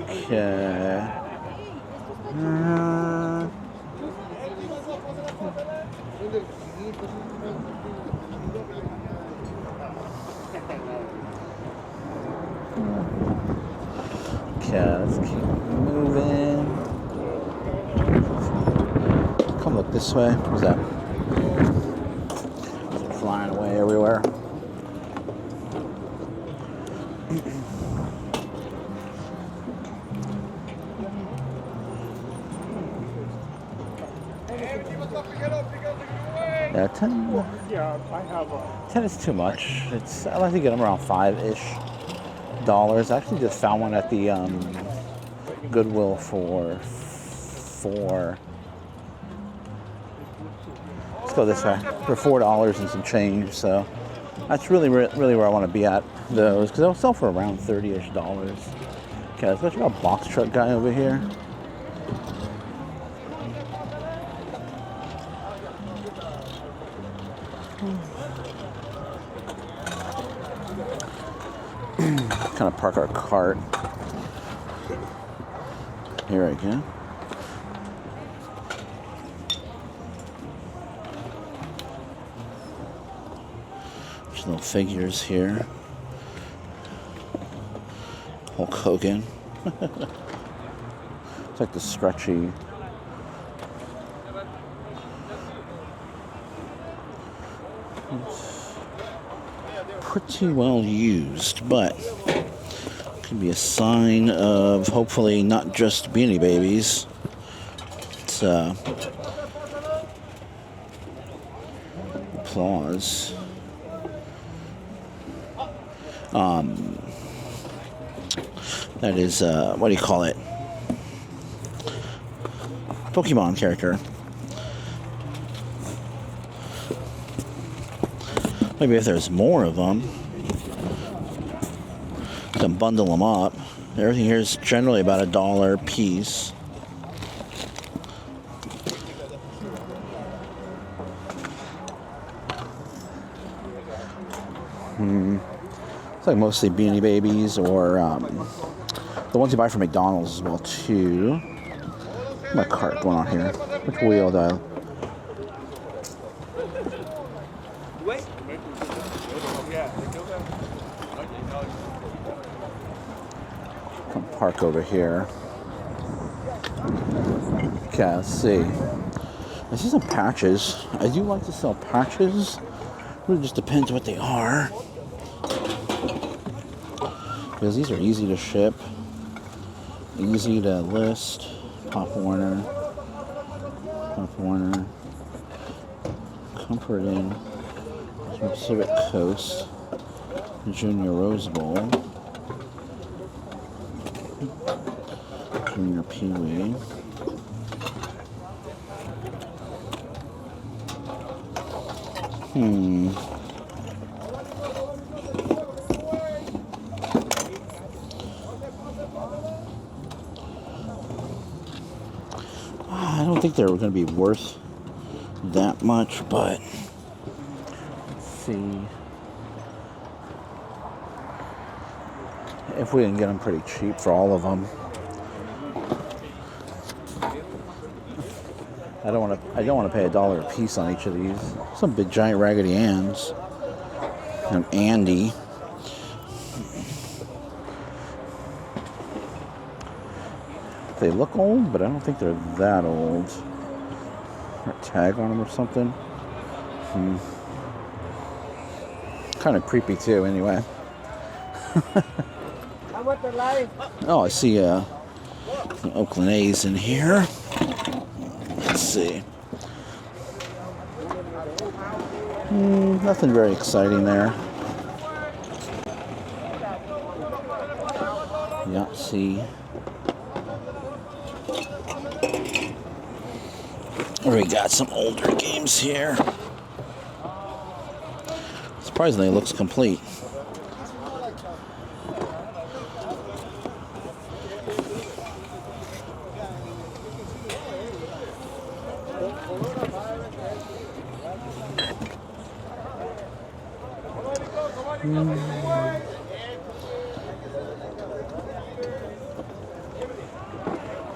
Okay. Okay, let's keep moving. Come look this way. What's that? They're flying away everywhere. Yeah, 10. Yeah, I have a. 10 is too much. I like to get them around $5-ish. I actually just found one at the Goodwill for let's go this way, for $4 and some change. So that's really where I want to be at those, because they'll sell for around $30-ish. Okay, let's go check out box truck guy over here. Kind of park our cart. Here I go. There's little figures here. Hulk Hogan. It's like the stretchy. It's pretty well used, but could be a sign of hopefully not just Beanie Babies. It's applause. That is what do you call it? Pokemon character. Maybe if there's more of them, you can bundle them up. Everything here is generally about $1 a piece. It's like mostly Beanie Babies or the ones you buy from McDonald's as well too. My cart going on here. Which wheel dial? Come park over here. Okay, let's see. I see some patches. I do like to sell patches. It really just depends what they are. because these are easy to ship, easy to list. Pop Warner, Comfort Inn, Pacific Coast, Junior Rose Bowl, Junior Pee Wee. I don't think they're going to be worth that much, but let's see if we can get them pretty cheap for all of them. I don't want to pay $1 a piece on each of these. Some big giant Raggedy Anns. And Andy. They look old, but I don't think they're that old. Or a tag on them or something. Kind of creepy too, anyway. Oh, I see an Oakland A's in here. Let's see. Nothing very exciting there. Yeah, see. We got some older games here. Surprisingly, it looks complete.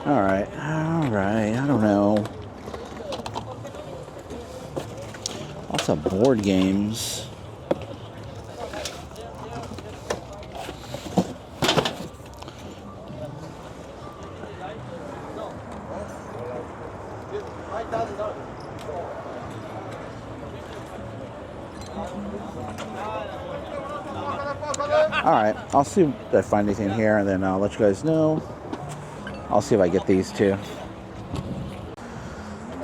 All right. I don't know. Lots of board games. All right, I'll see if I find anything here, and then I'll let you guys know. I'll see if I get these too.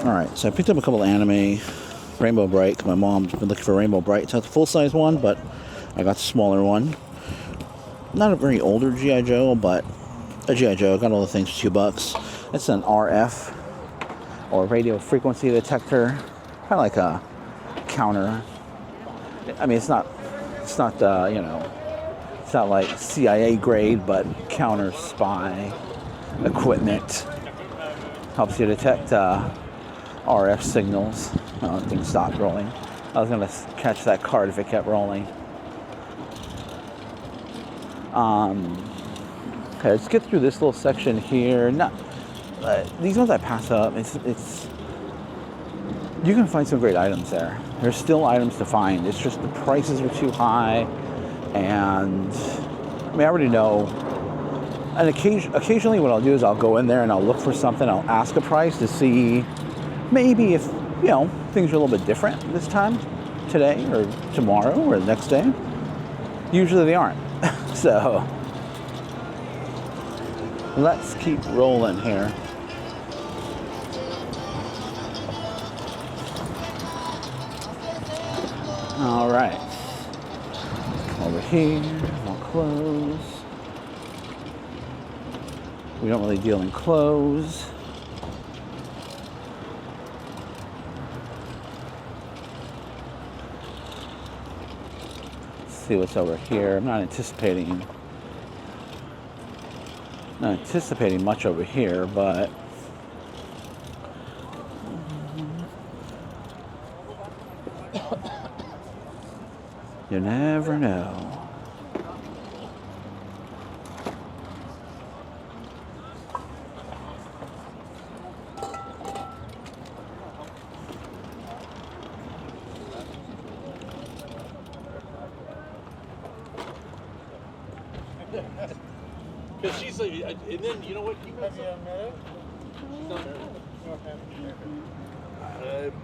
All right, so I picked up a couple anime. Rainbow Bright. My mom's been looking for Rainbow Bright. It's not the full-size one, but I got the smaller one. Not a very older G.I. Joe, but a G.I. Joe. Got all the things for $2. It's an RF, or radio frequency detector. Kind of like a counter. I mean, it's not it's not like CIA grade, but counter spy equipment. Helps you detect RF signals. Oh, things stopped rolling. I was gonna catch that card if it kept rolling. Okay, let's get through this little section here. These ones I pass up. It's you can find some great items there. There's still items to find. It's just the prices are too high, and I mean I already know. And occasionally what I'll do is I'll go in there and I'll look for something. I'll ask a price to see maybe if things are a little bit different this time, today or tomorrow or the next day. Usually they aren't. So let's keep rolling here. All right. Over here, more clothes. We don't really deal in clothes. Let's see what's over here. I'm not anticipating much over here, but you never know. Because she's like, and then you know what? She's not married.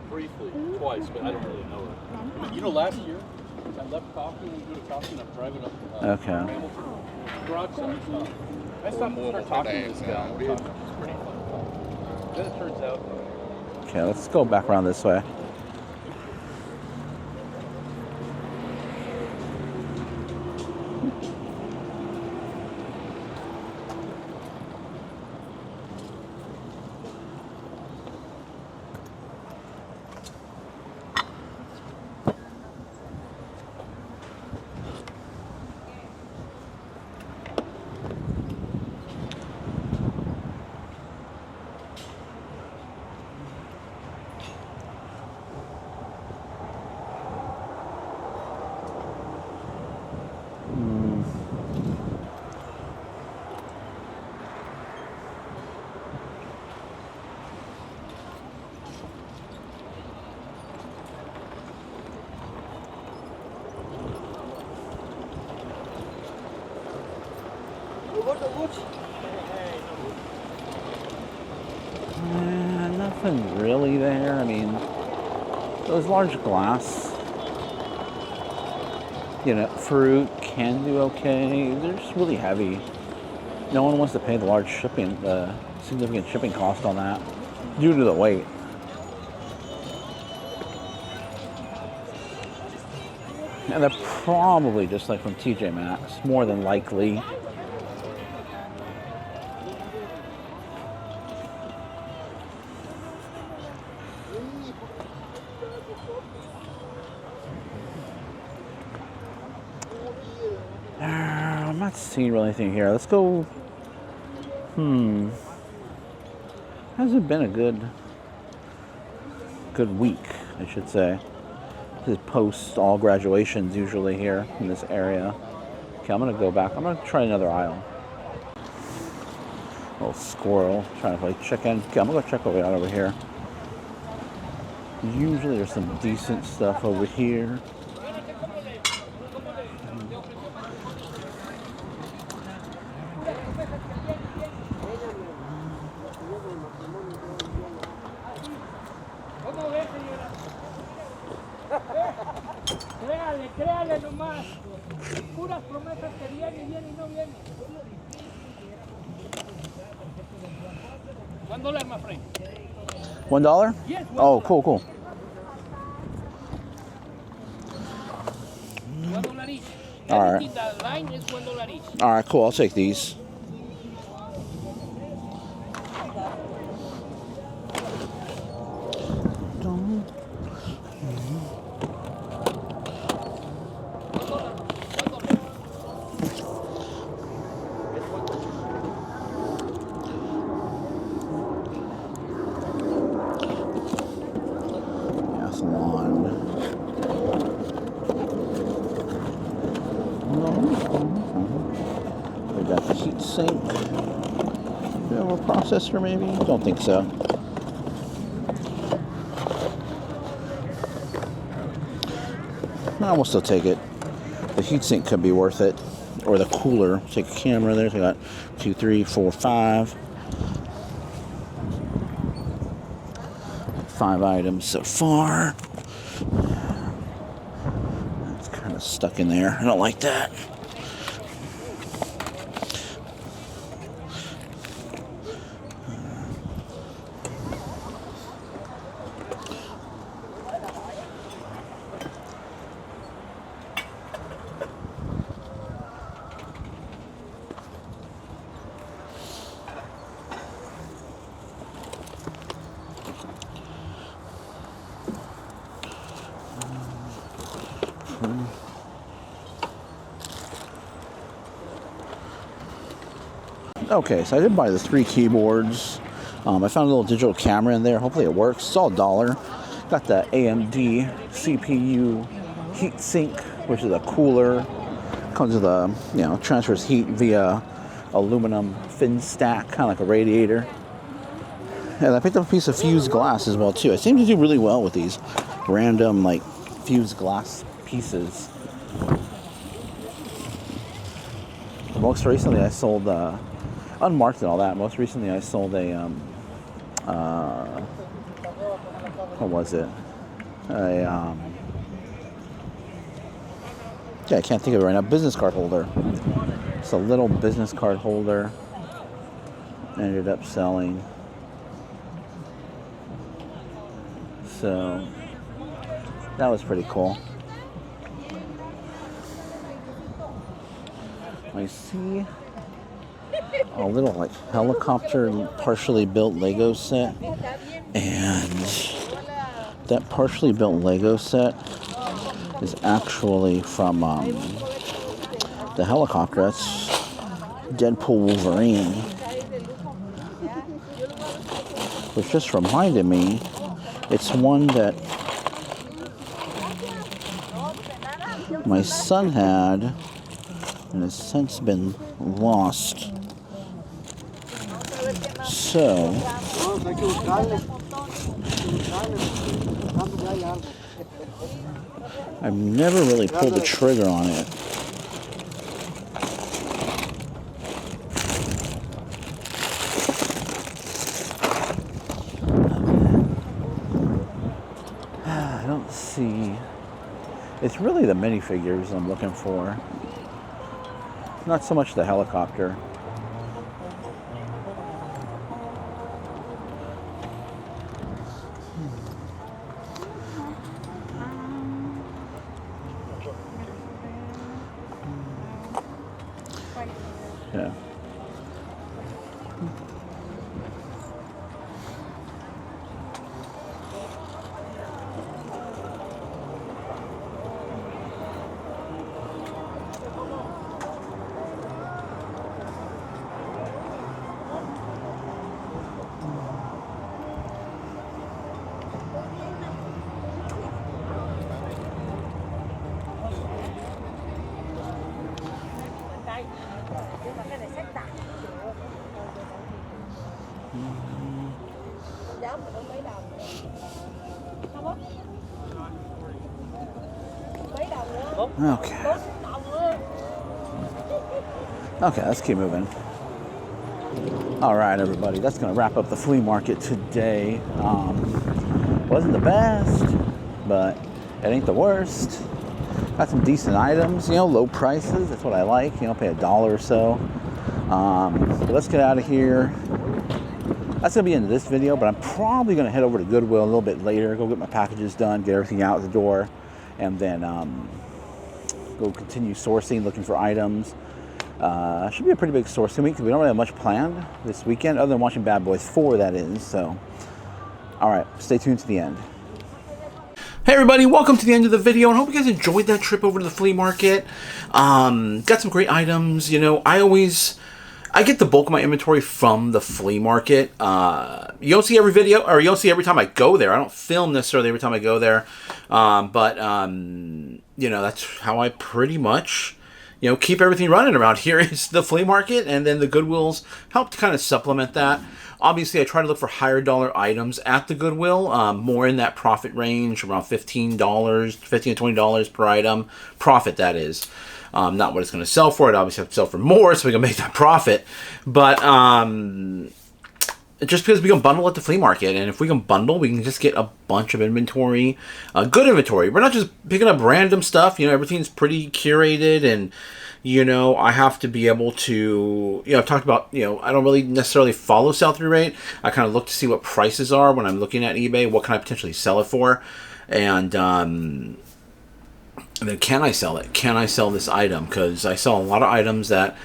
Briefly, twice, but I don't really know her. You know, last year I left coffee. We do the coffee and I'm driving up. Okay. Garage sale stuff. I stopped and started talking to this guy. We're talking. It's pretty fun. Then it turns out. Okay, let's go back around this way. Nothing really there. I mean, those large glass, fruit can do okay. They're just really heavy. No one wants to pay the large shipping, the significant shipping cost on that due to the weight. And they're probably just like from TJ Maxx, more than likely. I'm not seeing really anything here. Let's go. Hasn't been a good week, I should say. This is post all graduations usually here in this area. Okay, I'm gonna go back. I'm gonna try another aisle. Little squirrel trying to play chicken. Okay, I'm gonna go check what we got over here. Usually there's some decent stuff over here. Créale nomás, puras promesas que viene y viene y no viene. $1, my friend. $1? Yes, $1. Oh, cool. $1 each. All right. Everything that line is $1 each. All right, cool. I'll take these. We got the heat sink. Do we have a processor maybe? Don't think so. No, we'll still take it. The heat sink could be worth it. Or the cooler. Take a camera there. So we got 2, 3, 4, 5. 5 items so far. It's kind of stuck in there. I don't like that. Okay, so I did buy the 3 keyboards. I found a little digital camera in there. Hopefully it works. It's all $1. Got the AMD CPU heat sink, which is a cooler. Comes with a, transfers heat via aluminum fin stack, kind of like a radiator. And I picked up a piece of fused glass as well too. I seem to do really well with these random fused glass pieces. Most recently I sold unmarked and all that. Most recently I sold a what was it? Yeah, I can't think of it right now. Business card holder. It's a little business card holder. Ended up selling. So that was pretty cool. I see a little like helicopter partially built Lego set, and that partially built Lego set is actually from the helicopter. That's Deadpool Wolverine, which just reminded me it's one that my son had and has since been lost. So I've never really pulled the trigger on it. I don't see. It's really the minifigures I'm looking for. Not so much the helicopter. Yeah. Okay. Okay, let's keep moving. All right, everybody, that's going to wrap up the flea market today. Wasn't the best, but it ain't the worst. Got some decent items, you know, low prices. That's what I like. You know, pay $1 or so. But let's get out of here. That's going to be the end of this video, but I'm probably going to head over to Goodwill a little bit later, go get my packages done, get everything out the door, and then go continue sourcing, looking for items. Should be a pretty big sourcing week because we don't really have much planned this weekend, other than watching Bad Boys 4, that is. So, all right, stay tuned to the end. Hey everybody, welcome to the end of the video, and I hope you guys enjoyed that trip over to the flea market. Got some great items. You know, I get the bulk of my inventory from the flea market. You don't see every video, or you don't see every time I go there. I don't film necessarily every time I go there. But you know, that's how I pretty much, you know, keep everything running around here is the flea market, and then the Goodwills help to kind of supplement that. Obviously, I try to look for higher dollar items at the Goodwill, more in that profit range, around $15 to $20 per item. Profit, that is. Not what it's going to sell for. It obviously have to sell for more so we can make that profit. But just because we can bundle at the flea market, and if we can bundle, we can just get a bunch of inventory, good inventory. We're not just picking up random stuff. You know, everything's pretty curated, and you know, I have to be able to, you know, I've talked about, you know, I don't really necessarily follow sell-through rate. I kind of look to see what prices are when I'm looking at eBay. What can I potentially sell it for? And then can I sell it? Can I sell this item? Because I sell a lot of items that,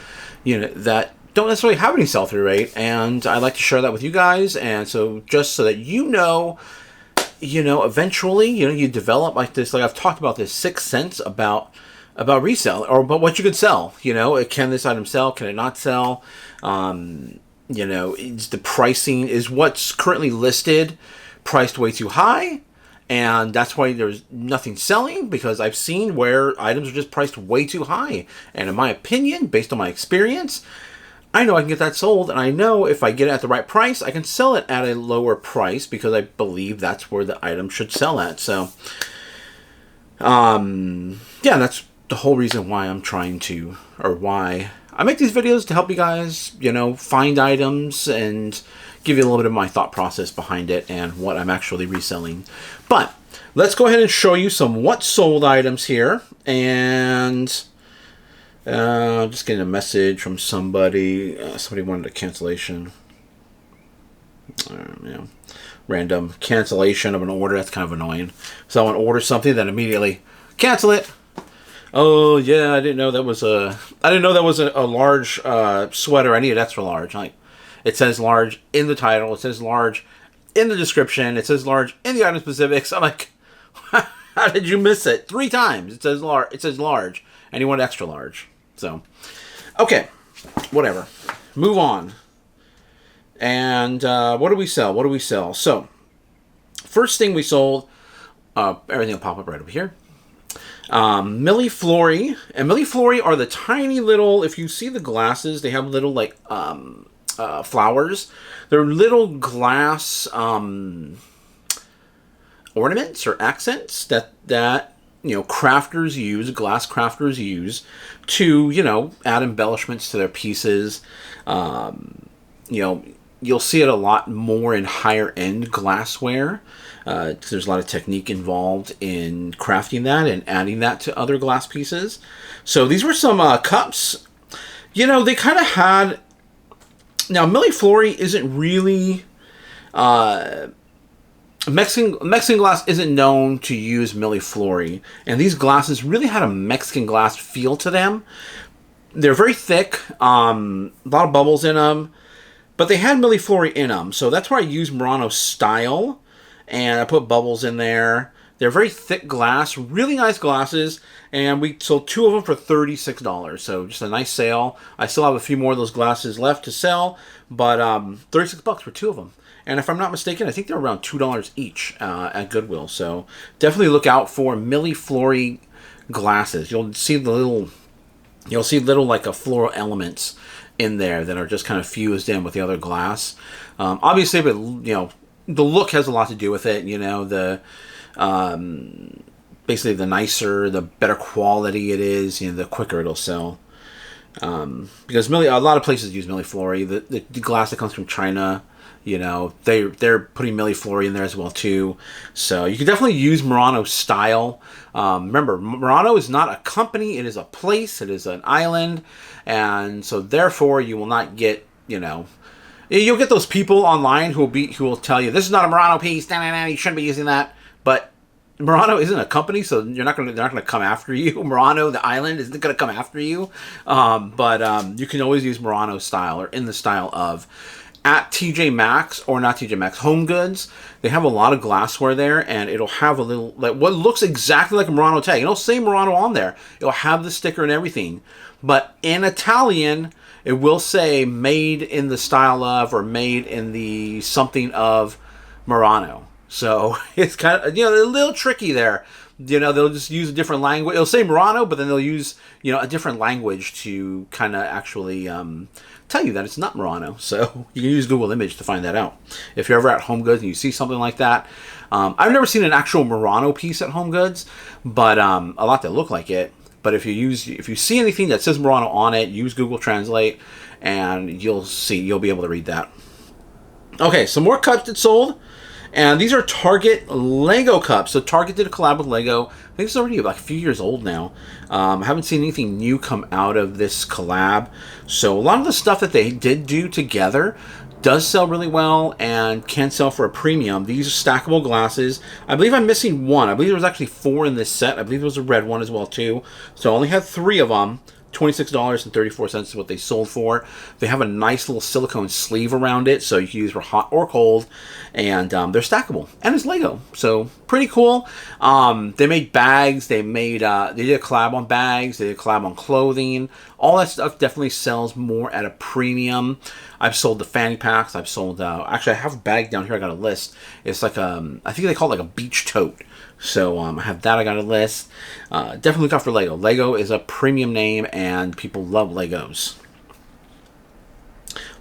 you know, that don't necessarily have any sell-through rate, and I like to share that with you guys. And so just so that you know, eventually, you know, you develop like this, like I've talked about this sixth sense about resell, or about what you could sell. You know, can this item sell? Can it not sell? You know, is the pricing, is what's currently listed priced way too high? And that's why there's nothing selling, because I've seen where items are just priced way too high. And in my opinion, based on my experience, I know I can get that sold, and I know if I get it at the right price, I can sell it at a lower price because I believe that's where the item should sell at. So, yeah, that's the whole reason why I'm trying to, or why I make these videos, to help you guys, you know, find items and give you a little bit of my thought process behind it and what I'm actually reselling. But let's go ahead and show you some what sold items here. And just getting a message from somebody. Somebody wanted a cancellation. Random cancellation of an order. That's kind of annoying. Someone orders something, then immediately cancel it. Oh yeah, I didn't know that was a large sweater. I need it extra large. Like, it says large in the title. It says large in the description. It says large in the item specifics. I'm like, how did you miss it? 3 times. It says large. It says large, and you want extra large. So, okay, whatever. Move on. And what do we sell? What do we sell? So, first thing we sold. Everything will pop up right over here. Milliflori. And Milliflori are the tiny little, if you see the glasses, they have little like flowers. They're little glass ornaments or accents that crafters use, glass crafters use to, add embellishments to their pieces. You'll see it a lot more in higher end glassware. There's a lot of technique involved in crafting that and adding that to other glass pieces. So these were some cups. They kind of had... Now, Milliflori isn't really... Mexican glass isn't known to use Milliflori. And these glasses really had a Mexican glass feel to them. They're very thick. A lot of bubbles in them. But they had Milliflori in them. So that's where I use Murano style. And I put bubbles in there. They're very thick glass, really nice glasses, and we sold 2 of them for $36. So just a nice sale. I still have a few more of those glasses left to sell, but $36 for 2 of them. And if I'm not mistaken, I think they're around $2 each at Goodwill. So definitely look out for Milliflori glasses. You'll see little like a floral elements in there that are just kind of fused in with the other glass. Obviously, but the look has a lot to do with it. Basically the nicer, the better quality it is, the quicker it'll sell. Because a lot of places use Milliflori. The glass that comes from China, they're putting Milliflori in there as well too. So you can definitely use Murano style. Remember, Murano is not a company; it is a place. It is an island, and so therefore you will not get You'll get those people online who will tell you this is not a Murano piece. You shouldn't be using that. But Murano isn't a company, so they're not going to come after you. Murano, the island, isn't going to come after you. But you can always use Murano style or in the style of at TJ Maxx or not TJ Maxx, Home Goods. They have a lot of glassware there, and it'll have a little like what looks exactly like a Murano tag. It'll say Murano on there. It'll have the sticker and everything, but in Italian, it will say made in the style of or made in the something of Murano. So it's kind of, a little tricky there. They'll just use a different language. It'll say Murano, but then they'll use, a different language to kind of actually tell you that it's not Murano. So you can use Google Image to find that out. If you're ever at Home Goods and you see something like that. I've never seen an actual Murano piece at Home Goods, but a lot that look like it. But if you see anything that says Murano on it, use Google Translate, and you'll be able to read that. Okay, some more cups that sold, and these are Target Lego cups. So Target did a collab with Lego. I think it's already like a few years old now. I haven't seen anything new come out of this collab. So a lot of the stuff that they did do together does sell really well and can sell for a premium. These are stackable glasses. I believe I'm missing one. I believe there was actually 4 in this set. I believe there was a red one as well too. So I only had 3 of them. $26.34 is what they sold for. They have a nice little silicone sleeve around it, so you can use for hot or cold. And they're stackable, and it's Lego, so pretty cool. They made bags. They did a collab on bags. They did a collab on clothing. All that stuff definitely sells more at a premium. I've sold the fanny packs. I've sold actually I have a bag down here. I got a list. It's like I think they call it like a beach tote. So I have that. I got a list. Definitely look out for Lego. Lego is a premium name, and people love Legos.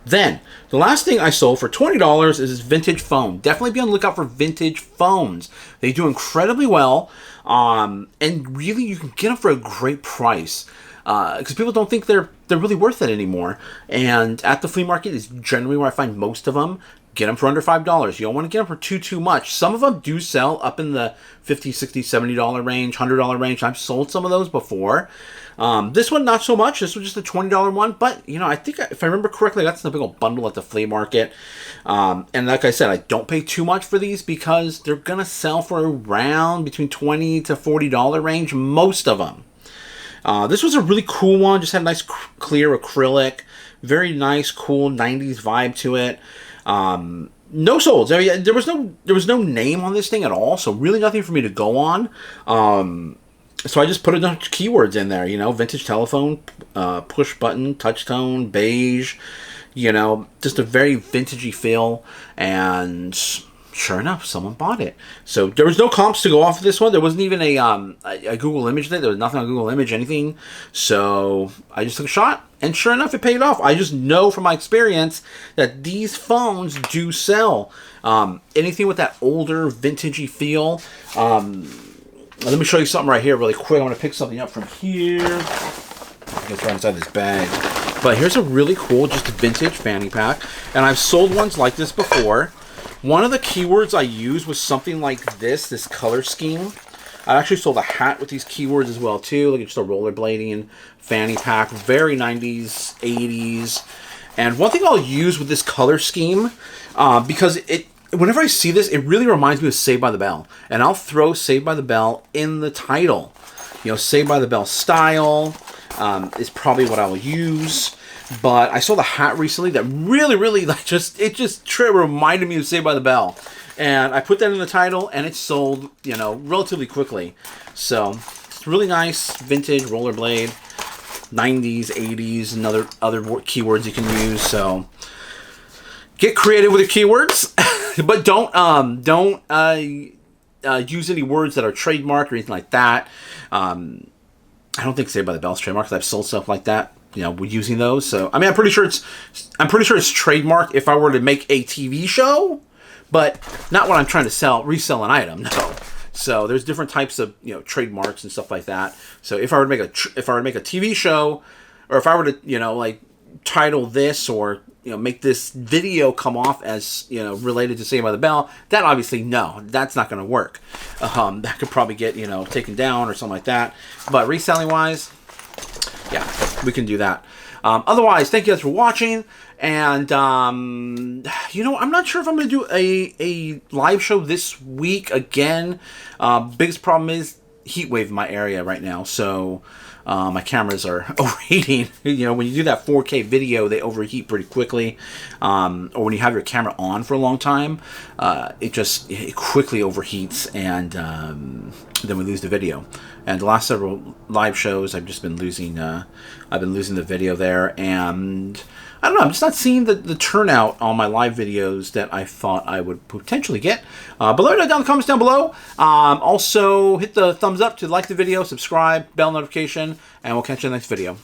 Then, the last thing I sold for $20 is this vintage phone. Definitely be on the lookout for vintage phones. They do incredibly well, and really you can get them for a great price. Because people don't think they're really worth it anymore. And at the flea market is generally where I find most of them. get them for under $5. You don't want to get them for too much. Some of them do sell up in the $50, $60, $70 range, $100 range. I've sold some of those before. This one, not so much. This was just a $20 one. But, you know, I think, if I remember correctly, that's the big old bundle at the flea market. And like I said, I don't pay too much for these because they're going to sell for around between $20 to $40 range, most of them. This was a really cool one. Just had a nice clear acrylic. Very nice, cool 90s vibe to it. No solds. There was no name on this thing at all, so really nothing for me to go on. So I just put a bunch of keywords in there, you know, vintage telephone, push button, touch tone, beige, you know, just a very vintagey feel. And sure enough, someone bought it. So there was no comps to go off of this one. There wasn't even a Google image there. There was nothing on Google image, anything. So I just took a shot, and sure enough, it paid off. I just know from my experience that these phones do sell. Anything with that older, vintagey feel. Let me show you something right here really quick. I'm going to pick something up from here. I guess right inside this bag. But here's a really cool, just vintage fanny pack. And I've sold ones like this before. One of the keywords I used was something like this color scheme. I actually sold a hat with these keywords as well too. Like just a rollerblading fanny pack. Very 90s, 80s. And one thing I'll use with this color scheme, because whenever I see this, it really reminds me of Saved by the Bell. And I'll throw Saved by the Bell in the title. You know, Saved by the Bell style is probably what I will use. But I saw the hat recently that really, reminded me of Saved by the Bell. And I put that in the title, and it sold, you know, relatively quickly. So, it's really nice, vintage, rollerblade, 90s, 80s, and other keywords you can use. So, get creative with your keywords, but don't use any words that are trademarked or anything like that. I don't think Saved by the Bell's trademarked, because I've sold stuff like that, you know, using those. So I mean, I'm pretty sure it's trademarked if I were to make a TV show, but not when I'm trying to resell an item. No. So there's different types of, you know, trademarks and stuff like that. So if I were to make a TV show, or if I were to, you know, like title this, or, you know, make this video come off as, you know, related to Saved by the Bell, that obviously, no, that's not going to work. That could probably get, you know, taken down or something like that. But reselling wise, yeah, we can do that. Otherwise, thank you guys for watching. And, you know, I'm not sure if I'm going to do a live show this week again. Biggest problem is heat wave in my area right now. So, my cameras are overheating. You know, when you do that 4K video, they overheat pretty quickly. Or when you have your camera on for a long time, it quickly overheats, and then we lose the video. And the last several live shows, I've just been losing. I've been losing the video there, and I don't know. I'm just not seeing the turnout on my live videos that I thought I would potentially get. But let me know down in the comments down below. Also, hit the thumbs up to like the video, subscribe, bell notification, and we'll catch you in the next video.